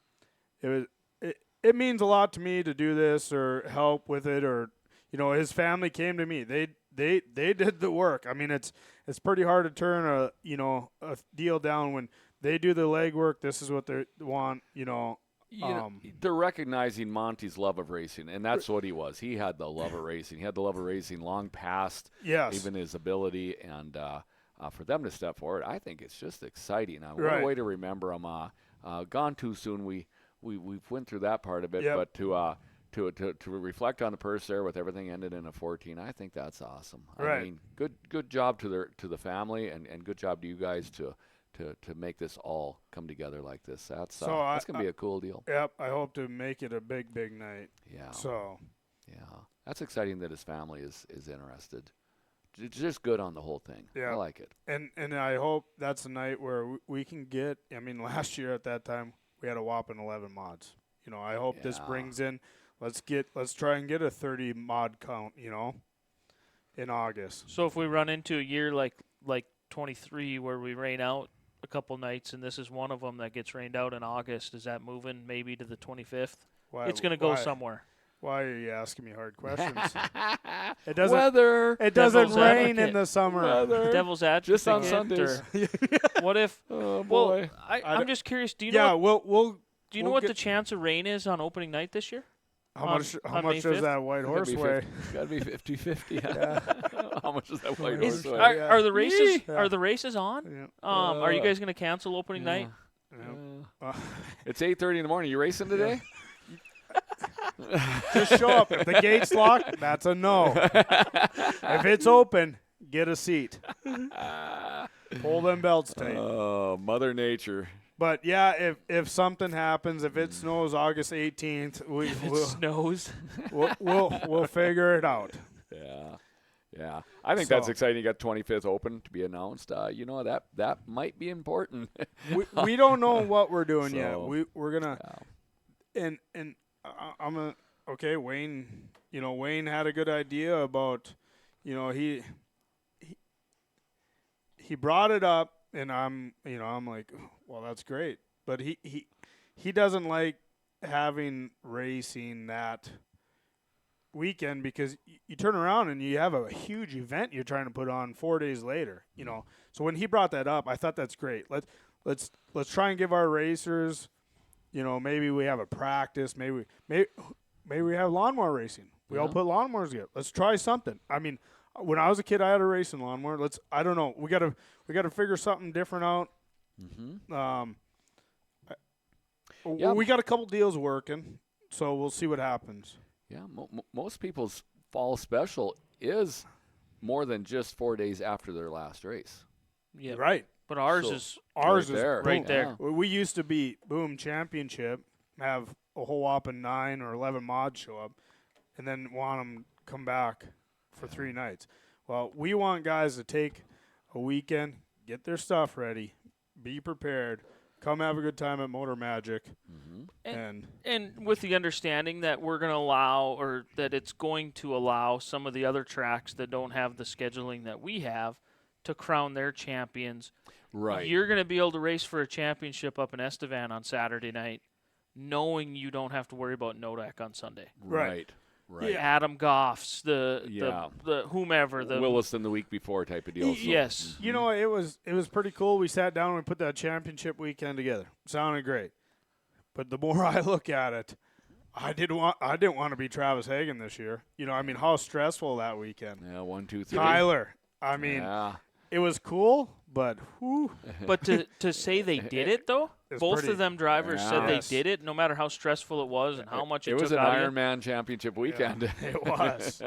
B: it means a lot to me to do this or help with it, or his family came to me. They did the work. I mean, it's pretty hard to turn a deal down when they do the legwork. This is what they want.
D: They're recognizing Monty's love of racing, and that's what he was. He had the love of racing. He had the love of racing long past
B: Yes.
D: even his ability, and for them to step forward, I think it's just exciting. What
B: Right.
D: a way to remember him. Gone too soon. We went through that part of it,
B: Yep.
D: but to reflect on the purse there with everything ended in a 14, I think that's awesome.
B: Right.
D: I mean, good job to the family, and good job to you guys to make this all come together like this. That's gonna be a cool deal.
B: Yep. I hope to make it a big night.
D: Yeah.
B: So.
D: Yeah, that's exciting that his family is interested. It's just good on the whole thing.
B: Yeah.
D: I like it.
B: And I hope that's a night where we can get. I mean, last year at that time we had a whopping 11 mods. I hope this
D: Yeah.
B: brings in. Let's try and get a 30 mod count. in August.
C: So if we run into a year like 23 where we rain out a couple nights, and this is one of them that gets rained out in August, is that moving maybe to the 25th?
B: Why,
C: It's going to go
B: why-
C: somewhere.
B: Why are you asking me hard questions? It doesn't.
D: Weather.
B: It doesn't
C: Devil's
B: rain
C: advocate.
B: in the summer.
D: Weather.
C: Devil's advocate.
D: Just on
C: or-
D: Sundays.
C: What if?
D: Oh,
C: Well,
D: boy.
C: I'm just curious. Do you
B: Yeah,
C: know?
B: we'll.
C: Do you know
B: we'll
C: what
B: get-
C: the chance of rain is on opening night this year?
B: How
C: on-
B: much? How
C: on May
B: much does
C: 5th?
B: that white horse weigh?
D: Got to be 50-50. How much is that white
B: Is-
D: horse weigh?
B: Yeah.
C: Are the races
B: Yeah.
C: are the races on?
B: Yeah.
C: Are you guys going to cancel opening
D: Yeah.
C: night?
B: Yeah.
D: It's 8:30 in the morning. You racing today?
B: Just show up. If the gate's locked, that's a no. If it's open, get a seat. Pull them belts tight.
D: Oh, Mother Nature.
B: But yeah, if something happens, if it snows August 18th,
C: It snows.
B: we'll figure it out.
D: Yeah. I think that's
B: So-
D: exciting. You got 25th Open to be announced. That might be important.
B: We don't know what we're doing yet.
D: So-
B: We're gonna and I'm gonna okay. Wayne, Wayne had a good idea about, he brought it up, and I'm like, well, that's great, but he doesn't like having racing that weekend because you turn around and you have a huge event you're trying to put on 4 days later. So when he brought that up, I thought that's great. Let's try and give our racers, maybe we have a practice, maybe we have lawnmower racing. We all put lawnmowers together. Let's try something. I mean, when I was a kid, I had a racing lawnmower. I don't know. We gotta figure something different out. We got a couple deals working, so we'll see what happens.
D: Yeah, most people's fall special is more than just 4 days after their last race.
C: Yeah.
B: Right.
C: But ours
D: So-
C: is
B: Ours
D: Right
B: is
D: there.
C: right
B: boom.
C: there.
B: We used to be boom championship, have a whole whopping 9 or 11 mods show up, and then want them come back for 3 nights. Well, we want guys to take a weekend, get their stuff ready, be prepared, come have a good time at Motor Magic, and
C: with the understanding that we're going to allow, or that it's going to allow some of the other tracks that don't have the scheduling that we have to crown their champions.
D: Right.
C: You're going to be able to race for a championship up in Estevan on Saturday night, knowing you don't have to worry about Nodak on Sunday.
D: Right.
C: The Adam Goffs, the whomever, the
D: Williston the week before type of deal. So.
C: yes.
B: you know it was pretty cool. We sat down and we put that championship weekend together. Sounded great, but the more I look at it, I didn't want to be Travis Hagen this year. How stressful that weekend.
D: Yeah, 1, 2, 3.
B: Tyler, it was cool, but whew.
C: But to say they did it though,
B: It's
C: both
B: pretty-
C: of them drivers said
B: Yes.
C: they did it, no matter how stressful it was and how much it
D: It was
C: took
D: an
C: out of you.
D: Ironman championship weekend.
B: It was.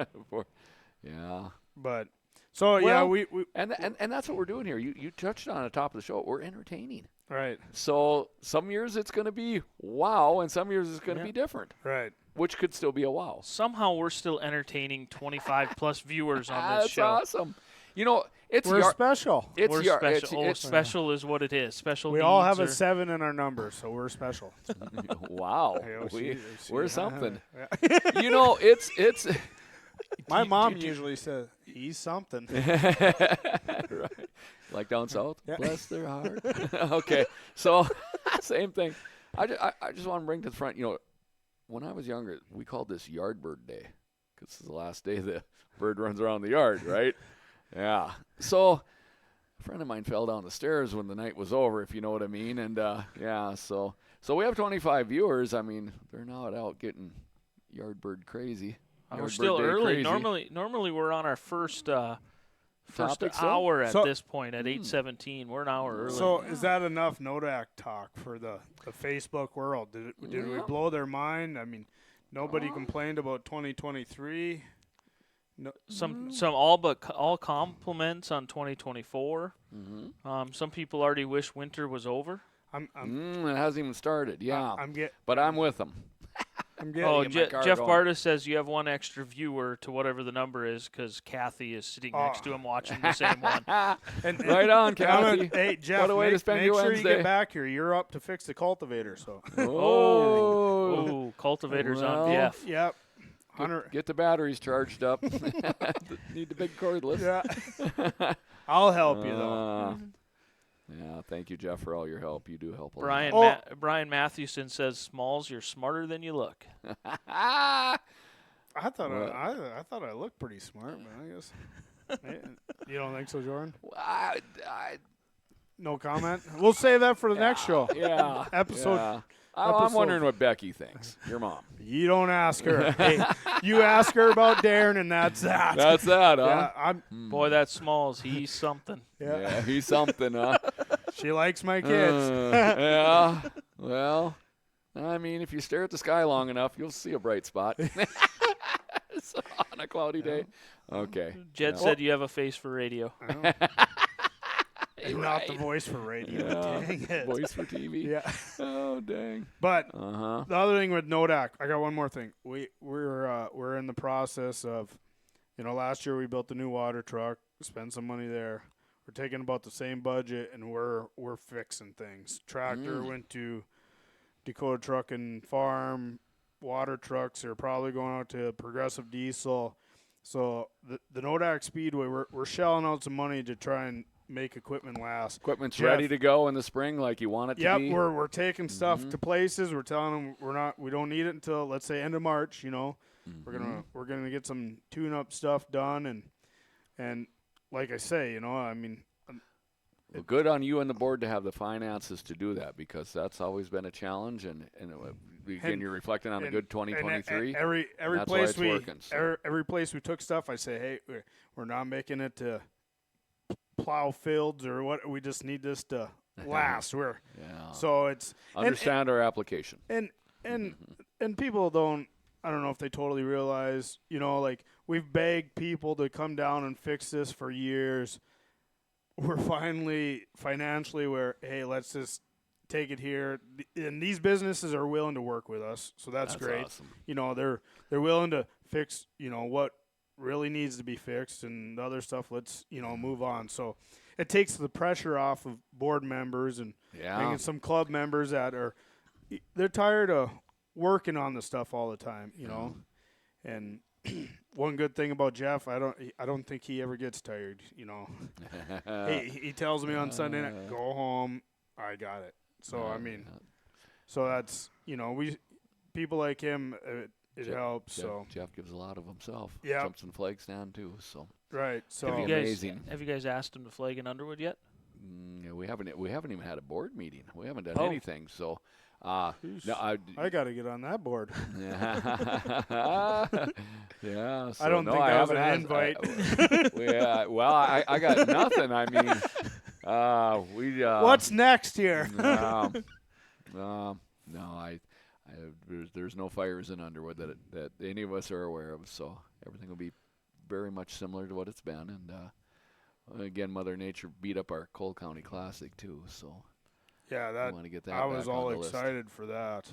D: Yeah.
B: But so
D: Well,
B: we
D: And that's what we're doing here. You touched on the top of the show. We're entertaining.
B: right,
D: So some years it's going to be wow, and some years it's going to be different,
B: right.
D: which could still be a wow.
C: Somehow we're still entertaining 25 plus viewers on this
D: That's
C: show.
D: awesome. It's
B: We're
D: yard,
B: special.
D: it's
C: We're
D: yard,
C: special.
D: it's
C: Special is what it is. Special.
B: We all have
C: needs
B: a
C: are-
B: 7 in our number, so we're special.
D: wow.
B: Yeah,
D: We're something.
B: Yeah.
D: It's
B: My mom usually says he's something.
D: right. Like down south.
B: Yeah.
D: Bless their heart. Okay, so same thing. I just want to bring to the front. When I was younger, we called this Yard Bird Day because it's the last day the bird runs around the yard, right? Yeah. So a friend of mine fell down the stairs when the night was over, if you know what I mean. And yeah, so we have 25 viewers. I mean, they're not out getting yard bird crazy.
C: We're
D: Yard
C: still
D: Bird Day
C: early.
D: crazy.
C: Normally we're on our first
D: Topic, so?
C: hour at
B: So-
C: this point at 8:17. We're an hour early.
B: So is that enough Nodak talk for the Facebook world? Did we
D: Yeah.
B: blow their mind? I mean, nobody complained about 2023. No,
C: some all compliments on 2024. Some people already wish winter was over.
D: It hasn't even started. Yeah.
B: I'm
D: but I'm with them.
B: getting.
C: Oh,
D: get my car
C: Jeff
D: going.
C: Barta says you have one extra viewer to whatever the number is because Kathy is sitting next to him watching the same one.
B: And,
D: Right on,
B: and
D: Kathy.
B: hey, Jeff,
D: What a way to
B: make
D: spend
B: make
D: your
B: sure you
D: Wednesday.
B: get back here. You're up to fix the cultivator. So
C: Oh, cultivators
D: Well,
C: on Jeff.
B: yep,
D: Get the batteries charged up. Need the big cordless.
B: Yeah. I'll help you, though.
D: Yeah, thank you, Jeff, for all your help. You do help a
C: Brian
D: lot.
C: Brian Mathewson says, Smalls, you're smarter than you look.
B: I thought I looked pretty smart, but I guess you don't think so, Jordan? No comment. We'll save that for the next show.
D: Yeah.
B: Episode.
D: Yeah. I'm wondering what Becky thinks. Your mom.
B: You don't ask her. Hey, you ask her about Darren, and that's that.
D: That's that, huh?
B: Yeah,
C: Boy, that Smalls, he's something.
B: yeah.
D: He's something, huh?
B: She likes my kids.
D: Yeah. Well, I mean, if you stare at the sky long enough, you'll see a bright spot. So, on a cloudy day. Okay.
C: Jed said you have a face for radio.
B: Not the voice for radio.
D: Yeah.
B: Dang it.
D: Voice for TV.
B: Yeah.
D: Oh, dang.
B: But
D: Uh-huh.
B: the other thing with Nodak, I got one more thing. We're in the process of, last year we built a new water truck, spent some money there. We're taking about the same budget, and we're fixing things. Tractor went to Dakota Truck and Farm. Water trucks are probably going out to Progressive Diesel. So the Nodak Speedway, we're shelling out some money to try and make equipment last.
D: Equipment's
B: Jeff,
D: ready to go in the spring like you want it to be?
B: Yep, we're taking stuff to places. We're telling them we don't need it until, let's say, end of March. We're gonna get some tune-up stuff done, and like I say, I mean.
D: Well, good on you and the board to have the finances to do that, because that's always been a challenge, and again, you're reflecting on a good 2023.
B: Every
D: that's
B: place
D: why it's working, so.
B: every place we took stuff, I say, hey, we're not making it to plow fields or what. We just need this to last. So it's
D: understand our application.
B: And people don't. I don't know if they totally realize. Like we've begged people to come down and fix this for years. We're finally financially where, hey, let's just take it here. And these businesses are willing to work with us, so that's great.
D: Awesome.
B: They're willing to fix, what really needs to be fixed, and the other stuff, let's, move on. So it takes the pressure off of board members and some club members that they're tired of working on the stuff all the time, And one good thing about Jeff, I don't think he ever gets tired. He tells me on Sunday night, go home, I got it. So I mean, so that's people like him, it helps.
D: Jeff gives a lot of himself.
B: Yeah,
D: jumps in flag stand too. So
B: right. So
C: have you guys asked him to flag in Underwood yet?
D: Yeah, we haven't even had a board meeting. We haven't done anything. So.
B: No, I got to get on that board.
D: Yeah. Yeah. So
B: I don't think that was an invite.
D: Well, I got nothing. I mean,
B: what's next here?
D: No, there's no fires in Underwood that any of us are aware of. So everything will be very much similar to what it's been. And again, Mother Nature beat up our Cole County Classic too. So.
B: Yeah, I was all excited for that.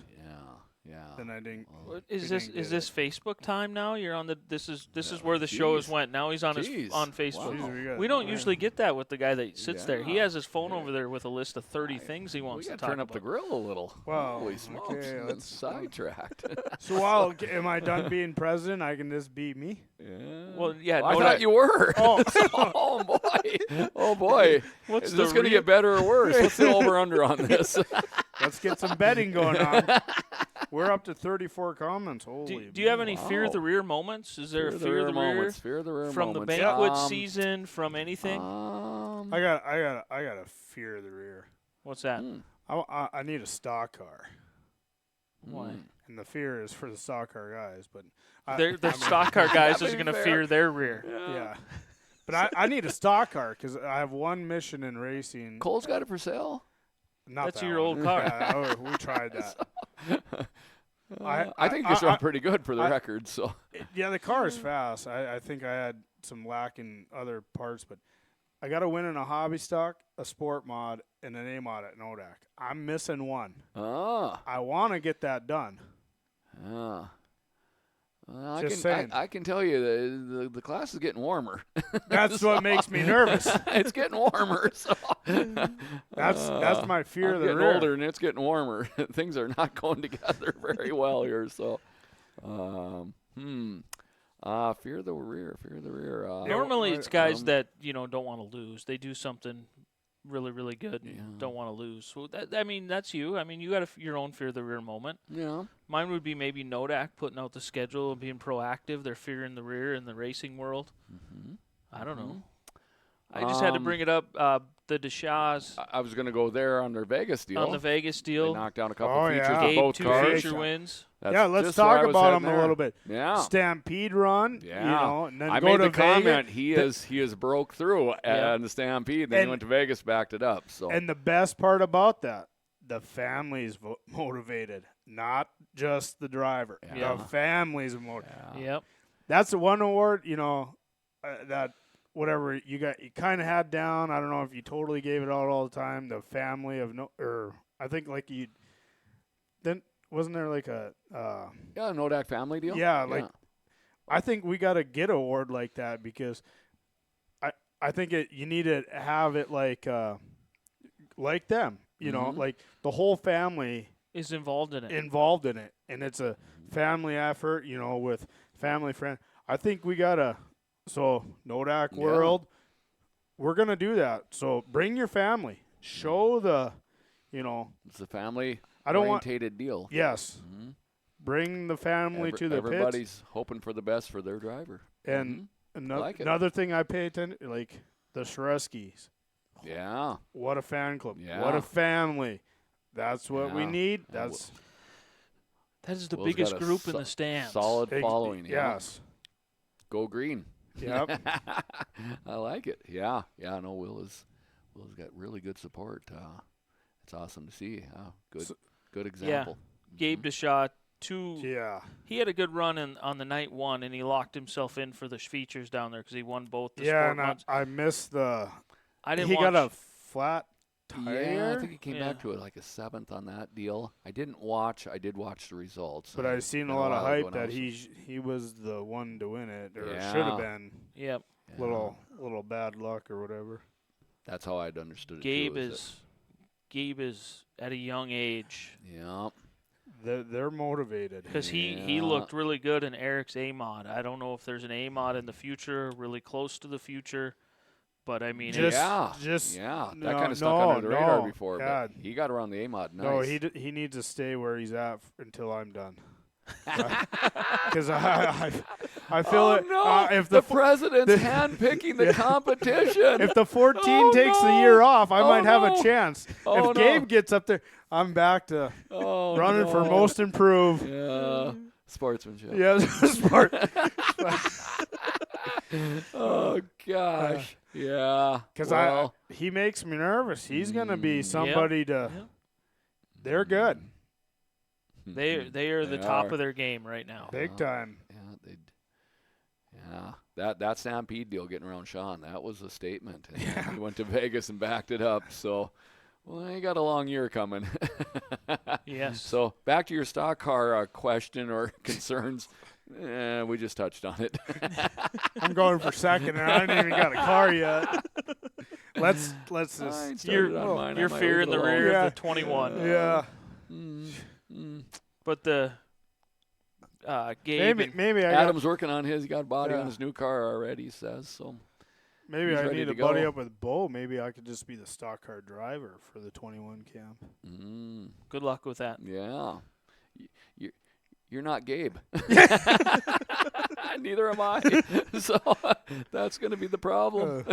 D: Yeah.
B: Then I didn't.
C: Is this Facebook time now? You're on the. This is where the shows went. Now he's on on Facebook.
D: Wow.
C: We don't usually get that with the guy that sits there. He has his phone over there with a list of 30 things he wants to talk about.
D: Turn up the grill a little.
B: Wow.
D: Holy smokes!
B: Okay,
D: let's sidetracked.
B: So am I done being president? I can just be me.
D: Yeah.
C: Well, yeah.
D: I thought you were. Oh boy. Oh boy. Is this going to get better or worse? What's the over/under on this?
B: Let's get some betting going on. We're up to 34 comments. Holy.
C: Do you have any fear of the rear moments? Is there a fear of the rear?
D: Fear of the rear
C: from
D: moments.
C: the banquet season, from anything?
B: I got a fear of the rear.
C: What's that?
B: I need a stock car.
C: Why?
B: And the fear is for the stock car guys, but
C: they're stock car guys is going to fear their rear.
B: Yeah. But I need a stock car because I have one mission in racing.
D: Cole's got it for sale.
C: That's your old car.
B: Yeah, we tried that.
D: I think you're doing pretty good for the record. So
B: yeah, the car is fast. I think I had some lack in other parts, but I got to win in a hobby stock, a sport mod, and an A mod at Nodak. I'm missing one. I want to get that done.
D: I can tell you the class is getting warmer.
B: That's what makes me nervous.
D: It's getting warmer. So
B: that's my fear of the
D: getting
B: rear.
D: older and it's getting warmer. Things are not going together very well here. So Fear the rear.
C: Normally, it's guys that don't want to lose. They do something really, really good and don't want to lose. So that's you. I mean, you got your own fear the rear moment.
D: Yeah.
C: Mine would be maybe Nodak putting out the schedule and being proactive. They're fearing the rear in the racing world. I don't know. I just had to bring it up. The Deschamps
D: I was going to go there on their Vegas deal.
C: on the Vegas
D: They
C: deal.
D: knocked down a couple features
B: yeah.
D: of
C: Gabe,
D: both
C: 2
D: cars.
C: feature wins.
B: Yeah, let's
D: just where I
B: talk
D: was
B: about
D: heading
B: him a
D: there.
B: little bit.
D: Yeah.
B: Stampede run.
D: Yeah.
B: And then
D: I
B: go
D: made
B: to
D: the comment
B: Vegas.
D: he is broke through on the Stampede. Then he went to Vegas, backed it up. So
B: And the best part about that, the family's motivated, not just the driver.
C: Yeah.
B: The family's motivated.
C: Yep.
B: That's the one award, that whatever you kind of had down. I don't know if you totally gave it out all the time. The family of I think like you. Then wasn't there like a
D: Nodak family deal.
B: like I think we got to get an award like that because I think you need to have it like them, like the whole family
C: Is involved in it.
B: and it's a family effort, with family friend. I think we got to Nodak World, we're going to do that. So bring your family. Show the,
D: it's a family
B: I don't
D: orientated deal.
B: Yes. Bring the family to the
D: everybody's
B: pits.
D: hoping for the best for their driver.
B: And
D: like it.
B: another thing I pay attention, like the Shreskis.
D: Yeah.
B: What a fan club.
D: Yeah.
B: What a family. That's what we
D: Yeah.
B: need.
D: Yeah,
C: That is the
D: Will's
C: biggest
D: got a
C: group in the stands.
D: Solid following.
B: Yes.
D: Go green.
B: Yep.
D: I like it. Yeah. No, Will's got really good support. It's awesome to see. Good example.
C: Gabe Deschamps, 2.
B: Yeah.
C: He had a good run on the night 1, and he locked himself in for the features down there because he won both the
B: Yeah,
C: sport
B: and
C: months.
B: I missed the.
C: I didn't
B: He
C: watch.
B: got a flat tire.
D: Yeah, I think he came
C: Yeah.
D: back to it like a 7th on that deal. I didn't watch. I did watch the results.
B: But I've seen
D: Been
B: a lot of
D: while ago
B: hype
D: when I
B: that
D: was-
B: he was the one to win it, or
D: Yeah.
B: should have been.
C: Yep.
D: Yeah,
B: Little bad luck or whatever.
D: that's how I'd understood it.
C: Gabe
D: too,
C: Gabe is at a young age
D: Yeah.
B: They're motivated.
C: because he
D: Yeah.
C: looked really good in Eric's A-Mod. I don't know if there's an A-Mod in the future, really close to the future, but I mean,
B: Just-
D: Yeah.
B: no,
D: That kind of stuck under the radar
B: no,
D: before,
B: God.
D: but he got around the A-Mod nice.
B: No, he needs to stay where he's at until I'm done. Because I feel it.
D: No,
B: If
D: the
B: the
D: president's handpicking the competition.
B: if the 14
D: Oh,
B: takes the
D: no.
B: year off, I
D: Oh,
B: might have
D: no.
B: a chance.
D: Oh,
B: If
D: no.
B: Gabe gets up there, I'm back to running for
D: no.
B: most improved.
D: Yeah. Sportsmanship.
B: Yeah, smart.
D: Oh gosh. Yeah.
B: Because
D: well,
B: he makes me nervous. He's gonna be somebody to.
C: Yep.
B: They're good,
C: they are the
D: They
C: top
D: are.
C: of their game right now.
B: big time.
D: That Stampede deal getting around Sean, that was a statement. And he went to Vegas and backed it up. So, well, he got a long year coming.
C: Yes.
D: So back to your stock car question or concerns. We just touched on it.
B: I'm going for second, and I haven't even got a car yet. Let's
D: I
B: just.
D: ain't started
C: You're,
D: on mine. I
C: you're
D: might
C: fear
D: leave
C: in
D: it
C: the
D: alone.
C: rear
B: Yeah.
C: of the 21.
B: Yeah.
C: But the Gabe
B: Maybe I got.
D: Adam's working on his. He got a body
B: Yeah.
D: on his new car already, he says. So
B: Maybe
D: he's
B: I
D: ready
B: need
D: to
B: to buddy
D: go.
B: up with Bo. Maybe I could just be the stock car driver for the 21 camp.
C: good luck with that.
D: yeah, you're not Gabe. Neither am I. So that's going to be the problem.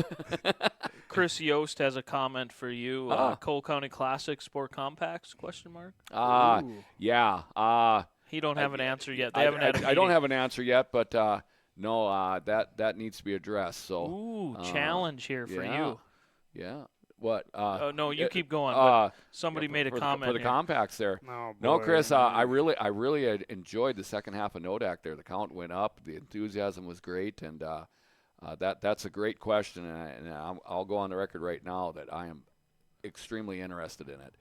C: Chris Yost has a comment for you.
D: Ah.
C: Cole County Classic Sport Compacts? Question mark.
B: Ooh.
D: Yeah.
C: He don't have an answer yet. They haven't had a
D: I don't
C: meeting.
D: have an answer yet, but no, that needs to be addressed. So
C: Ooh, challenge here for
D: yeah.
C: you.
D: Yeah. What?
C: No, you keep going. But somebody made a
D: for
C: comment
D: for the
C: here.
D: compacts there.
B: Oh,
D: No,
B: boy.
D: Chris, I really had enjoyed the second half of Nodak there. The count went up. The enthusiasm was great, and that's a great question. And I'll go on the record right now that I am extremely interested in it.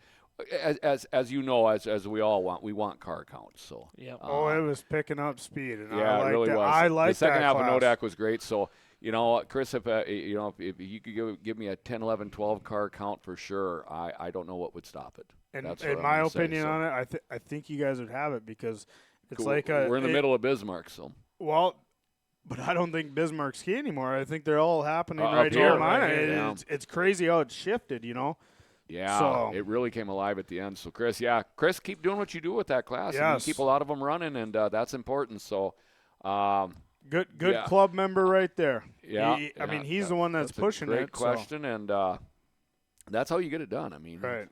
D: As you know, as we all want, we want car counts. So
C: Yep.
B: Oh, it was picking up speed, and
D: yeah,
B: I liked
D: it really
B: that.
D: was.
B: I like
D: the second
B: that
D: half
B: class.
D: of Nodak was great. So Chris, if you could give me a 10, 11, 12 car count for sure, I don't know what would stop it.
B: And
D: That's what
B: in
D: I'm
B: my
D: gonna say,
B: opinion
D: so.
B: on it, I think you guys would have it because It's like
D: we're in the middle of Bismarck, so.
B: Well, but I don't think Bismarck's ski anymore. I think they're all happening
D: Up
B: right
D: here,
B: here.
D: right,
B: It's crazy how it's shifted, you know.
D: Yeah,
B: So-
D: it really came alive at the end. So, Chris, keep doing what you do with that class. And
B: Yes.
D: you keep a lot of them running, and that's important. So,
B: Good
D: Yeah.
B: club member right there.
D: yeah.
B: I mean, he's the one that's pushing
D: a great
B: it. so-
D: question, and that's how you get it done. I mean,
B: Right.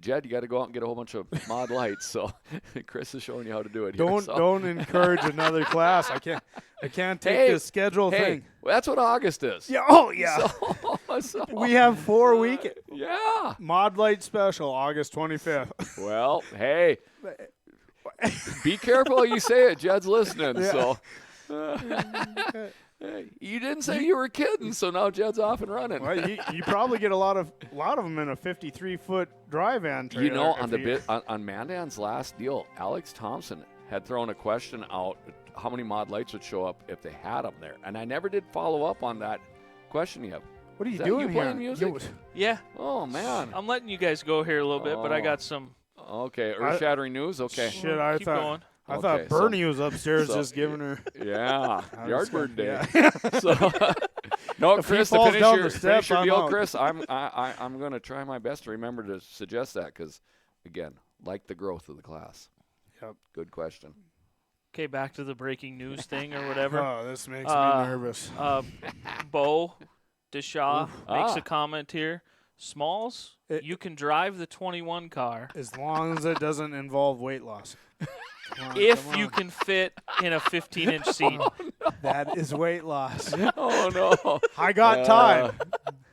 D: Jed, you got to go out and get a whole bunch of mod lights. So, Chris is showing you how to do it. Here, so.
B: Don't encourage another class. I can't take
D: Hey,
B: this schedule
D: Hey,
B: thing.
D: well, that's what August is.
B: Yeah. Oh yeah.
D: So,
B: We have 4 week
D: yeah.
B: Mod Light special, August 25th.
D: Well, hey, be careful how you say it. Jed's listening.
B: Yeah.
D: So, hey, you didn't say you were kidding, so now Jed's off and running.
B: Well, you probably get a lot of them in a 53-foot dry van trailer.
D: You know, on
B: if
D: on Mandan's last deal, Alex Thompson had thrown a question out: how many mod lights would show up if they had them there? And I never did follow up on that question yet.
B: What are you
D: Is that
B: doing
D: you playing
B: here?
D: music?
C: Yeah,
D: Oh man.
C: I'm letting you guys go here a little bit, but I
D: Oh.
C: got some.
D: Okay, earth-shattering news. Okay.
B: Shit, I
C: Keep
B: thought
C: going.
B: I
D: Okay,
B: thought
D: so-
B: Bernie was upstairs
D: so-
B: just giving her.
D: Yeah,
B: I was
D: Yardbird Day.
B: yeah.
D: So, no,
B: If he
D: Chris, to
B: falls
D: finish
B: down
D: your,
B: the
D: finish
B: steps,
D: your
B: I'm
D: deal,
B: out.
D: Chris, I'm going to try my best to remember to suggest that because, again, like the growth of the class.
B: Yep.
D: Good question.
C: Okay, back to the breaking news thing or whatever.
B: Oh, this makes me
C: Uh,
B: nervous.
C: Bo Deshaw makes
D: Ah.
C: a comment here. Smalls, you can drive the 21 car
B: As long as it doesn't involve weight loss. Come on,
C: if
B: come
C: you
B: on.
C: can fit in a 15-inch seat.
B: That is weight loss.
D: Oh, no.
B: I got time.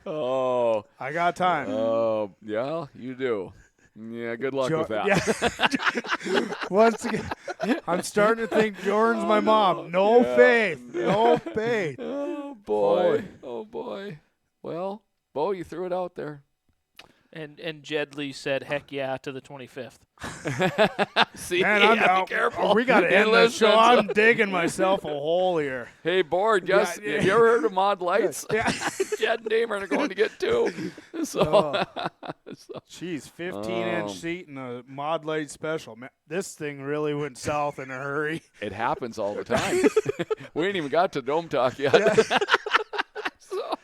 D: Oh.
B: I got time.
D: Oh, yeah, you do. Yeah, good luck with that.
B: Yeah. Once again, I'm starting to think Jordan's my mom. No
D: Yeah.
B: faith. No faith.
D: Oh, boy.
B: Boy.
D: Oh, boy. Well, Bo, you threw it out there.
C: And Jed Lee said, heck yeah, to the 25th.
D: See,
B: Man,
D: be careful.
B: We got to
D: He
B: end this show.
D: listens.
B: I'm digging myself a hole here.
D: Hey, Board, just
B: Yeah, yeah.
D: have you ever heard of mod lights?
B: Yeah.
D: Jed and Damer are going to get two. So, so
B: Jeez, 15-inch seat and a Mod Light special. Man, this thing really went south in a hurry.
D: it happens all the time. We ain't even got to Dome Talk yet. So,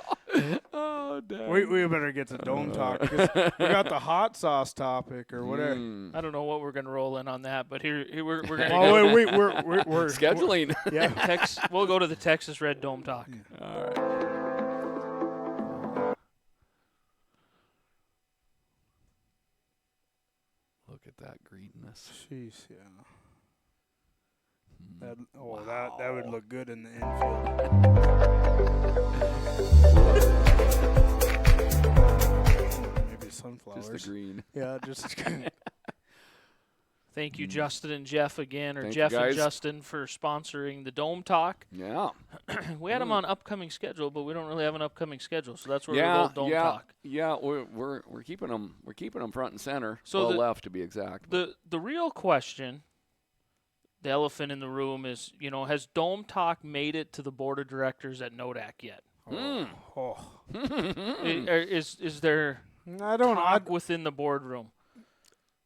D: oh, damn.
B: We better get to Dome Talk because we got the hot sauce topic or whatever.
D: Mm.
C: I don't know what we're going to roll in on that, but here we're going to
B: Oh,
C: go.
B: wait, we're
D: Scheduling.
B: Yeah.
C: We'll go to the Texas Red Dome Talk.
D: All right. Look at that greenness.
B: Jeez, yeah. That would look good in the infield. Maybe sunflowers.
D: Just the green.
B: Yeah, just
C: Thank you, Justin and Jeff again, or
D: Thank
C: Jeff
D: you,
C: and
D: guys.
C: Justin for sponsoring the Dome Talk.
D: Yeah.
C: We had them on upcoming schedule, but we don't really have an upcoming schedule, so that's where we
D: Yeah,
C: go Dome
D: yeah,
C: Talk.
D: yeah. We're keeping them. We're keeping them front and center.
C: So
D: well
C: the-
D: left to be exact.
C: The real question, the elephant in the room is, has Dome Talk made it to the board of directors at Nodak yet?
B: oh.
C: Is there
B: I don't
C: talk within the boardroom?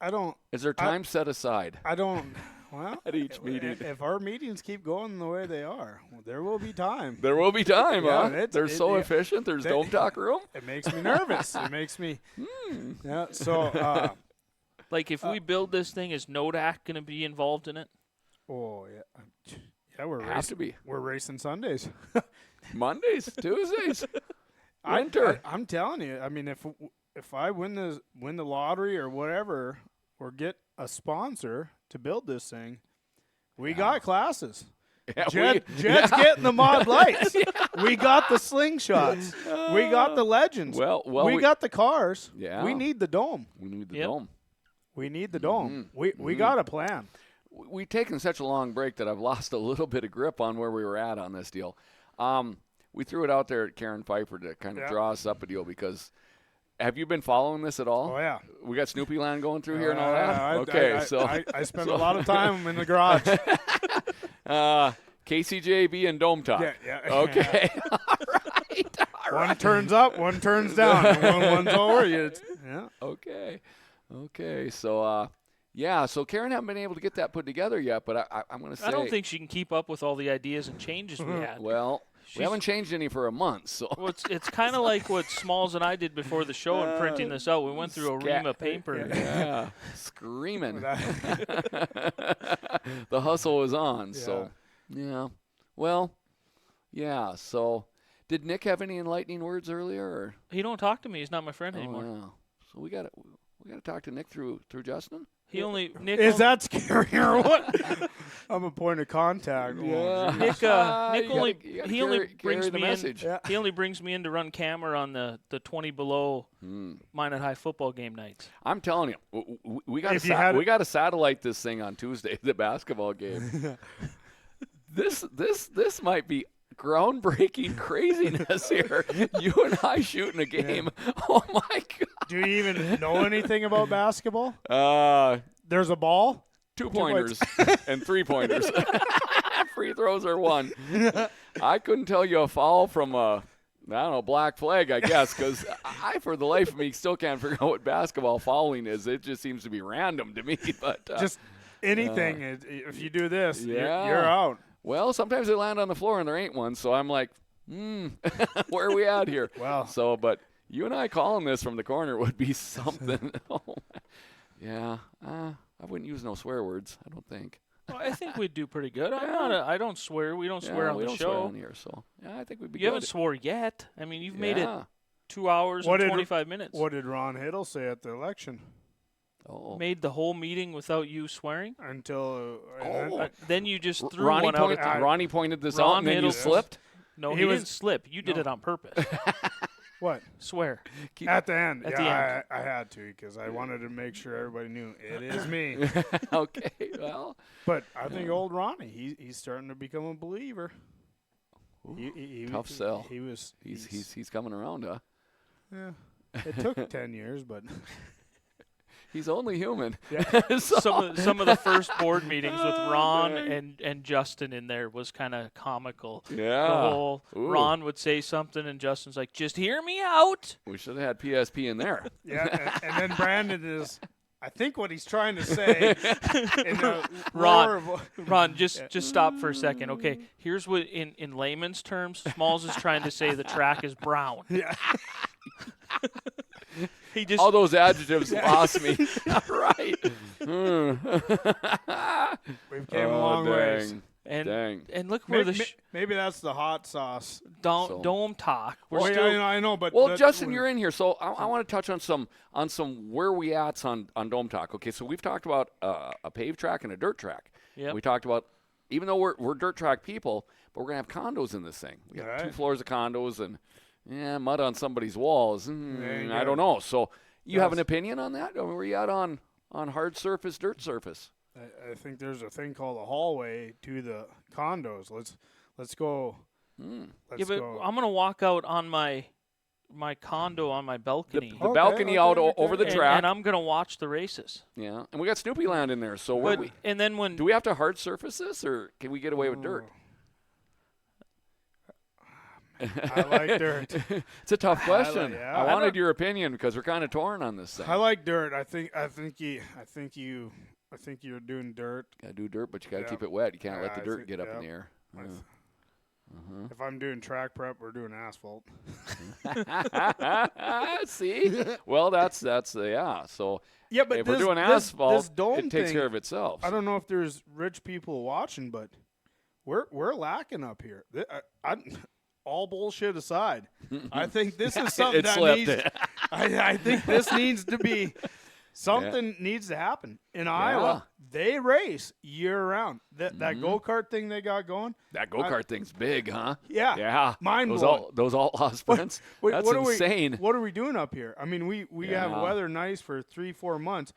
B: I don't
D: Is there time set aside?
B: I don't well
D: At each meeting.
B: If our meetings keep going the way they are, there will be time.
D: There will be time,
B: Yeah,
D: huh?
B: it's-
D: They're
B: it-
D: so
B: yeah.
D: efficient. There's
B: They-
D: Dome Talk room.
B: It makes me nervous. It makes me Yeah, so
C: Like, if we build this thing, is Nodak going to be involved in it?
B: oh yeah. Yeah, we're
D: Have to be.
B: We're racing Sundays.
D: Mondays, Tuesdays, winter.
B: I'm telling you. I mean, if I win the lottery or whatever, or get a sponsor to build this thing, we got classes.
D: Yeah,
B: Jed's getting the mod lights. We got the slingshots. We got the legends.
D: Well,
B: we got the cars.
D: Yeah.
B: We need the dome.
D: we need the
C: Yep.
D: dome.
B: We need the dome. We got a plan.
D: We've taken such a long break that I've lost a little bit of grip on where we were at on this deal. We threw it out there at Karen Pfeiffer to kind of
B: Yeah.
D: draw us up a deal because have you been following this at all?
B: Oh yeah.
D: We got Snoopy Land going through here and all that?
B: I spend a lot of time in the garage.
D: KCJB and Dome Talk.
B: Yeah.
D: Okay. All right.
B: One turns up, one turns down. When one's over, yeah.
D: Okay. So, Yeah, so Karen haven't been able to get that put together yet, but I'm going to say.
C: I don't think she can keep up with all the ideas and changes we had.
D: Well, we haven't changed any for a month, so.
C: Well, it's kind of like what Smalls and I did before the show and printing this out. We went through a ream of paper.
D: Yeah, screaming. The hustle was on, so. Yeah. Well, yeah, so. Did Nick have any enlightening words earlier? Or?
C: He don't talk to me. He's not my friend anymore.
D: Yeah. So we got to talk to Nick through Justin?
C: Nick
B: Is that scary or what? I'm a point of contact.
D: Yeah.
C: Nick only brings
D: the
C: me
D: message.
C: in. He only brings me in to run camera on the 20 below Minot High football game nights.
D: I'm telling you, we got to satellite this thing on Tuesday, the basketball game. This might be groundbreaking craziness here. You and I shooting a game. Yeah. Oh my God.
B: Do you even know anything about basketball? There's a ball,
D: 2-pointers, and 3-pointers. Free throws are 1. I couldn't tell you a foul from a black flag, I guess, because I, for the life of me, still can't figure out what basketball fouling is. It just seems to be random to me. But
B: just anything. If you do this, you're out.
D: Well, sometimes they land on the floor and there ain't one, so I'm like, where are we at here?
B: Wow.
D: So, but you and I calling this from the corner would be something. Yeah, I wouldn't use no swear words, I don't think.
C: Well, I think we'd do pretty good. I don't swear. We don't swear on the show.
D: We don't swear on here, so yeah, I think we'd be good.
C: You haven't swore yet. I mean, you've made it 2 hours and 25 minutes.
B: What did Ron Hiddle say at the election?
C: Made the whole meeting without you swearing?
B: Until
C: then you just threw one out.
D: Ronnie pointed this out and then you slipped?
C: No, he didn't slip. You did it on purpose.
B: What?
C: Swear.
B: At the end.
C: At the end.
B: I had to because I wanted to make sure everybody knew it is me.
D: Okay, well.
B: But I think old Ronnie, he's starting to become a believer.
D: Ooh, tough sell. He's coming around, huh?
B: Yeah. It took 10 years, but
D: he's only human.
B: Yeah.
C: Some of the first board meetings with Ron and Justin in there was kind of comical.
D: Yeah.
C: The whole Ron would say something and Justin's like, "Just hear me out."
D: We should have had PSP in there.
B: Yeah, and then Brandon is, I think what he's trying to say.
C: Ron, just stop for a second. Okay, here's what in layman's terms, Smalls is trying to say the track is brown.
B: Yeah.
D: All those adjectives lost me. Right.
B: We've came a long ways.
C: And look where
B: maybe that's the hot sauce.
C: Dome talk.
B: I know, but
D: Justin, you're in here, so I want to touch on some where we at's on Dome Talk. Okay, so we've talked about a paved track and a dirt track.
C: Yep.
D: We talked about, even though we're dirt track people, but we're gonna have condos in this thing. We got 2 floors of condos and mud on somebody's walls. I don't know. So you have an opinion on that? I mean, where you at on hard surface, dirt surface?
B: I think there's a thing called a hallway to the condos. Let's go.
C: But I'm gonna walk out on my condo on my balcony.
D: The balcony out over the track,
C: and I'm gonna watch the races.
D: Yeah, and we got Snoopy Land in there. So do we have to hard surface this, or can we get away with dirt?
B: I like dirt.
D: It's a tough question. I wanted your opinion because we're kind of torn on this thing.
B: I like dirt. I think you're doing dirt.
D: Gotta do dirt, but you gotta keep it wet. You can't let the dirt get up in the air.
B: If I'm doing track prep, we're doing asphalt.
D: See? Well, that's So
B: but
D: if we're doing asphalt,
B: this dome
D: it takes care of itself.
B: I don't know if there's rich people watching, but we're lacking up here. All bullshit aside, I think this is something that needs. I think this needs to be something needs to happen in Iowa. They race year round. That go-kart thing they got going.
D: That go-kart thing's big, huh?
B: Yeah.
D: Yeah.
B: Mind blowing.
D: Those all sprints. That's insane.
B: What are we doing up here? I mean, we have weather nice for 3-4 months.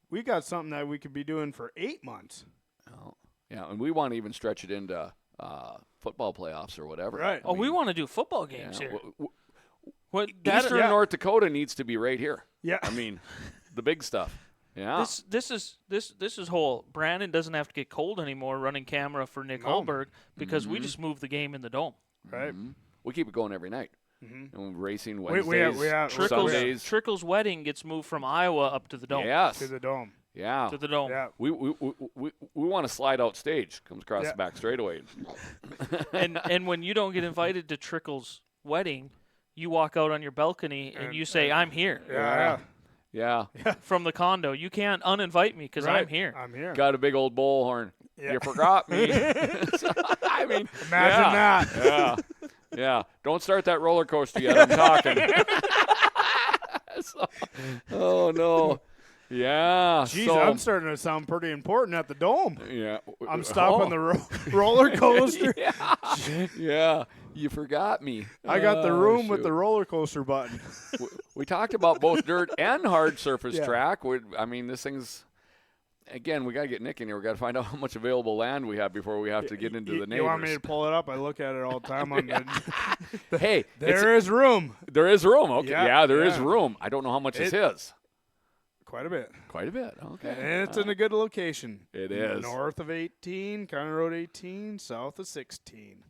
B: We got something that we could be doing for 8 months.
D: Oh, yeah, and we want to even stretch it into football playoffs or whatever.
B: Right.
C: We want to do football games here.
D: Eastern North Dakota needs to be right here.
B: Yeah.
D: I mean, the big stuff. Yeah.
C: This is whole. Brandon doesn't have to get cold anymore running camera for Nick Hallberg because we just moved the game in the dome.
B: Right.
D: We keep it going every night. And we're racing Wednesdays,
B: we have
D: Sundays.
C: Trickle's wedding gets moved from Iowa up to the dome.
D: Yes.
B: To the dome.
D: Yeah.
C: to the dome.
B: Yeah.
D: We want to slide out stage. Comes across
B: Yeah.
D: the back straightaway.
C: And when you don't get invited to Trickle's wedding, you walk out on your balcony and you say, "I'm here."
B: Yeah.
D: Yeah.
C: From the condo. You can't uninvite me because
B: Right.
C: I'm here.
B: I'm here.
D: Got a big old bullhorn.
B: Yeah.
D: You forgot me. I mean,
B: Imagine that.
D: Yeah. Yeah. Don't start that roller coaster yet. I'm talking. Oh, no. Yeah.
B: Jeez,
D: so,
B: I'm starting to sound pretty important at the dome.
D: yeah.
B: I'm stopping
D: Oh.
B: the roller coaster.
D: Yeah. You forgot me.
B: I got the
D: Oh,
B: room with
D: shoot.
B: the roller coaster button.
D: We talked about both dirt and hard surface
B: Yeah.
D: track. I mean, this thing's, again, we got to get Nick in here. We got to find out how much available land we have before we have to get into the neighbors.
B: You want me to pull it up? I look at it all the time. On the,
D: Hey,
B: there is room.
D: there is room. Okay.
B: Yeah,
D: There is
B: yeah.
D: room. I don't know how much is his.
B: Quite a bit.
D: Quite a bit. Okay.
B: And it's in a good location.
D: It is.
B: North of 18, County Road 18, south of 16.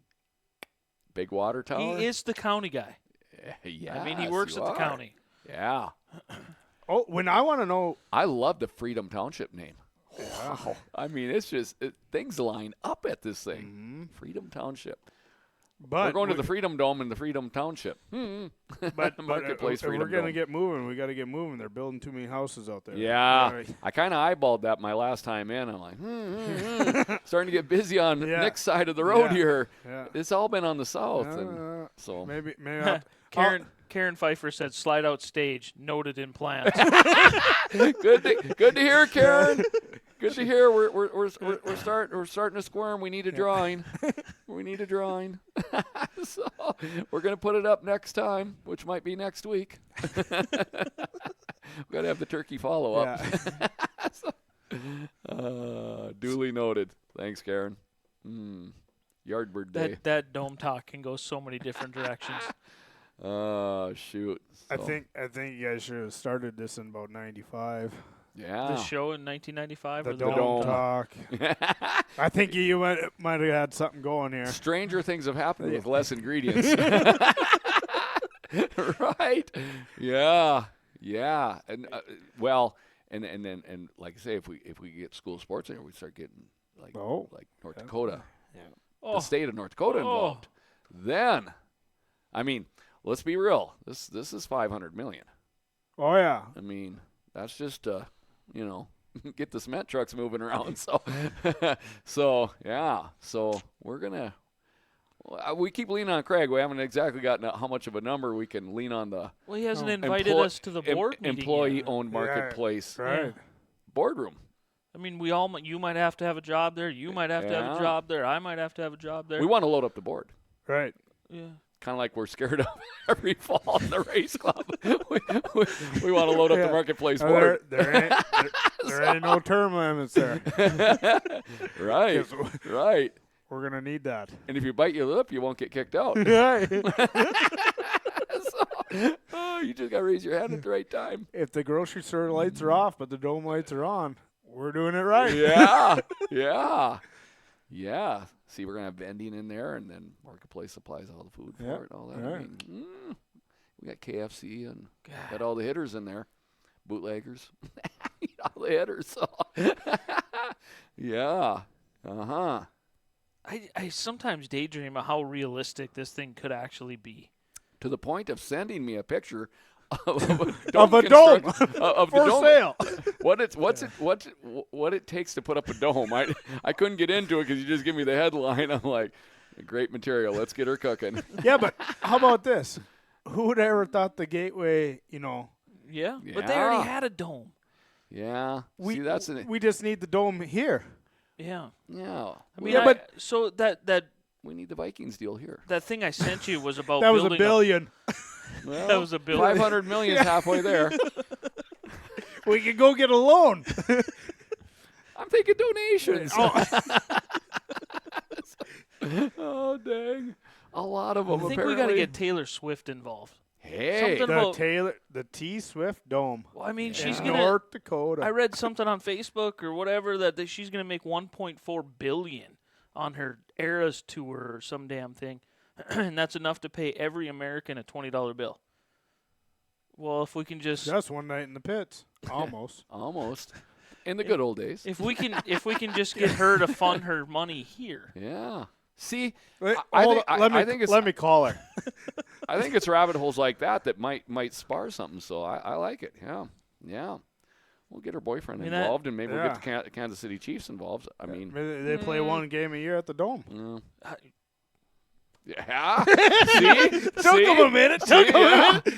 D: Big water tower.
C: He is the county guy.
D: Yeah.
C: I mean, he works at the county.
D: Yeah.
B: Oh, when I want to know.
D: I love the Freedom Township name. Wow. I mean, it's just things line up at this thing.
B: Mm-hmm.
D: Freedom Township.
B: But
D: We're going to the Freedom Dome in the Freedom Township.
B: but
D: Marketplace
B: if we're
D: Freedom
B: going to
D: Dome.
B: get moving, we got to get moving. They're building too many houses out there.
D: Yeah.
B: Right.
D: I kind of eyeballed that my last time in. I'm like, starting to get busy on
B: Yeah.
D: Nick's side of the road
B: Yeah.
D: here.
B: Yeah.
D: It's all been on the south. And so
B: Maybe I'll,
C: Karen Pfeiffer said, "Slide out stage, noted in plans."
D: good to hear, Karen. Good to hear. We're starting to squirm. We need a drawing. We need a drawing. So we're gonna put it up next time, which might be next week. We got to have the turkey follow up. Duly noted. Thanks, Karen. Yardbird day.
C: that dome talk can go so many different directions.
D: Shoot.
B: I
D: So,
B: think you guys should have started this in about 95.
D: Yeah.
C: The show in 1995
B: The
C: or
B: dome talk. I think you might have had something going here.
D: Stranger things have happened with less ingredients. Right? Yeah. Yeah. And and like I say, if we get school sports in here, we start getting like North Dakota, the state of North Dakota involved. Then, I mean, let's be real. This is $500 million.
B: Oh yeah.
D: I mean, that's just get the cement trucks moving around. So, yeah. So we're gonna. We keep leaning on Craig. We haven't exactly gotten how much of a number we can lean on the.
C: Well, he hasn't invited us to the board meeting yet.
D: Employee-owned marketplace
B: Right.
D: boardroom.
C: I mean, you might have to have a job there. You might have to have a job there. I might have to have a job there.
D: We want to load up the board.
B: Right.
C: Yeah.
D: Kind of like we're scared of every fall in the race club. we want to load up the marketplace board.
B: There ain't no term limits there.
D: Right. Right.
B: We're gonna need that.
D: And if you bite your lip, you won't get kicked out.
B: Right.
D: You just got to raise your hand at the right time.
B: If the grocery store lights are off but the dome lights are on, we're doing it right.
D: Yeah. Yeah. Yeah. See, we're going to have vending in there, and then Marketplace supplies all the food for it and all that.
B: Right.
D: I mean, we got KFC and got all the hitters in there. Bootleggers. All the hitters. So. Yeah. Uh-huh.
C: I sometimes daydream of how realistic this thing could actually be.
D: To the point of sending me a picture of
B: a dome
D: of
B: for
D: the dome.
B: sale.
D: What it takes to put up a dome. I couldn't get into it because you just give me the headline. I'm like, great material. Let's get her cooking.
B: Yeah, but how about this? Who would ever thought the Gateway,
C: Yeah, but they already had a dome.
D: Yeah.
B: we
D: See,
B: we just need the dome here.
C: Yeah.
D: yeah.
C: I mean,
B: Yeah, but-
C: so that
D: We need the Vikings deal here.
C: that thing I sent you was about
B: That was a
C: building
B: billion.
D: Well,
C: That was a billion.
D: $500 million is halfway there.
B: We could go get a loan.
D: I'm thinking donations.
B: Oh.
D: Oh, dang. A lot of them,
C: I think
D: apparently.
C: we got to get Taylor Swift involved.
D: Hey.
C: something about-
B: The T Swift Dome.
C: Well, I mean,
B: in
C: she's gonna.
B: North Dakota.
C: I read something on Facebook or whatever that she's gonna make 1.4 billion on her Eras tour or some damn thing, and that's enough to pay every American a $20 bill. Well, if we can just
B: Just one night in the pits. Almost.
D: Almost. In the good old days.
C: If we can just get her to fund her money here.
D: Yeah. See,
B: Wait,
D: I think it's
B: let me call her.
D: I think it's rabbit holes like that might spar something. So I like it. Yeah, yeah. We'll get her boyfriend involved, and maybe we'll get the Kansas City Chiefs involved. I mean,
B: maybe they play one game a year at the Dome.
D: Yeah. See?
B: Took him a minute.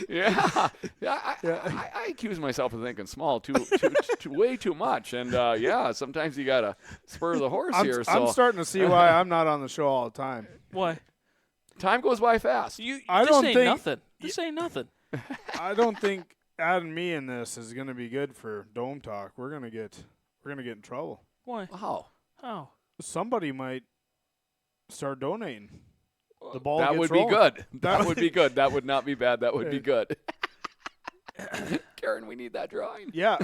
D: Yeah. I accuse myself of thinking small way too much, and sometimes you gotta spur the horse here. So
B: I'm starting to see why I'm not on the show all the time.
C: Why?
D: Time goes by fast.
C: This ain't nothing. This ain't nothing.
B: I don't think adding me in this is going to be good for Dome Talk. We're gonna get in trouble.
C: Why? How?
B: Somebody might start donating. The ball
D: that
B: gets
D: would
B: rolling.
D: be good. That would be good. That would not be bad. That would be good. Karen, we need that drawing.
B: Yeah.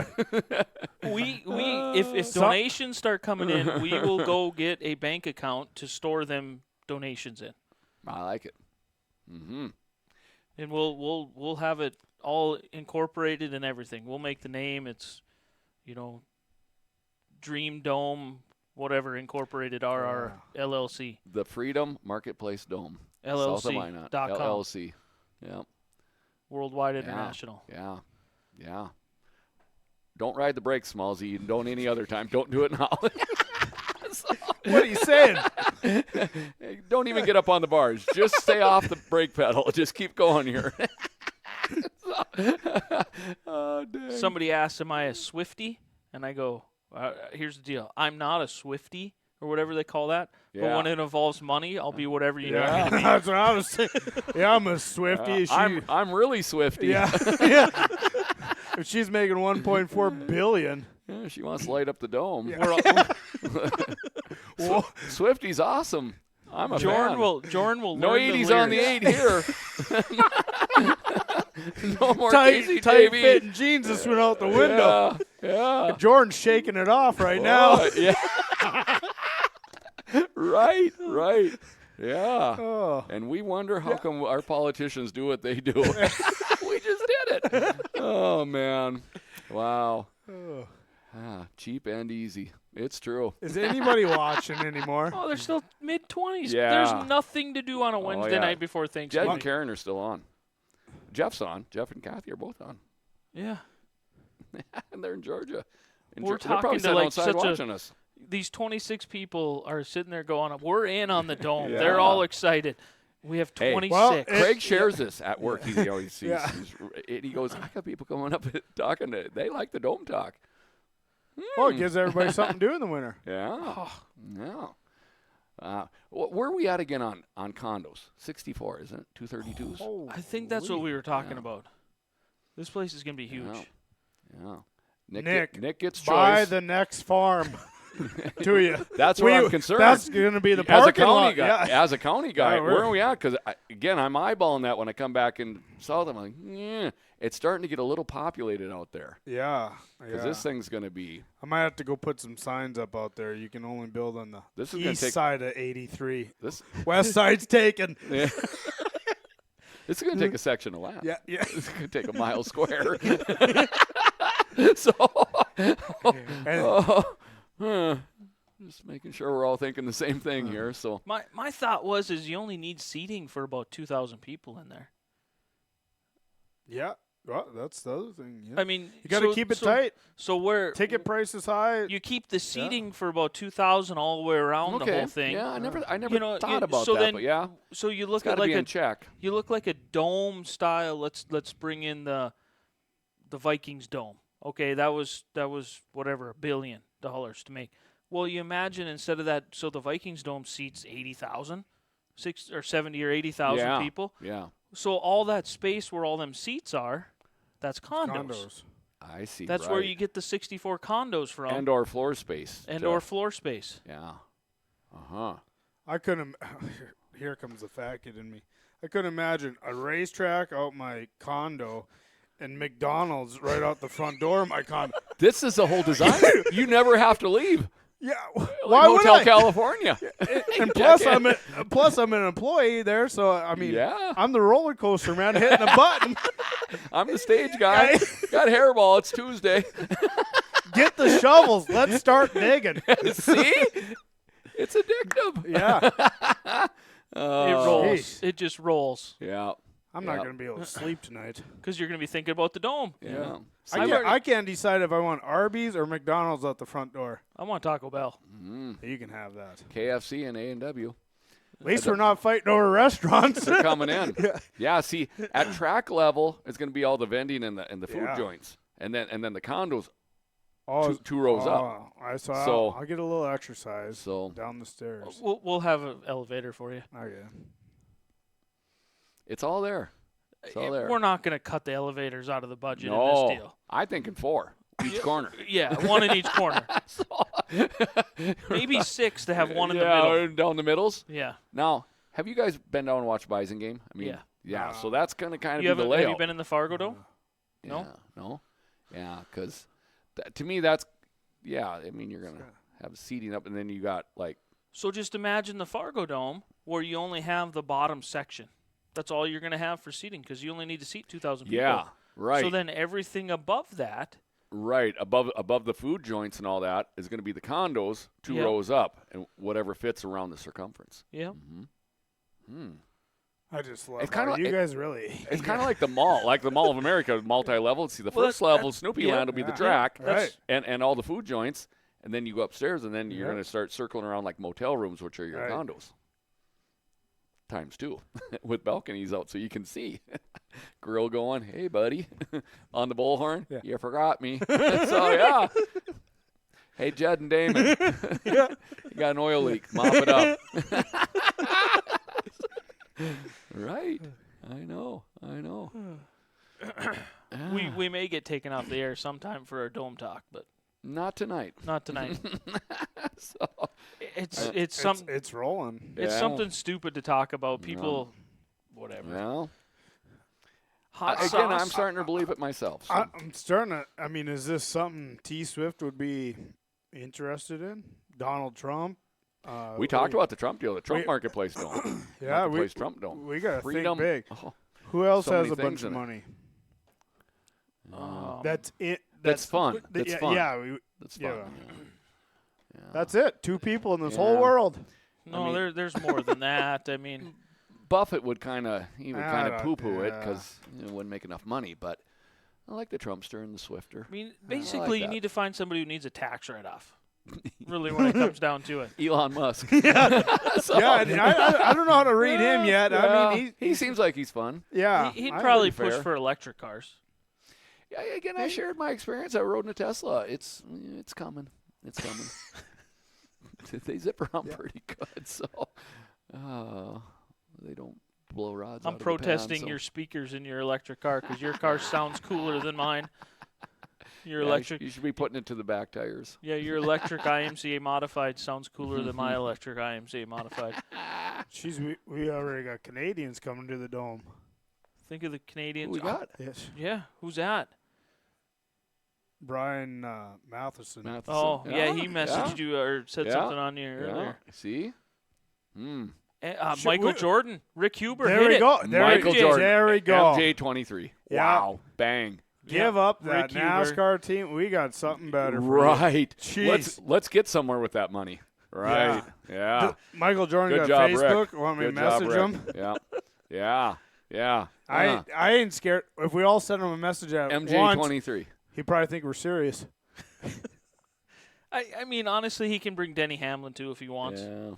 C: If donations start coming in, we will go get a bank account to store them donations in.
D: I like it. Mm-hmm.
C: And we'll have it all incorporated and everything. We'll make the name. It's, Dream Dome, whatever, Incorporated RR LLC.
D: The Freedom Marketplace Dome.
C: LLC.
D: South of Minot.
C: .com.
D: LLC. Yeah.
C: Worldwide International.
D: Yeah. Yeah. Don't ride the brakes, Smallsy. You don't any other time. Don't do it now.
B: What are you saying?
D: Hey, don't even get up on the bars. Just stay off the brake pedal. Just keep going here. Oh, dang.
C: Somebody asked, am I a Swiftie? And I go, here's the deal. I'm not a Swiftie or whatever they call that.
D: Yeah.
C: But when it involves money, I'll be whatever you need me to be.
B: That's what I was saying. Yeah, I'm a Swiftie.
D: I'm really Swifty.
B: Yeah. If she's making $1.4 billion.
D: Yeah, she wants to light up the dome.
B: Yeah.
D: Swifty's awesome. I'm a fan.
C: Jordan will
D: No
C: learn the
D: 80s on the
C: lyrics.
D: 8 here. No more
B: tight
D: KZJV.
B: fitting jeans just went out the window.
D: Yeah.
B: Jordan's shaking it off right now.
D: Yeah. Right. Yeah.
B: Oh.
D: And we wonder how come our politicians do what they do. We just did it. Oh, man. Wow.
B: Oh.
D: Cheap and easy. It's true.
B: Is anybody watching anymore?
C: Oh, they're still mid-20s.
D: Yeah.
C: There's nothing to do on a Wednesday night before
D: Jed
C: Thanksgiving.
D: and Karen are still on. Jeff's on. Jeff and Kathy are both on.
C: Yeah.
D: And they're in Georgia.
C: We're
D: they're probably
C: talking to
D: sitting
C: like
D: outside
C: such
D: watching us.
C: These 26 people are sitting there going, we're in on the dome.
D: Yeah.
C: They're all excited. We have 26.
B: well,
D: Craig shares this at work. He always
B: Yeah.
D: he goes, I got people coming up and talking. They like the dome talk.
B: Well, it gives everybody something to do in the winter.
D: Yeah. Yeah. Where are we at again on condos? 64, isn't it? 232s?
B: Oh,
C: I think that's what we were talking about. This place is going to be huge.
D: Yeah.
B: Nick
D: gets
B: buy
D: choice.
B: the next farm to you.
D: That's where I'm concerned.
B: That's going to be the
D: as a
B: parking
D: county
B: lot.
D: guy.
B: Yeah.
D: As a county guy,
B: Yeah,
D: where are we at? Because, again, I'm eyeballing that when I come back in south. I'm like, it's starting to get a little populated out there.
B: Yeah.
D: Because this thing's going to be.
B: I might have to go put some signs up out there. You can only build on the
D: This is gonna
B: east
D: take-
B: side of 83.
D: This,
B: West side's taken.
D: yeah. This is going to take a section of land.
B: Yeah.
D: It's going to take a mile square. So, just making sure we're all thinking the same thing here. So
C: My thought was you only need seating for about 2,000 people in there.
B: Yeah. Well, that's the other thing. Yeah.
C: I mean,
B: you got to keep it tight.
C: So where
B: Ticket price is high.
C: you keep the seating for about 2,000 all the way around the whole thing.
D: Yeah, I never
C: You
D: thought about
C: so
D: that,
C: then,
D: but yeah,
C: So you
D: it's
C: look
D: got
C: at
D: to
C: like
D: be
C: a
D: in check.
C: you look like a dome style. Let's bring in the Vikings dome. Okay, that was whatever $1 billion to make. Well, you imagine instead of that, so the Vikings dome seats 80,000, 60 or 70 or 80,000 people.
D: Yeah,
C: So all that space where all them seats are, that's condos.
D: I see.
C: That's where you get the 64 condos from.
D: and/or floor space.
C: or floor space.
D: Yeah.
B: I couldn't. Here comes the fat kid in me. I couldn't imagine a racetrack out my condo and McDonald's right out the front door of my condo.
D: This is the whole design. You never have to leave.
B: Yeah.
D: Like
B: Why would
D: Hotel
B: I?
D: California.
B: And plus I'm an employee there, so I mean,
D: Yeah.
B: I'm the roller coaster man hitting a button.
D: I'm the stage guy. Got hairball. It's Tuesday.
B: Get the shovels. Let's start digging.
D: See? It's addictive.
B: Yeah.
C: It rolls.
B: Jeez.
C: It just rolls
D: Yeah.
B: I'm not going to be able to sleep tonight.
C: because you're going to be thinking about the dome.
D: Yeah.
B: I can't decide if I want Arby's or McDonald's at the front door.
C: I want Taco Bell.
B: You can have that.
D: KFC and A&W.
B: At least we're not fighting over restaurants.
D: They're coming in. Yeah, see, at track level, it's going to be all the vending and the food joints. And then the condos two rows up.
B: So I'll get a little exercise down the stairs.
C: We'll have an elevator for you.
B: Okay.
D: It's all there. It's all there.
C: We're not going to cut the elevators out of the budget in
D: No,
C: this deal.
D: I think in 4 each corner.
C: Yeah, one in each corner. Maybe 6 to have one in the middle.
D: Down the middles.
C: Yeah.
D: Now, have you guys been down and watched Bison game? I mean, yeah. So that's going to kind of be the layout.
C: Have you been in the Fargo Dome?
D: No. Yeah, because to me that's I mean, you're going to have seating up, and then you got like.
C: So just imagine the Fargo Dome where you only have the bottom section. That's all you're going to have for seating because you only need to seat 2,000 people.
D: Yeah, right.
C: So then everything above that.
D: Right, above the food joints and all that is going to be the condos 2 rows up and whatever fits around the circumference.
C: Yeah.
B: I just love
D: it's kind of
B: you guys really.
D: It's kind of like the Mall of America, multi-level. See, the first level, Snoopy Land will be the track, and all the food joints, and then you go upstairs, and then you're going to start circling around like motel rooms, which are your condos. Times 2 with balconies out so you can see. Grill going, hey, buddy, on the bullhorn. Yeah. You forgot me. So, yeah. Hey, Judd and Damon. You got an oil leak. Mop it up. Right. I know.
C: We may get taken off the air sometime for our dome talk, but
D: not tonight.
C: Not tonight.
D: So,
B: it's rolling.
C: It's something stupid to talk about. People, whatever.
D: Well,
C: hot
D: again,
C: sauce.
D: I'm starting to believe it myself. So.
B: I'm starting to. I mean, is this something T Swift would be interested in? Donald Trump.
D: We talked about the Trump deal, the Trump marketplace dome.
B: Yeah,
D: marketplace Trump dome.
B: We got to
D: Freedom.
B: think big.
D: Oh,
B: who else
D: so
B: has
D: many
B: a bunch
D: things
B: of
D: in it.
B: money?
C: That's
B: it.
D: That's fun. That's fun.
B: Yeah,
D: That's fun.
B: Yeah. That's it. 2 people in this whole world.
C: No,
D: I mean,
C: there's more than that. I mean,
D: Buffett would kind of poo-poo it
B: yeah.
D: because it wouldn't make enough money. But I like the Trumpster and the Swifter.
C: I mean, basically, you need to find somebody who needs a tax write-off. Really, when it comes down to it.
D: Elon Musk.
B: Yeah,
D: So,
B: yeah. I don't know how to read him yet.
D: yeah,
B: I mean,
D: he seems like he's fun.
B: Yeah,
C: He'd
B: I
C: probably
B: agree.
C: push
D: fair.
C: for electric cars.
D: Yeah, again, I shared my experience. I rode in a Tesla. It's coming. It's coming. They zip around pretty good, so they don't blow rods.
C: I'm
D: out
C: protesting
D: of the pan,
C: your speakers in your electric car because your car sounds cooler than mine. Your
D: so
C: electric,
D: You should be putting it to the back tires.
C: yeah, your electric IMCA modified sounds cooler than my electric IMCA modified.
B: Jeez, we already got Canadians coming to the dome.
C: Think of the Canadians.
D: Who we got?
B: Yes,
C: Yeah, who's that?
B: Brian Matheson.
C: Oh, yeah, he messaged you or said something on you earlier.
D: See?
C: Michael Jordan, Rick Huber,
B: There
C: hit
B: we
C: it.
B: go. There
D: Michael
B: we,
D: Jordan.
B: There we go.
D: MJ23.
B: Yeah.
D: Wow. Bang.
B: Give up that
C: Rick Huber.
B: NASCAR team. We got something better for you.
D: Right.
B: Jeez.
D: Let's get somewhere with that money. Right. Yeah.
B: Michael Jordan
D: Good
B: got
D: job,
B: Facebook.
D: Rick.
B: Want me to
D: Good job,
B: message
D: Rick.
B: him?
D: Yeah. Yeah. Yeah.
B: I ain't scared. If we all send him a message at once,
D: MJ23.
B: he'd probably think we're serious.
C: I mean, honestly, he can bring Denny Hamlin too if he wants.
D: Yeah.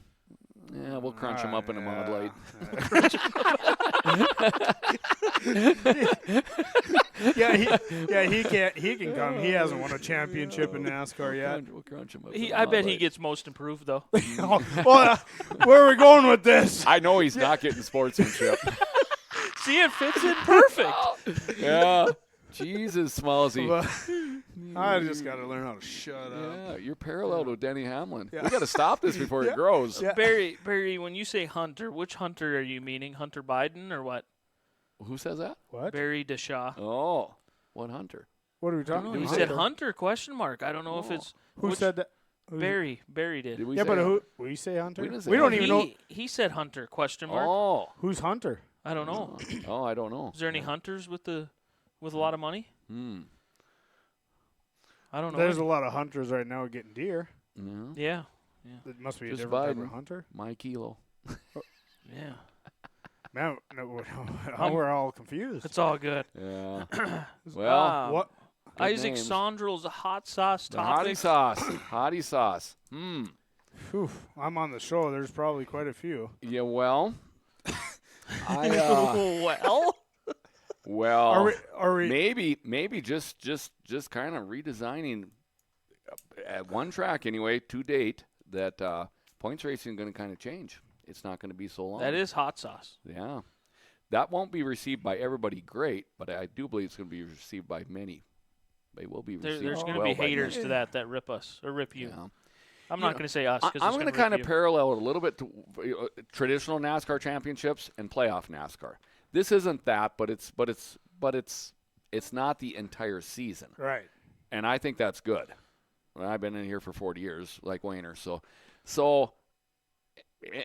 D: Yeah, we'll crunch him up in a Mod Light.
B: He can come. He hasn't won a championship in NASCAR yet.
D: We'll crunch him up in a
C: I
D: Mod
C: bet he
D: Light.
C: gets most improved though.
B: Where are we going with this?
D: I know he's not getting sportsmanship.
C: See, it fits in perfect.
D: Yeah. Jesus, Smallsy.
B: I just got to learn how to shut up.
D: Yeah, you're parallel to Denny Hamlin. We got to stop this before it grows.
B: Yeah.
C: Barry, when you say Hunter, which Hunter are you meaning? Hunter Biden or what?
D: Who says that?
B: What?
C: Barry Deshaw.
D: Oh, what Hunter?
B: What are we talking
C: He
B: about?
C: said Hunter, question mark. I don't know if it's
B: Who said that?
C: Barry did.
D: Did we
B: Yeah,
D: say
B: but
D: Hunter?
B: who? We say Hunter?
D: We didn't say
B: We don't
D: Hunter.
B: even know.
C: He said Hunter, question mark.
D: Oh.
B: Who's Hunter?
C: I don't know.
D: Oh, I don't know.
C: Is there any hunters with a lot of money? I don't know.
B: There's a lot of hunters right now getting deer.
D: Mhm.
C: Yeah.
B: It must be a
D: Just
B: different type
D: Biden.
B: of hunter.
D: My kilo.
C: Yeah.
B: Man, we're all confused.
C: It's all good.
D: Yeah. Well,
B: What?
D: good
C: Isaac
D: names.
C: Sondrel's hot sauce
D: The
C: topic.
D: hottie sauce. Hottie sauce.
B: Whew, I'm on the show. There's probably quite a few.
D: Yeah, well. Well,
B: Are we?
D: maybe just kind of redesigning at one track anyway to date that points racing is going to kind of change. It's not going to be so long.
C: That is hot sauce.
D: Yeah. That won't be received by everybody great, but I do believe it's going to be received by many. They will be received
C: There's going to
D: well
C: be
D: by
C: haters
D: many.
C: to that rip us or rip you.
D: Yeah.
C: I'm not going to say us because
D: I'm going to kind of
C: you.
D: parallel it a little bit to traditional NASCAR championships and playoff NASCAR. This isn't that, but it's not the entire season.
B: Right.
D: And I think that's good. Well, I've been in here for 40 years, like Wayner. So,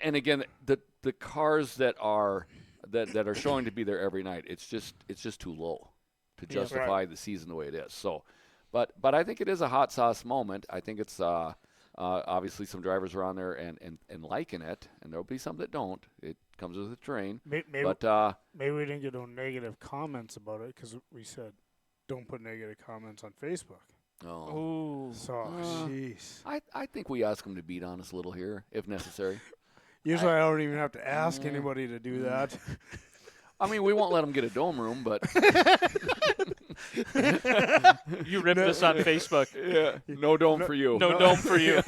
D: and again, the cars that are showing to be there every night, it's just too low to justify the season the way it is. So, but I think it is a hot sauce moment. I think it's obviously some drivers are on there and liking it, and there'll be some that don't. It comes with the terrain.
B: Maybe we didn't get no negative comments about it because we said don't put negative comments on Facebook.
D: Oh.
C: Ooh.
B: So, jeez.
D: I think we ask them to beat on us a little here, if necessary.
B: Usually I don't even have to ask anybody to do that.
D: I mean, we won't let them get a dome room, but
C: You ripped us on Facebook.
D: yeah, no dome for you.
C: No dome for you.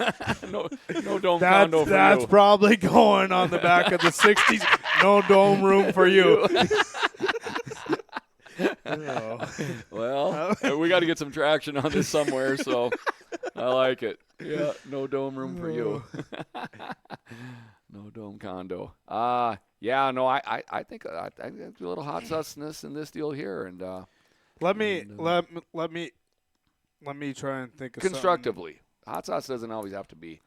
D: no dome condo for
B: That's
D: you.
B: probably going on the back of the 60s. No dome room for you.
D: Well, we got to get some traction on this somewhere, so I like it. Yeah, no dome room for you. No dome condo. Yeah, no, I think there's a little hot sauceness in this deal here, and
B: Let me try and think of
D: constructively. Hot sauce doesn't always have to be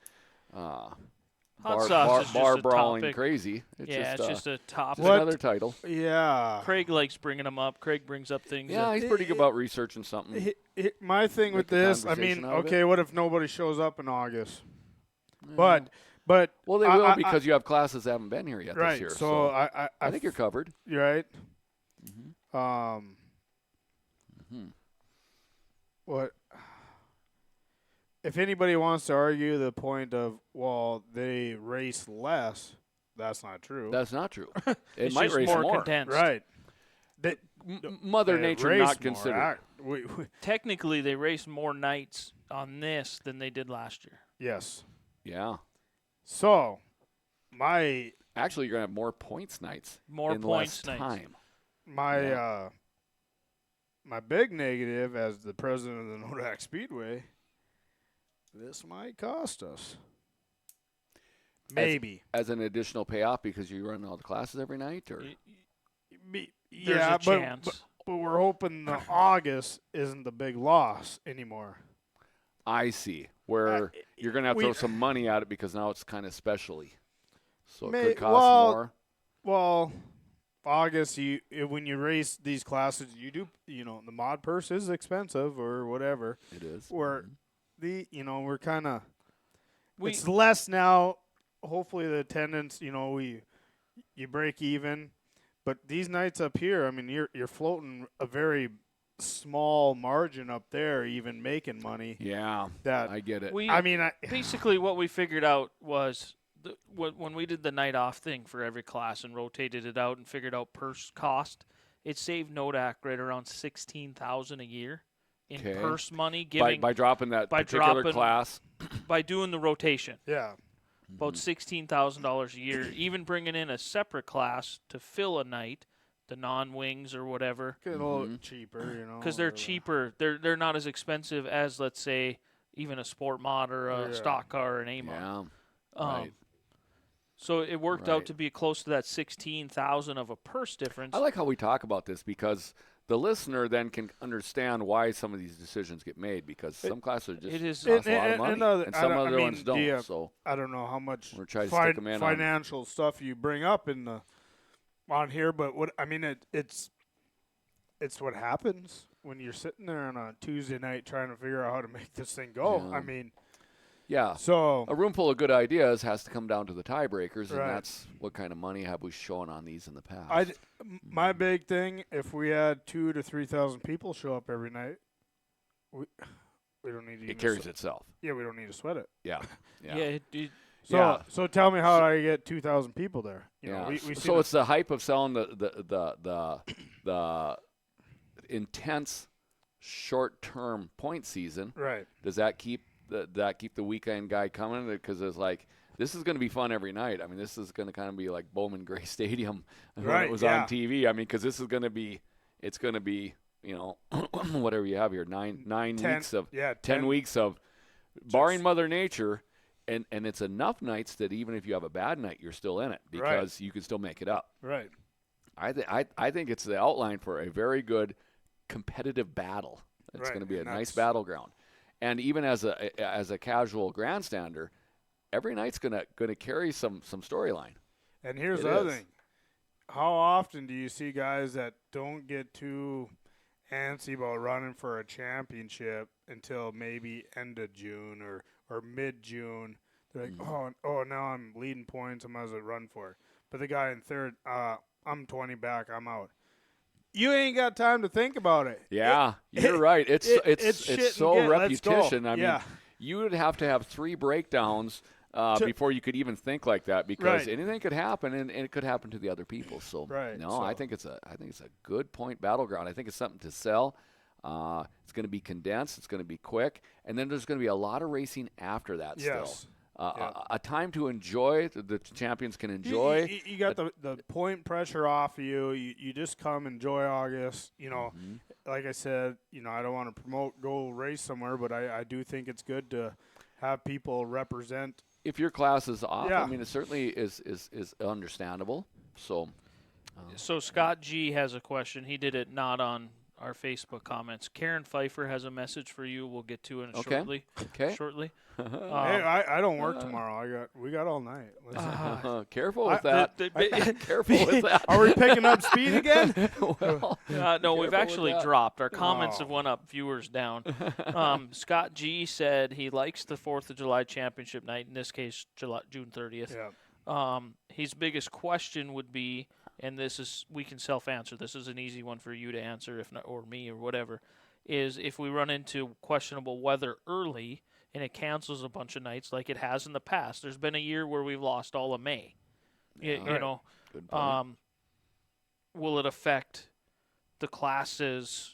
C: Hot sauce is just
D: bar
C: a
D: brawling
C: topic.
D: crazy. It's
C: It's just a topic.
D: just another title.
B: Yeah.
C: Craig likes bringing them up. Craig brings up things.
D: Yeah,
C: that-
D: he's pretty good about researching something.
B: My thing with
D: Make a
B: this, I
D: conversation
B: mean,
D: out of
B: okay,
D: it.
B: what if nobody shows up in August? But
D: Well, they will because you have classes that haven't been here yet
B: right.
D: this year.
B: So
D: I think you're covered.
B: you're right. What? If anybody wants to argue the point of, well, they race less, that's not true.
D: That's not true. It
C: it's
D: might
C: just
D: race
C: more
D: more.
C: condensed.
B: Right.
D: Mother
B: They
D: Nature
B: race
D: not
B: more.
D: considered.
C: Technically, they raced more nights on this than they did last year.
B: Yes.
D: Yeah.
B: So,
D: Actually, you're gonna have more points nights.
C: More
D: in
C: points
D: less
C: nights.
D: time.
B: my big negative as the president of the Nodak Speedway, this might cost us. Maybe.
D: As an additional payoff because you run all the classes every night, or
C: There's a chance.
B: But we're hoping the August isn't the big loss anymore.
D: I see where you're gonna have to throw some money at it because now it's kind of specially, so it could cost more.
B: Well, August, when you race these classes, you do, the mod purse is expensive or whatever.
D: It is.
B: Where we're kind of,
C: We-
B: it's less now. Hopefully the attendance, you break even. But these nights up here, I mean, you're floating a very small margin up there, even making money.
D: Yeah,
B: That
D: I get it.
C: Basically what we figured out was when we did the night off thing for every class and rotated it out and figured out purse cost, it saved Nodak right around $16,000 a year in
D: Okay.
C: purse money,
D: by dropping that particular class.
C: by doing the rotation.
B: yeah.
C: About $16,000 a year, even bringing in a separate class to fill a night, the non-wings or whatever,
B: Get a little cheaper,
C: because they're cheaper. They're not as expensive as, let's say, even a sport mod or a stock car or an A mod.
D: Yeah. Right.
C: So it worked out
D: Right.
C: to be close to that $16,000 of a purse difference.
D: I like how we talk about this because the listener then can understand why some of these decisions get made because some classes just cost a lot of money and some other ones don't. So
B: I don't know how much
D: we're trying to stick them in
B: financial stuff you bring up on here, but it's what happens. when you're sitting there on a Tuesday night trying to figure out how to make this thing go.
D: Yeah.
B: I mean,
D: Yeah.
B: so
D: A room full of good ideas has to come down to the tiebreakers, and
B: Right.
D: that's what kind of money have we shown on these in the past.
B: my big thing, if we had 2,000 to 3,000 people show up every night, we don't need to.
D: It
B: even
D: carries
B: sweat-
D: itself.
B: Yeah, we don't need to sweat it.
D: Yeah.
C: Yeah,
D: Yeah.
B: So tell me how I get 2,000 people there. You know, we see
D: So it's the hype of selling the intense short-term point season.
B: right.
D: Does that keep the weekend guy coming? Because it's like, this is going to be fun every night. I mean, this is going to kind of be like Bowman Gray Stadium when
B: Right,
D: it was
B: yeah.
D: on TV. I mean, because this is going to be, whatever you have here, 9 weeks of 10 weeks of barring Mother Nature. And it's enough nights that even if you have a bad night, you're still in it because you can still make it up.
B: Right.
D: I think it's the outline for a very good competitive battle. It's
B: Right,
D: going to be a
B: and
D: nice
B: that's-
D: battleground. And even as a casual grandstander, every night's going to carry some storyline.
B: And here's
D: It
B: the other
D: is.
B: thing. How often do you see guys that don't get too antsy about running for a championship until maybe end of June or mid-June? They're like, oh, now I'm leading points. I might as well run for it. But the guy in third, I'm 20 back. I'm out. You ain't got time to think about it.
D: Yeah, you're right. It's
B: shit and
D: so
B: get, let's go.
D: repetition. I
B: Yeah.
D: mean, you would have to have 3 breakdowns before you could even think like that, because
B: Right.
D: anything could happen, and it could happen to the other people. So
B: Right,
D: no,
B: so-
D: I think it's a good point battleground. I think it's something to sell. It's going to be condensed. It's going to be quick, and then there's going to be a lot of racing after that.
B: Yes.
D: Still, a time to enjoy. The champions can enjoy.
B: You got the point pressure off of you. You just come enjoy August. You know, like I said, I don't want to promote go race somewhere, but I do think it's good to have people represent.
D: If your class is off,
B: Yeah.
D: I mean, it certainly is understandable. So.
C: So Scott G has a question. He did it not on our Facebook comments. Karen Pfeiffer has a message for you. We'll get to it shortly.
D: Okay.
C: Shortly.
B: Hey, I don't work tomorrow. We got all night. Listen.
D: Careful with that. Careful with that.
B: Are we picking up speed again?
C: No, we've
D: with
C: actually
D: that.
C: dropped. Our comments
B: Oh.
C: have went up, viewers down. Scott G said he likes the 4th of July championship night, in this case, June 30th.
B: Yeah.
C: His biggest question would be, and we can self-answer. This is an easy one for you to answer, if not, or me or whatever, is if we run into questionable weather early and it cancels a bunch of nights like it has in the past. There's been a year where we've lost all of May. You know,
D: Good point.
C: will it affect the classes,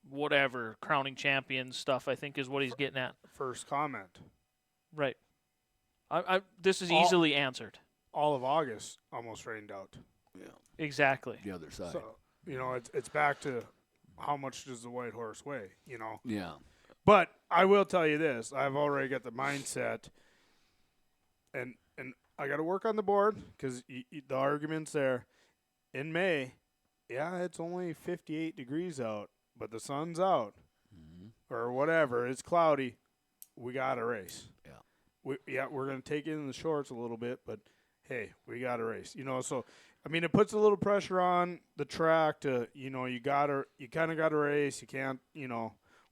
C: whatever, crowning champions stuff, I think is what he's getting at.
B: First comment.
C: Right. This is
B: All-
C: easily answered.
B: All of August almost rained out.
C: Exactly.
D: The other side.
B: So it's back to how much does the white horse weigh?
D: Yeah.
B: But I will tell you this: I've already got the mindset, and I got to work on the board because the argument's there. In May, yeah, it's only 58 degrees out, but the sun's out, or whatever. It's cloudy. We got a race.
D: Yeah.
B: We're gonna take it in the shorts a little bit, but hey, we got a race. So I mean, it puts a little pressure on the track to you kind of got to race. You can't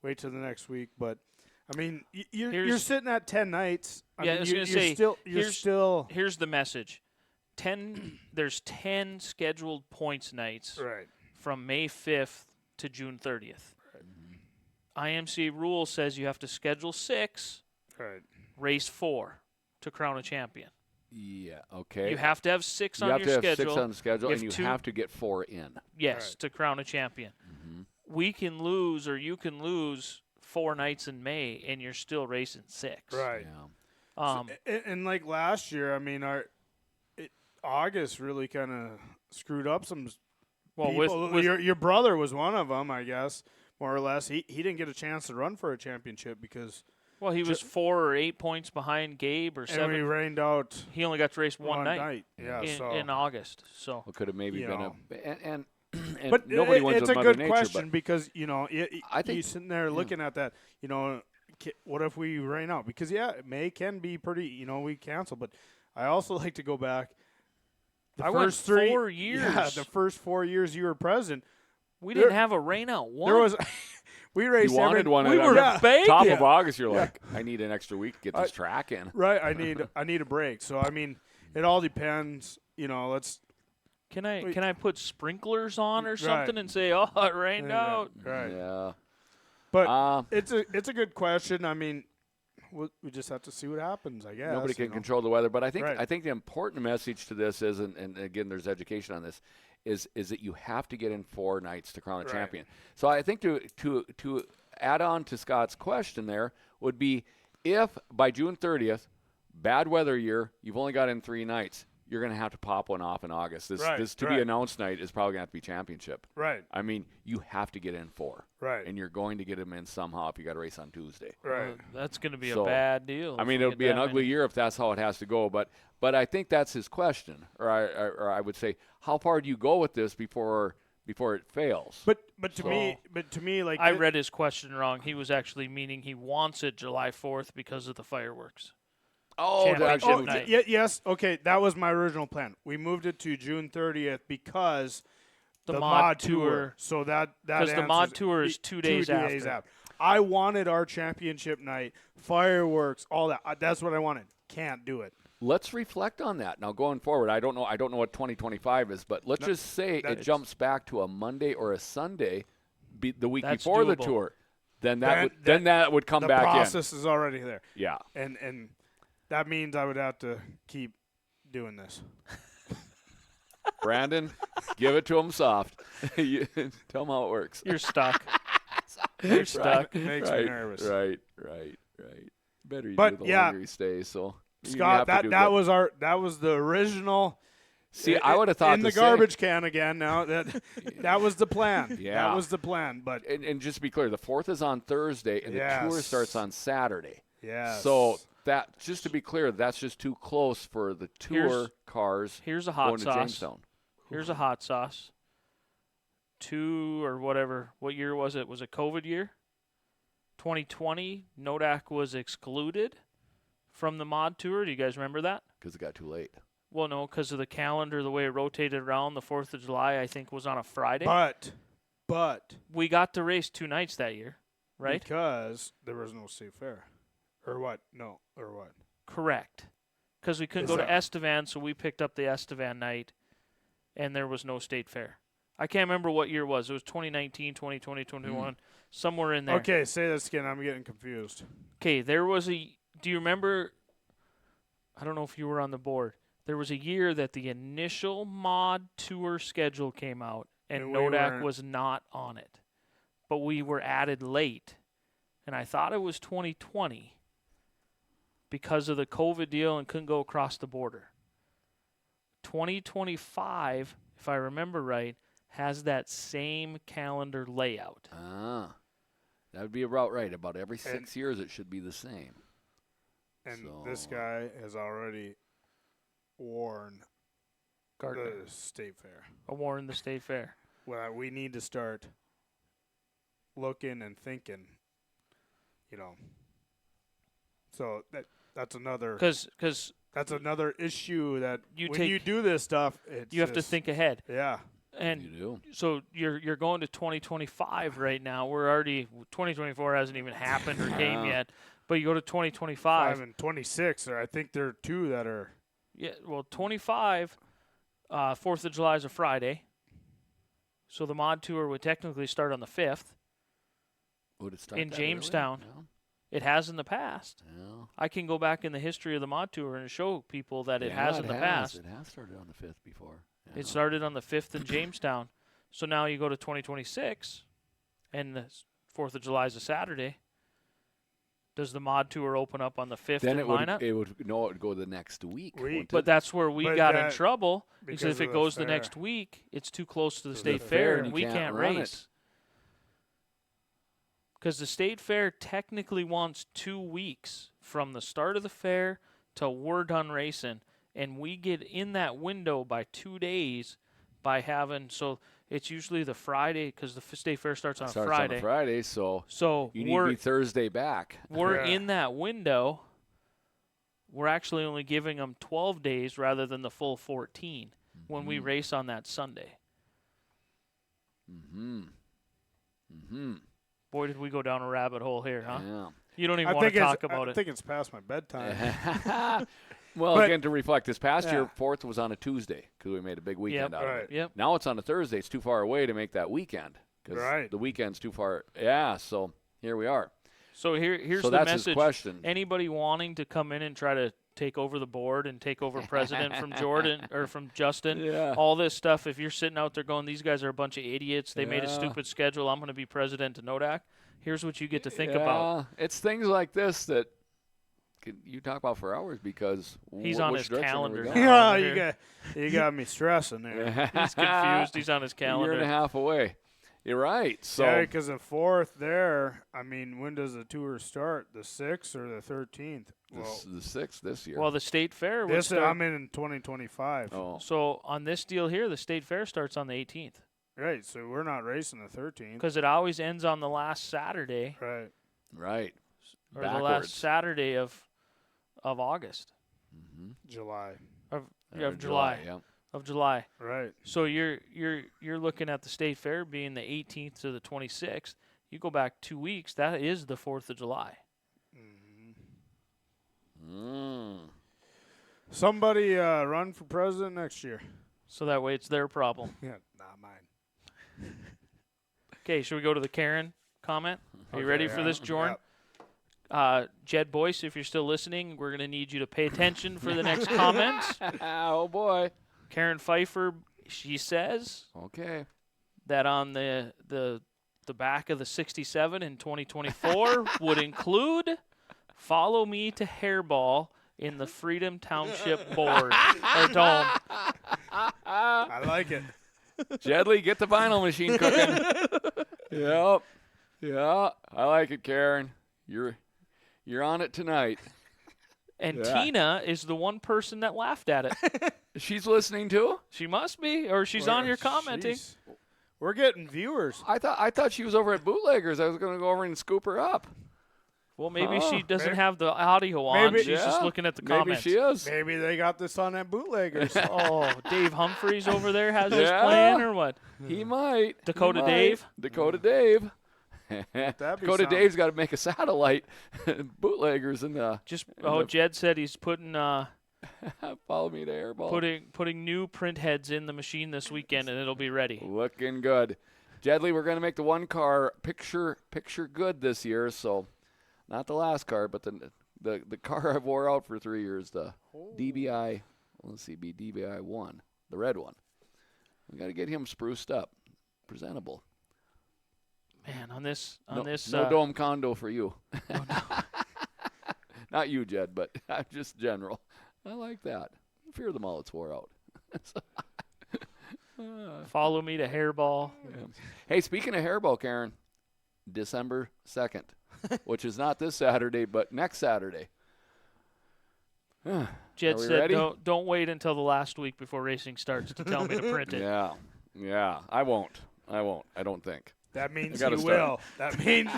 B: wait till the next week, but I mean, you're sitting at 10 nights.
C: I was going to say,
B: still
C: here's the message. There's 10 scheduled points nights
B: right.
C: from May 5th to June 30th. IMCA rule says you have to schedule 6,
B: Right.
C: race 4 to crown a champion.
D: Yeah. Okay.
C: You have to have 6
D: You
C: on
D: have
C: your
D: to have
C: schedule.
D: 6 on the schedule, and you
C: two-
D: have to get 4 in.
C: Yes,
B: Right.
C: to crown a champion. We can lose, or you can lose 4 nights in May, and you're still racing 6.
B: Right.
D: Yeah.
B: And like last year, I mean, August really kind of screwed up some
C: Well,
B: people.
C: with
B: Your brother was one of them, I guess, more or less. He didn't get a chance to run for a championship because
C: well, he was 4 or 8 points behind Gabe, or
B: and
C: 7.
B: we rained out
C: He only got to race one night.
B: Yeah,
C: in August. So
D: Well, could have maybe
B: You
D: been
B: know.
D: and
B: But
D: nobody wins
B: it's
D: with
B: a
D: Mother
B: good
D: Nature,
B: question
D: but
B: because
D: I think-
B: you're sitting there looking at that. What if we rain out? Because May can be pretty. We cancel, but I also like to go back.
C: I went 4 years.
B: Yeah, the first 4 years you were president.
C: We didn't have a rain out one.
B: There was. We raced.
D: You wanted one.
C: We
D: at
C: were
D: the
C: begging.
D: top of August. You're like, I need an extra week to get this track in.
B: Right. I need a break. So I mean, it all depends. Let's.
C: Can I put sprinklers on or something and say, oh, it rained out?
B: Right.
D: Yeah.
B: But it's a good question. I mean, we just have to see what happens, I guess.
D: Nobody can control the weather, but I think
B: Right.
D: I think the important message to this is, and again, there's education on this, is that you have to get in 4 nights to crown a champion. So I think to add on to Scott's question there would be, if by June 30th, bad weather year, you've only got in 3 nights, you're going to have to pop one off in August. This to be announced night is probably going to have to be championship.
B: Right.
D: I mean, you have to get in 4.
B: Right.
D: And you're going to get them in somehow if you got to race on Tuesday.
B: Right.
C: That's going to be
D: So,
C: a bad deal.
D: I mean, it'll be an ugly year if that's how it has to go. But I think that's his question, or I would say, how far do you go with this before it fails?
B: But to me, like
C: I read his question wrong. He was actually meaning he wants it July 4th because of the fireworks. Championship night.
B: Yes. Okay, that was my original plan. We moved it to June 30th because
C: The mod tour.
B: So that
C: Because the mod
B: answers
C: tour is 2 days after.
B: I wanted our championship night, fireworks, all that. That's what I wanted. Can't do it.
D: Let's reflect on that now going forward. I don't know what 2025 is, but let's just say it jumps back to a Monday or a Sunday, the week
C: That's
D: before the
C: doable.
D: tour. Then that would come back in.
B: The process is already there.
D: Yeah.
B: And that means I would have to keep doing this.
D: Brandon, give it to him soft. Tell him how it works.
C: You're stuck. You're stuck.
B: Makes me nervous.
D: Right. Better you
B: But,
D: do the longer you stay. So
B: Scott, that was the original.
D: See, I would have thought
B: in the garbage can again. Now that was the plan.
D: Yeah,
B: that was the plan. But
D: and just to be clear, the 4th is on Thursday, and the tour starts on Saturday.
B: Yeah.
D: So that, just to be clear, that's just too close for the tour cars.
C: Here's a hot
D: going
C: sauce.
D: to Jamestown.
C: Here's a hot sauce. 2 or whatever. What year was it? Was it COVID year? 2020. Nodak was excluded from the mod tour. Do you guys remember that?
D: Because it got too late.
C: Well, no, because of the calendar, the way it rotated around. The 4th of July, I think, was on a Friday.
B: But
C: we got to race 2 nights that year, right?
B: Because there was no state fair. Or what? No. Or what?
C: Correct. Because we couldn't go to Estevan, so we picked up the Estevan night, and there was no state fair. I can't remember what year it was. It was 2019, 2020, 2021, somewhere in there.
B: Okay, say this again. I'm getting confused.
C: Okay, there was do you remember, I don't know if you were on the board, there was a year that the initial mod tour schedule came out, and Nodak was not on it. But we were added late, and I thought it was 2020 because of the COVID deal and couldn't go across the border. 2025, if I remember right, has that same calendar layout.
D: That would be about right. About every 6 years, it should be the same.
B: And this guy has already worn the state fair.
C: Warren the state fair.
B: Well, we need to start looking and thinking, So that's another.
C: Because
B: that's another issue that when
C: you
B: do this stuff,
C: you have to think ahead.
B: Yeah.
C: And
D: you do.
C: So you're going to 2025 right now. We're already 2024 hasn't even happened or came yet, but you go to 2025
B: 5 and 26. Or I think there are 2 that are.
C: Yeah, well, 25, 4th of July is a Friday, so the mod tour would technically start on the 5th.
D: Would it start
C: in
D: that
C: Jamestown?
D: early?
C: It has in the past.
D: Yeah.
C: I can go back in the history of the mod tour and show people that it
D: Yeah,
C: has in the past.
D: It has started on the 5th before. Yeah.
C: It started on the 5th in Jamestown. So now you go to 2026, and the 4th of July is a Saturday. Does the mod tour open up on the 5th
D: Then
C: in
D: it
C: Minot?
D: would go the next week. wouldn't
C: But
D: it?
C: that's where we got in trouble. Because if
B: because
C: it
B: of
C: goes
B: the
C: the
B: fair.
C: next week, it's too close to the
D: To
C: state
D: the
C: fair,
D: fair,
C: and
D: and
C: we
D: you
C: can't
D: can't run
C: race. Because the state fair technically wants 2 weeks from the start of the fair till we're done racing, and we get in that window by 2 days by having. So it's usually the Friday because the state fair starts on a Friday.
D: On a Friday, so you need to
C: we're
D: be Thursday back.
C: in that window. We're actually only giving them 12 days rather than the full 14 when we race on that Sunday. Boy, did we go down a rabbit hole here, huh?
D: Yeah.
C: You don't even want to talk about
B: I
C: it.
B: think it's past my bedtime.
D: Well,
B: But-
D: again, to reflect, this past year,
B: Yeah.
D: 4th was on a Tuesday because we made a big weekend out of
B: Right.
D: it.
C: Yep.
D: Now it's on a Thursday. It's too far away to make that weekend because
B: Right.
D: the weekend's too far. Yeah, so here we are.
C: So here's
D: So
C: the
D: that's his
C: message.
D: question.
C: Anybody wanting to come in and try to take over the board and take over president from Jordan or from Justin,
D: Yeah.
C: all this stuff, if you're sitting out there going, these guys are a bunch of idiots, they made a
D: Yeah.
C: stupid schedule, I'm going to be president of Nodak, here's what you get to think about.
D: It's things like this that you talk about for hours because
C: He's
D: wh-
C: on
D: which
C: his
D: direction are we
C: calendar
D: going?
C: now.
B: Yeah,
C: over
B: you got me stressing there.
C: He's confused. He's on his
D: A year
C: calendar.
D: and a half away. You're right. So
B: Yeah, because the 4th there, I mean, when does the tour start? The 6th or the 13th? Well,
D: the 6th this year.
C: Well, the state fair would
B: this
C: start.
B: I'm in 2025.
D: oh.
C: So on this deal here, the state fair starts on the 18th
B: Right, so we're not racing the 13th.
C: because it always ends on the last Saturday
B: Right.
D: Right.
C: or the
D: Backwards.
C: last Saturday of August
B: July.
C: of
D: Or
C: July.
D: Yeah.
C: Of July.
B: Right.
C: So you're looking at the state fair being the 18th to the 26th. You go back 2 weeks, that is the 4th of July.
B: Somebody run for president next year.
C: So that way it's their problem.
B: Yeah, not mine.
C: Okay, should we go to the Karen comment? Are you ready for this, Jordan?
B: Yep.
C: Jed Boyce, if you're still listening, we're going to need you to pay attention for the next comments.
D: Oh boy.
C: Karen Pfeiffer, she says
D: Okay.
C: that on the back of the 67 in 2024 would include "Follow Me to Hairball" in the Freedom Township Board or Dome.
B: I like it.
D: Jedley, get the vinyl machine cooking. Yep. Yeah. I like it, Karen. You're on it tonight.
C: And
D: Yeah.
C: Tina is the one person that laughed at it.
D: She's listening too?
C: She must be, or she's on here commenting.
B: Jeez. We're getting viewers.
D: I thought she was over at Bootleggers. I was going to go over and scoop her up.
C: Well, maybe she doesn't
B: Maybe-
C: have the audio on.
B: maybe-
C: She's just
D: Yeah.
C: looking at the
D: Maybe
C: comments.
D: she is.
B: Maybe they got this on at Bootleggers.
C: Oh, Dave Humphreys over there has this
D: Yeah.
C: plan, or what?
D: He might.
C: Dakota
D: He might.
C: Dave?
D: Dakota Dave.
B: That'd be
D: Dakota
B: something.
D: Dave's got to make a satellite. Bootleggers and
C: Just
D: the-
C: Jed said he's putting
D: follow me to Airball.
C: putting new print heads in the machine this weekend, and it'll be ready.
D: Looking good. Jedley, we're going to make the one car picture good this year. So, not the last car, but the car I've wore out for 3 years, the DBI. Let's see, be DBI 1, the red one. We got to get him spruced up, presentable.
C: Man, on this
D: No dome condo for you. Not you, Jed, but just general. I like that. Fear the mullets wore out.
C: follow me to Hairball.
D: Hey, speaking of Hairball, Karen, December 2nd, which is not this Saturday, but next Saturday.
C: Jed
D: Are we
C: said,
D: ready?
C: "Don't wait until the last week before racing starts to tell me to print it."
D: Yeah. I won't. I don't think.
B: That means
D: I
B: he
D: gotta
B: will. That means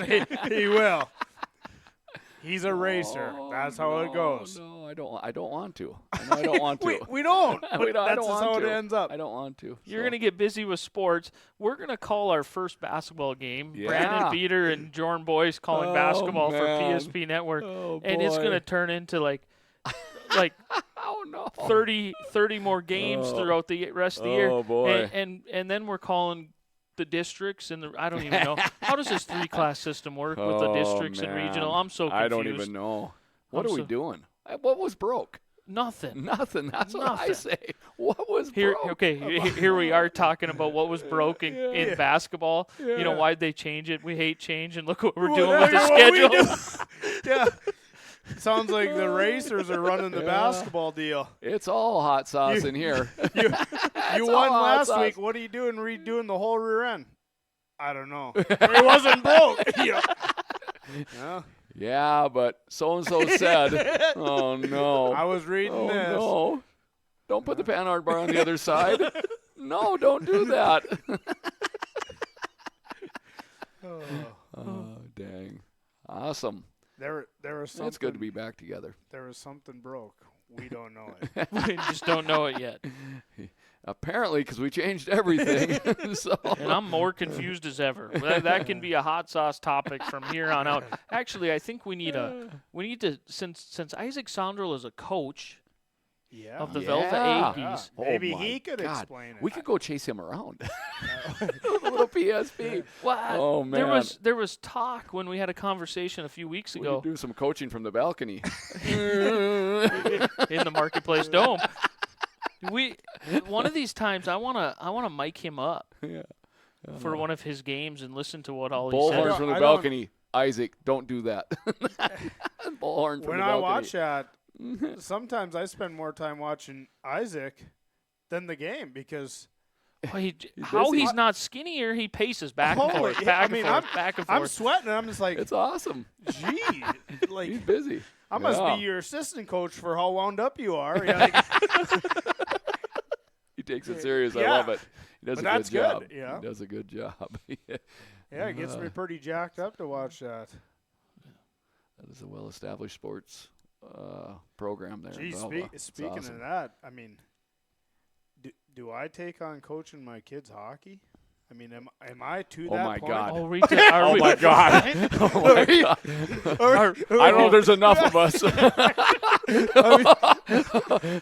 B: he will. He's a racer. That's how it goes.
D: No, I don't want to. I don't want to.
B: We don't.
D: I don't
B: That's
D: want
B: how
D: to.
B: it ends up.
D: I don't want to.
C: You're
D: so.
C: going to get busy with sports. We're going to call our first basketball game.
D: Yeah.
C: Brandon Beater and Jordan Boyce calling basketball
D: man.
C: for PSP Network.
D: Oh,
C: and it's
D: boy.
C: going to turn into like
D: Oh no.
C: 30 more games throughout the rest of the year.
D: Oh, boy.
C: And then we're calling the districts and I don't even know. How does this 3-class system work with the districts and
D: man.
C: regional? I'm so confused.
D: I don't even know. What
C: I'm
D: are we
C: so-
D: doing? What was broke?
C: Nothing.
D: Nothing. That's what I
C: Nothing.
D: say. What was
C: Here,
D: broke?
C: okay, here we are talking about what was broke in basketball. You know, why'd they change it? We hate change, and look what we're doing with the schedule.
B: Yeah. Sounds like the racers are running the basketball deal.
D: It's all hot sauce in here.
B: You
D: all
B: won
D: hot
B: last
D: sauce.
B: week. What are you doing redoing the whole rear end? I don't know. It wasn't broke. Yeah.
D: Yeah, but so-and-so said. Oh, no.
B: I was reading
D: Oh,
B: this.
D: no. Don't put the Panhard bar on the other side. No, don't do that. Oh, dang. Awesome.
B: There was something.
D: It's good to be back together.
B: There was something broke. We don't know it.
C: We just don't know it yet.
D: Apparently, because we changed everything. So.
C: And I'm more confused as ever. That can be a hot sauce topic from here on out. Actually, I think we need to since Isaac Sondrel is a coach
B: Yeah.
C: of the
D: Yeah.
C: Velvet
B: Yeah.
C: Aggies.
B: Maybe
D: Oh,
B: he
D: my
B: could
D: God.
B: explain it.
D: We could go chase him around. With a little PSP.
C: Well,
D: Oh, man.
C: there was talk when we had a conversation a few weeks
D: We
C: ago
D: could do some coaching from the balcony.
C: in the Marketplace Dome. One of these times I wanna mic him up
D: Yeah.
C: for one of his games and listen to what all he
D: Bullhorn
C: says.
D: from the
B: I don't-
D: balcony. Isaac, don't do that. Bullhorn from
B: When
D: the
B: I
D: balcony.
B: watch that, sometimes I spend more time watching Isaac than the game because
C: Well,
D: busy.
C: he's not skinnier, he paces back and
B: Holy-
C: forth,
B: yeah,
C: back
B: I mean,
C: and forth, back and
B: I'm
C: forth.
B: sweating. I'm just like,
D: It's awesome.
B: gee, like
D: He's busy.
B: I must
D: Yeah.
B: be your assistant coach for how wound up you are. Yeah, like,
D: He takes it serious. I
B: Yeah.
D: love it. He does
B: But
D: a
B: that's
D: good job.
B: good, yeah.
D: He does a good job.
B: yeah, it gets me pretty jacked up to watch that.
D: That is a well-established sports program there. in
B: Gee,
D: Velva. It's
B: speaking
D: awesome.
B: of that, I mean, do I take on coaching my kids hockey? I mean, am I to
D: Oh
B: that
D: my
B: point?
D: God.
C: Oh, are
D: Oh
C: we-
D: my God! Oh my God! I don't know if there's enough of us.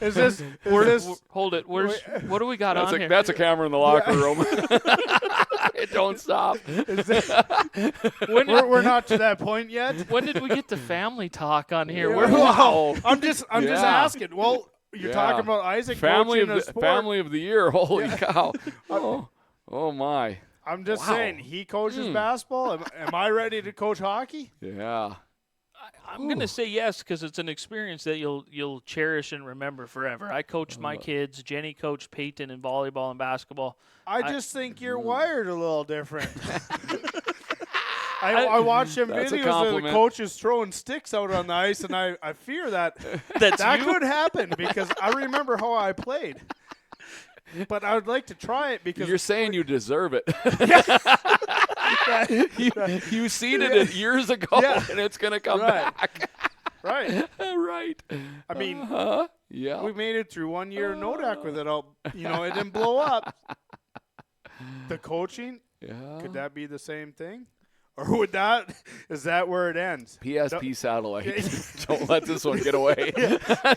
B: Is this?
C: Hold it. What do we got on here?
D: That's a camera in the locker room. It don't stop.
B: We're not to that point yet.
C: When did we get to family talk on here?
B: Yeah.
C: Where-
D: Wow.
B: I'm just
D: Yeah.
B: asking. Well, you're
D: Yeah.
B: talking about Isaac
D: Family
B: coaching
D: of
B: a
D: the
B: sport.
D: family of the year. Holy cow! Oh my!
B: I'm just
D: Wow.
B: saying he coaches basketball. Am I ready to coach hockey?
D: Yeah.
C: I'm gonna say yes because it's an experience that you'll cherish and remember forever. I coached my kids. Jenny coached Peyton in volleyball and basketball.
B: I just think you're wired a little different. I watch them
D: That's a
B: videos of the
D: compliment.
B: coaches throwing sticks out on the ice, and I fear that
C: That's
B: that
C: you?
B: could happen because I remember how I played. But I would like to try it because
D: You're saying you deserve it. you seeded it years ago,
B: Yeah.
D: and it's gonna come
B: Right.
D: back.
B: right.
D: Right.
B: I mean,
D: Yeah.
B: we made it through 1 year of Nodak with it all. It didn't blow up. The coaching,
D: Yeah.
B: could that be the same thing? Or is that where it ends?
D: PSP satellite. Don't let this one get away.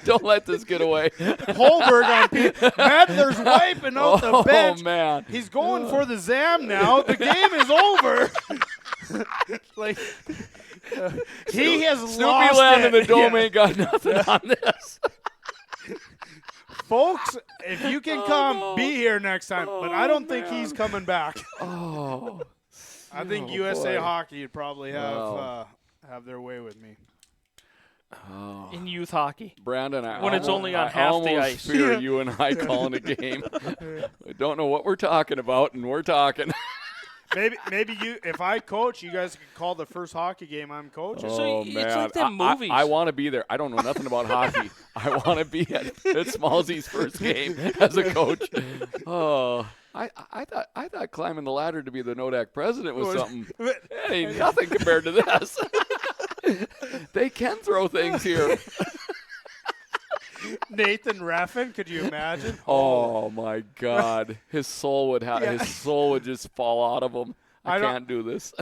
D: Don't let this get away.
B: Holberg on Madler's wiping out the bench.
D: Oh man.
B: He's going for the Zam now. The game is over. He has
D: Snoopy
B: lost
D: Land
B: it.
D: in the dome
B: Yeah.
D: ain't got nothing on this.
B: Folks, if you can come,
D: no.
B: be here next time. But I don't think he's coming back.
D: Oh.
B: I think
D: Oh,
B: USA
D: boy.
B: Hockey would probably have
D: Wow.
B: have their way with me.
C: in youth hockey.
D: Brandon, I
C: When it's
D: almost-
C: only on
D: I
C: half the
D: almost
C: ice.
D: fear
B: Yeah.
D: you and I calling a game. I don't know what we're talking about, and we're talking.
B: Maybe you, if I coach, you guys can call the first hockey game I'm coaching.
C: So
D: Oh
C: it's
D: man,
C: like them
D: I-
C: movies.
D: I want to be there. I don't know nothing about hockey. I want to be at Smallsy's first game as a coach. Oh, I thought climbing the ladder to be the Nodak president was something. That ain't nothing compared to this. They can throw things here.
B: Nathan Raffin, could you imagine?
D: Oh my God, his soul would his soul would just fall out of him. I
B: I don't-
D: can't do this.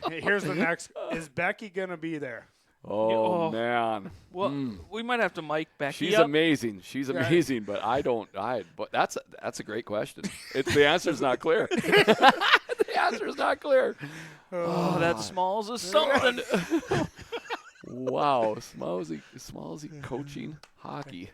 B: Here's the next. Is Becky gonna be there?
D: Oh
C: Oh.
D: man.
C: Well, we might have to mic Becky
D: She's
C: up.
D: amazing. She's amazing, but but that's a great question. The answer's not clear. The answer's not clear.
C: Oh, that Smalls is something.
D: Wow, Smallsy coaching hockey.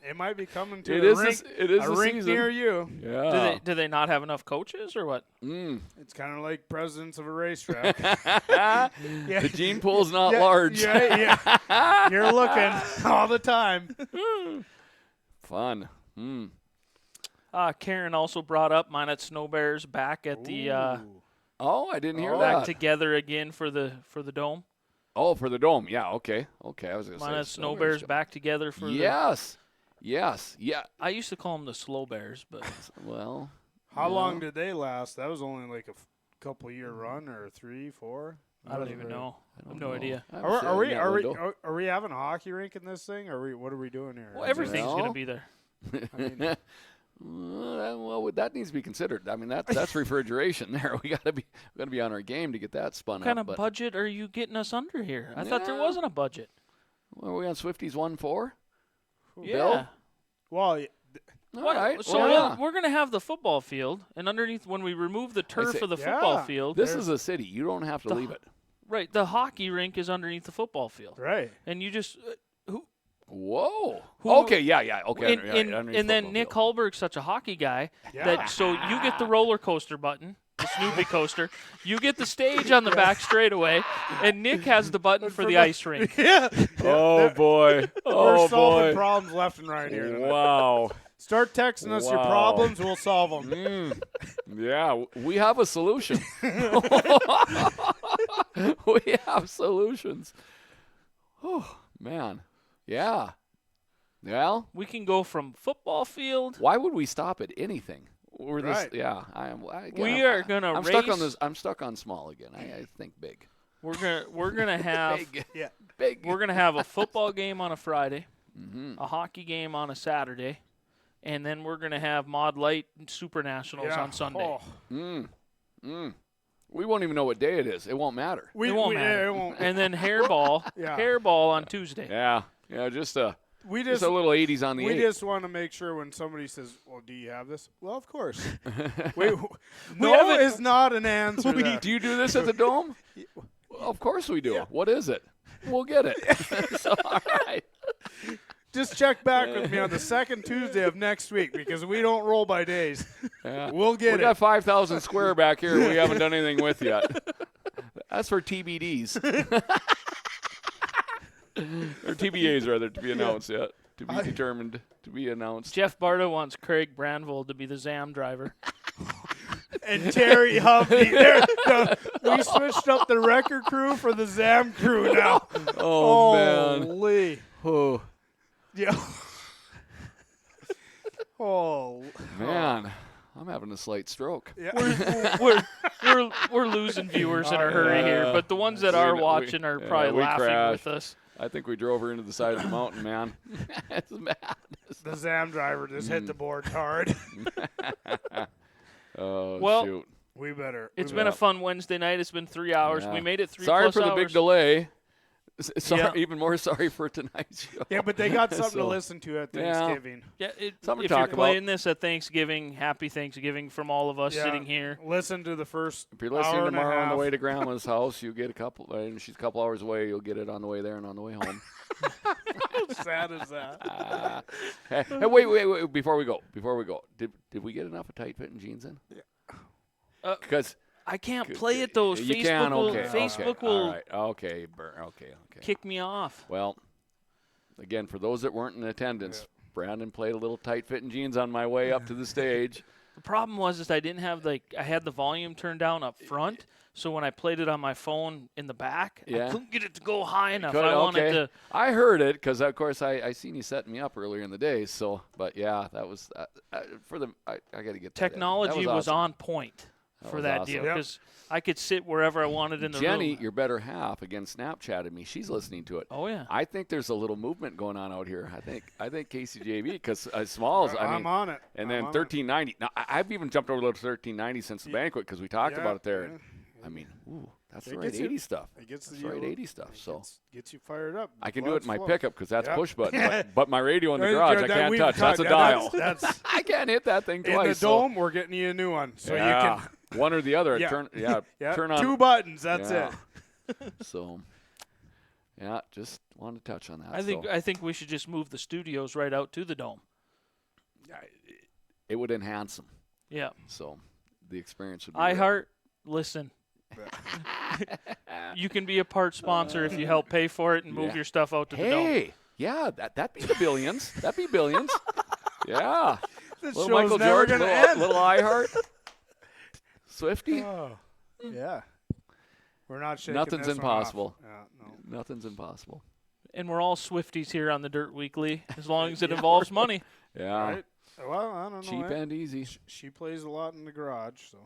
B: It might be coming to
D: It
B: a
D: is
B: rink,
D: it is
B: a
D: the
B: rink
D: season.
B: near you.
D: Yeah.
C: Do they not have enough coaches or what?
B: It's kind of like presidents of a racetrack.
D: The gene pool's not
B: Yeah,
D: large.
B: Yeah. You're looking all the time.
D: Fun.
C: Karen also brought up Minot Snow Bears back at the
D: Oh, I didn't hear
C: back
D: that.
C: together again for the dome.
D: Oh, for the dome. Yeah. Okay. I was gonna
C: Minot
D: say
C: Snow Bears back together for
D: Yes. Yes. Yeah.
C: I used to call them the Slow Bears, but
D: Well.
B: How long did they last? That was only like a couple year run or 3, 4.
C: I don't even know. I have no idea.
B: Are we having a hockey rink in this thing? What are we doing here?
C: Well, everything's going to be there.
B: I mean,
D: well, that needs to be considered. I mean, that's refrigeration there. We got to be on our game to get that spun
C: What kind
D: up.
C: of budget are you getting us under here? I thought there wasn't a budget.
D: Are we on Swifties 1-4?
C: Yeah.
D: Bill?
B: well,
D: All right.
C: So we're going to have the football field, and underneath, when we remove the turf of the football field.
D: This is a city. You don't have to leave it.
C: Right. The hockey rink is underneath the football field.
B: right.
C: And you just.
D: Whoa. Okay, yeah. Okay.
C: And then Nick Hallberg's such a hockey guy that so you get the roller coaster button, the Snoopy coaster. You get the stage on the back straightaway, and Nick has the button for the ice rink.
B: Yeah.
D: Oh, boy.
B: We're solving problems left and right here tonight.
D: Wow.
B: Start texting us your problems. We'll solve them.
D: Yeah, we have a solution. We have solutions. Oh, man. Yeah. Well,
C: We can go from football field.
D: why would we stop at anything? We're this,
B: Right.
D: yeah.
C: We are gonna
D: I'm
C: race.
D: stuck on this. I'm stuck on small again. I think big.
C: We're gonna have
D: Big.
B: Yeah.
D: Big.
C: we're gonna have a football game on a Friday,
D: Mm-hmm.
C: a hockey game on a Saturday, and then we're gonna have Mod Light and Super Nationals on Sunday.
B: Oh.
D: We won't even know what day it is. It won't matter.
C: It won't matter.
B: It won't.
C: And then hairball,
B: Yeah.
C: hairball on Tuesday.
D: Yeah. Just a
B: We
D: just
B: just
D: a little 80s on the
B: we
D: 8.
B: just want to make sure when somebody says, "Well, do you have this?" Well, of course. No
C: haven't-
B: is not an answer. there.
D: Do you do this at the Dome? Well, of course we do.
B: Yeah.
D: What is it? We'll get it. So, all right.
B: Just check back with me on the second Tuesday of next week because we don't roll by days.
D: Yeah.
B: We'll get
D: We
B: it.
D: got 5,000 square back here we haven't done anything with yet. That's for TBDs. Or TBAs, rather, to be announced yet. To be determined, to be announced.
C: Jeff Barta wants Craig Branvold to be the ZAM driver.
B: And Terry Hovey. We switched up the record crew for the ZAM crew now.
D: Oh, man.
B: Holy.
D: Oh,
B: Yeah. Oh.
D: man. I'm having a slight stroke.
B: Yeah.
C: We're losing viewers in a hurry here, but the ones that are watching are probably
D: we
C: laughing
D: crashed.
C: with us.
D: I think we drove her into the side of the mountain, man. It's madness.
B: The ZAM driver just hit the board hard.
D: Oh,
C: Well,
D: shoot.
B: We better.
C: It's been a fun Wednesday night. It's been 3 hours.
D: Yeah.
C: We made it 3
D: Sorry
C: plus
D: for the
C: hours.
D: big delay. Sorry,
C: Yeah.
D: Even more sorry for tonight's show.
B: Yeah, but they got something to
D: So,
B: listen to at
D: yeah.
B: Thanksgiving.
C: Yeah,
D: Something
C: if
D: to
C: you're
D: talk
C: playing this at Thanksgiving, happy Thanksgiving from all of us
B: Yeah.
C: sitting here.
B: Listen to the first
D: If you're
B: hour
D: listening
B: and a
D: tomorrow on the
B: half.
D: way to Grandma's house, you get a couple. And she's a couple hours away. You'll get it on the way there and on the way home.
B: How sad is that?
D: Hey, wait! Before we go, did we get enough of tight fitting jeans in? Because
C: I can't play it though.
D: you
C: Facebook
D: can.
C: will,
D: Okay.
C: Facebook
D: okay,
C: will
D: all right, okay. Okay.
C: kick me off.
D: Well, again, for those that weren't in attendance, Brandon played a little tight fitting jeans on my way up to the stage.
C: The problem was I didn't have I had the volume turned down up front, so when I played it on my phone in the back, I couldn't get it to go high enough. I wanted to.
D: I heard it because, of course, I seen you setting me up earlier in the day. So, but yeah, that was for the. I got to get that in.
C: Technology
D: That
C: was
D: awesome.
C: on point for
D: was
C: that
D: awesome.
C: deal
B: Yep.
C: because I could sit wherever I wanted in the
D: Jenny,
C: room.
D: your better half, again Snapchatted me. She's listening to it.
C: Oh yeah.
D: I think there's a little movement going on out here. I think KCJV because Smalls. I mean,
B: I'm on it.
D: And
B: I'm
D: then
B: on it.
D: 1390. Now I've even jumped over to 1390 since the banquet because we talked about it there.
B: yeah.
D: And, I mean, ooh, that's
B: It
D: the right
B: gets you-
D: 80 stuff.
B: It gets
D: That's
B: the
D: right 80 stuff. So
B: gets you fired up.
D: I can do it in my
B: Blood's
D: pickup because that's
B: Yep.
D: push button. But my radio in the
B: flowing.
D: garage I
B: That
D: can't
B: we've
D: touch. That's a
B: talked-
D: dial.
B: That's
D: I can't hit that thing
B: in
D: twice.
B: the dome. We're getting you a new one, so
D: yeah,
B: you can.
D: one or the other.
B: Yeah.
D: Turn on
B: 2 buttons. That's
D: Yeah.
B: it.
D: So, yeah, just wanted to touch on that.
C: I think we should just move the studios right out to the dome.
D: it would enhance them.
C: Yeah.
D: So the experience would be real.
C: iHeart, listen. You can be a part sponsor if you help pay for it and move
D: Yeah.
C: your stuff out to the dome.
D: Hey, yeah, that'd be the billions. That'd be billions. Yeah.
B: This
D: Little
B: show's
D: Michael
B: never
D: Jordan,
B: gonna
D: little,
B: end.
D: little iHeart. Swifty.
B: Oh, yeah. We're not shaking
D: Nothing's
B: this one
D: impossible.
B: off. Yeah, no.
D: Nothing's impossible.
C: And we're all Swifties here on the Dirt Weekly, as long as it involves money.
D: Yeah.
B: Right? Well, I don't know.
D: Cheap
B: eh?
D: and easy.
B: She plays a lot in the garage, so.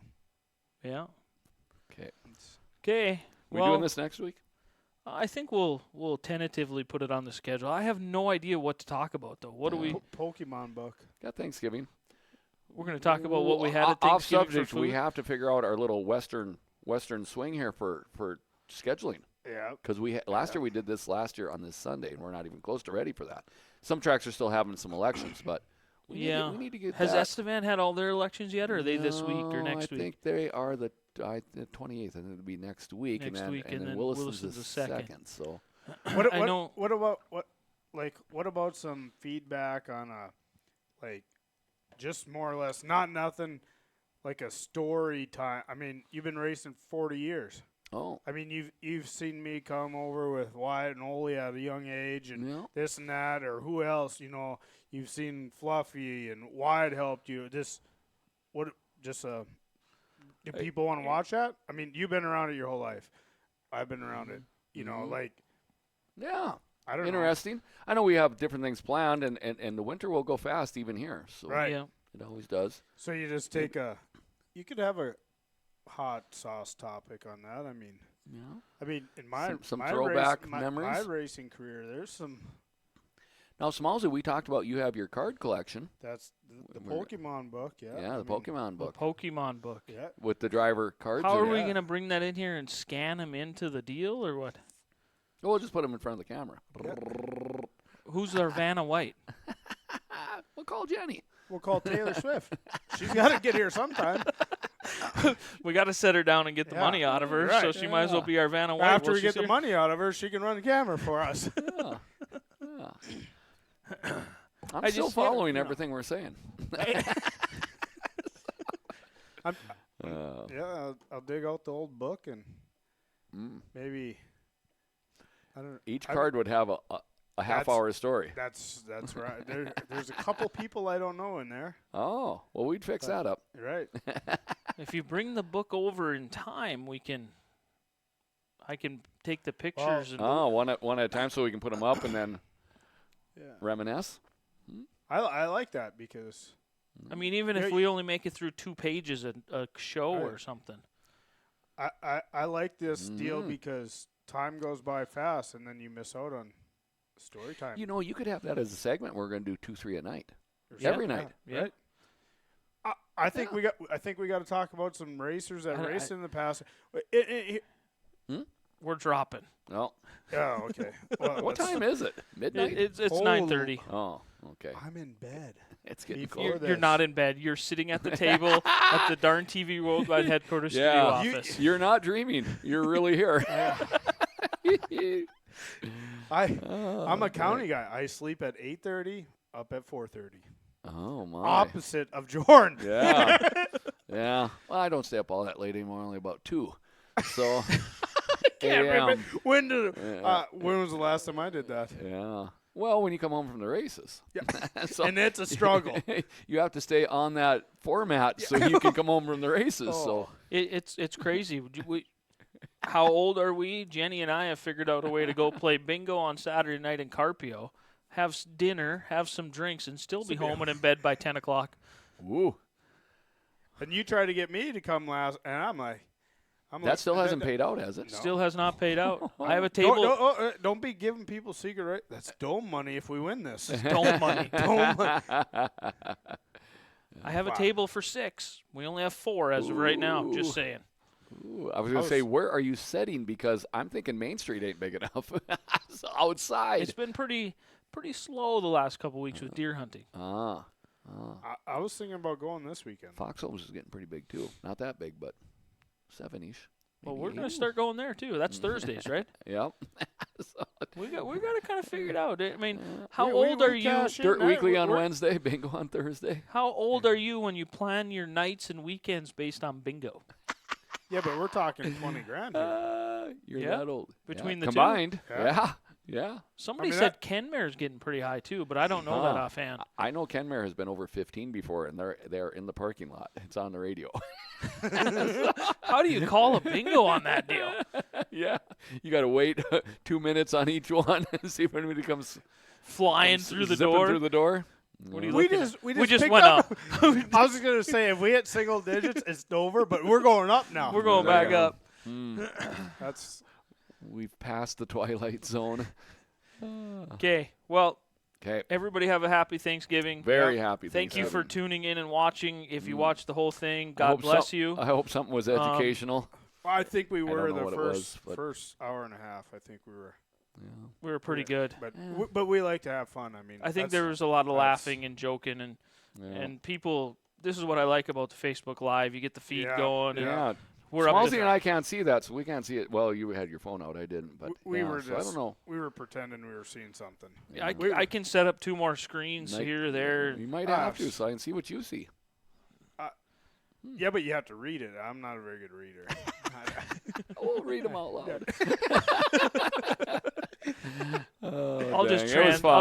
C: Yeah.
D: Okay.
C: Okay.
D: We
C: Well,
D: doing this next week?
C: I think we'll tentatively put it on the schedule. I have no idea what to talk about though. What do we?
B: Pokemon book.
D: Got Thanksgiving.
C: We're going to talk about what we had at
D: Off
C: Thanksgiving
D: subject,
C: for food.
D: we have to figure out our little western swing here for scheduling.
B: Yeah.
D: Because last year we did this last year on this Sunday, and we're not even close to ready for that. Some tracks are still having some elections, but we need to get
C: Has
D: that.
C: Estevan had all their elections yet, or are they this week or next
D: I
C: week?
D: think they are the 28th. I think it'll be next week,
C: Next
D: and then,
C: week,
D: and
C: and
D: then
C: then
D: Williston's
C: Williston's
D: the
C: the second.
D: So
C: I know.
B: What about some feedback on just more or less, not nothing like a story time. I mean, you've been racing 40 years.
D: oh,
B: I mean, you've seen me come over with Wyatt and Ole at a young age, and
D: yeah.
B: this and that, or who else? You've seen Fluffy and Wyatt helped you. Do people want to watch that? I mean, you've been around it your whole life. I've been around it.
D: Yeah.
B: I don't know.
D: Interesting. I know we have different things planned, and the winter will go fast even here. So
B: Right.
C: Yeah.
D: it always does.
B: So you just you could have a hot sauce topic on that. I mean,
D: Yeah.
B: in my
D: Some
B: my
D: throwback
B: my
D: memories?
B: racing career, there's some.
D: Now, Smallsy, we talked about you have your card collection.
B: That's the
D: We're-
B: Pokemon book. Yeah.
D: Yeah, the Pokemon book
C: Pokemon book.
B: Yeah.
D: with the driver cards.
C: How are
D: in it.
C: we going to bring that in here and scan them into the deal, or what?
D: Oh, we'll just put them in front of the camera.
C: Who's our Vanna White?
D: We'll call Jenny.
B: We'll call Taylor Swift. She's got to get here sometime.
C: We got to set her down and get the
B: Yeah.
C: money out of her,
B: Right.
C: so she might as well be our Vanna White.
B: After
C: while
B: we get
C: she's
B: the
C: here.
B: money out of her, she can run the camera for us.
D: Yeah. Yeah. I'm
C: I
D: still
C: just-
D: following everything we're saying.
B: I'll dig out the old book and
D: Mm.
B: maybe. I don't.
D: Each card would have a half-hour story.
B: That's right. There's a couple people I don't know in there.
D: Oh, well, we'd fix that up.
B: Right.
C: If you bring the book over in time, I can take the pictures and
D: Oh, one at a time so we can put them up and then
B: Yeah.
D: reminisce.
B: I like that because
C: I mean, even if we only make it through 2 pages a show or
B: Right.
C: something.
B: I like this deal because time goes by fast and then you miss out on story time.
D: You know, you could have that as a segment. We're going to do 2-3 at night.
B: Yeah.
D: Every night.
C: Yeah.
B: Right. I think we got to talk about some racers that raced in the past.
C: We're dropping.
D: No.
B: Oh, okay. Well,
D: What
B: let's-
D: time is it? Midnight?
C: It's
B: Cold.
C: 9:30.
D: Oh, okay.
B: I'm in bed.
D: It's getting
B: Before
D: cold.
B: that-
C: You're not in bed. You're sitting at the table at the Darn TV Worldwide headquarters studio
D: Yeah.
C: office.
D: You're not dreaming. You're really here.
B: I'm a county guy. I sleep at 8:30, up at 4:30.
D: Oh, my.
B: Opposite of Jordan.
D: Yeah. Yeah. Well, I don't stay up all that late anymore, only about 2. So,
B: Can't remember
D: AM.
B: when
D: Yeah.
B: when was the last time I did that?
D: Yeah. Well, when you come home from the races.
B: Yeah.
D: So
B: And it's a struggle.
D: you have to stay on that format so you can come home from the races. So
C: It's crazy. How old are we? Jenny and I have figured out a way to go play bingo on Saturday night in Carpio, have dinner, have some drinks, and still be home and in bed by 10 o'clock.
D: Woo.
B: And you tried to get me to come last, and I'm like,
D: That still hasn't paid out, has it?
C: Still has not paid out. I have a table.
B: Don't be giving people secret right. That's dome money if we win this.
C: Dome money.
B: Dome money.
C: I have a table for 6. We only have 4 as of right now. Just saying.
D: Ooh, I was going to say, where are you setting? Because I'm thinking Main Street ain't big enough. So outside.
C: It's been pretty slow the last couple weeks with deer hunting.
B: I was thinking about going this weekend.
D: Foxholes is getting pretty big, too. Not that big, but 7-ish.
C: Well, we're going to start going there too. That's Thursdays, right?
D: Yep.
C: We got to kind of figure it out. I mean, how
B: We
C: old are you?
B: cash in
D: Dirt
B: that.
D: Weekly on
B: We're-
D: Wednesday, bingo on Thursday.
C: How old are you when you plan your nights and weekends based on bingo?
B: Yeah, but we're talking 20 grand here.
D: You're
C: Yeah,
D: that old.
C: between
D: Yeah,
C: the two.
D: combined.
B: Yeah.
D: Yeah.
C: Somebody
B: I mean,
C: said Kenmare's getting pretty high too, but I don't know that offhand.
D: I know Kenmare has been over 15 before, and they're in the parking lot. It's on the radio.
C: How do you call a bingo on that deal?
D: Yeah. You got to wait 2 minutes on each one and see if anybody comes
C: Flying through the
D: zipping
C: door.
D: through the door.
C: What are you
B: We
C: looking
B: just
C: at?
B: we
C: We just
B: picked
C: went up.
B: I was just gonna say if we hit single digits, it's over. But we're going up now.
C: We're going back up.
B: That's
D: We've passed the twilight zone.
C: Okay. Well,
D: Okay.
C: everybody have a happy Thanksgiving.
D: Very happy.
C: Thank you for
D: Thanksgiving.
C: tuning in and watching. If you watched the whole thing,
D: I
C: God
D: hope
C: bless you.
D: I hope something was educational.
B: I think we
D: don't
B: were
D: know
B: the
D: what it was, but-
B: first hour and a half. I think we were.
C: We were pretty good.
B: But we like to have fun. I mean,
C: I think
B: that's-
C: there was a lot of
B: that's-
C: laughing and joking and people. This is what I like about the Facebook Live. You get the feed
B: Yeah,
C: going. And
D: Yeah.
C: we're up
D: Smallsy
C: to
D: and I can't see that, so we can't see it. Well, you had your phone out. I didn't. But
B: we were
D: so I don't know.
B: We were pretending we were seeing something.
C: I can set up 2 more screens
D: Might-
C: here, there.
D: You might have to, so I can see what you see.
B: Yeah, but you have to read it. I'm not a very good reader.
D: We'll read them out loud.
C: I'll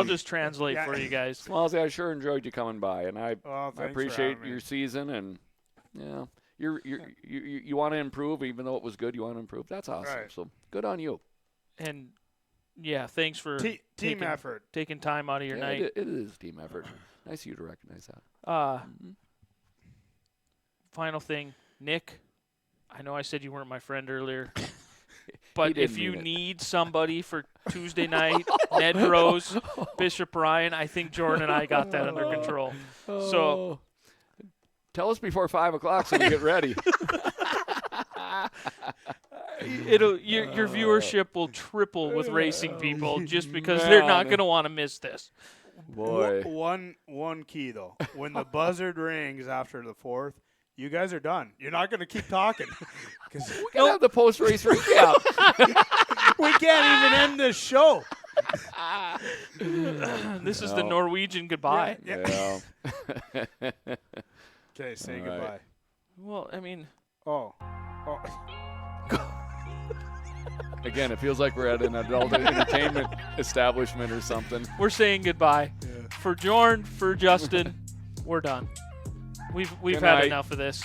C: just translate
B: Yeah.
C: for you guys.
D: Smallsy, I sure enjoyed you coming by, and I
B: Thanks for
D: appreciate
B: having me.
D: your season, and you want to improve, even though it was good. You want to improve. That's awesome.
B: Right.
D: So good on you.
C: And yeah, thanks for
B: team effort.
C: taking time out of your night.
D: It is team effort. Nice of you to recognize that.
C: Final thing, Nick. I know I said you weren't my friend earlier, but
D: didn't
C: if you
D: mean it.
C: need somebody for Tuesday night, Ned Rose, Bishop Ryan, I think Jordan and I got that under control. So
D: tell us before 5 o'clock so we get ready.
C: your viewership will triple with racing people just because they're not going to want to miss this.
D: Boy.
B: One key though, when the buzzard rings after the 4th, you guys are done. You're not going to keep talking. Because
D: We can have the post-race recap.
B: we can't even end this show.
C: This is the Norwegian goodbye.
D: Yeah.
B: Okay, say
D: All right.
B: goodbye.
C: Well, I mean,
B: Oh.
D: Again, it feels like we're at an adult entertainment establishment or something.
C: we're saying goodbye.
B: Yeah.
C: For Jordan, for Justin, we're done. We've
D: Good
C: had
D: night.
C: enough of this.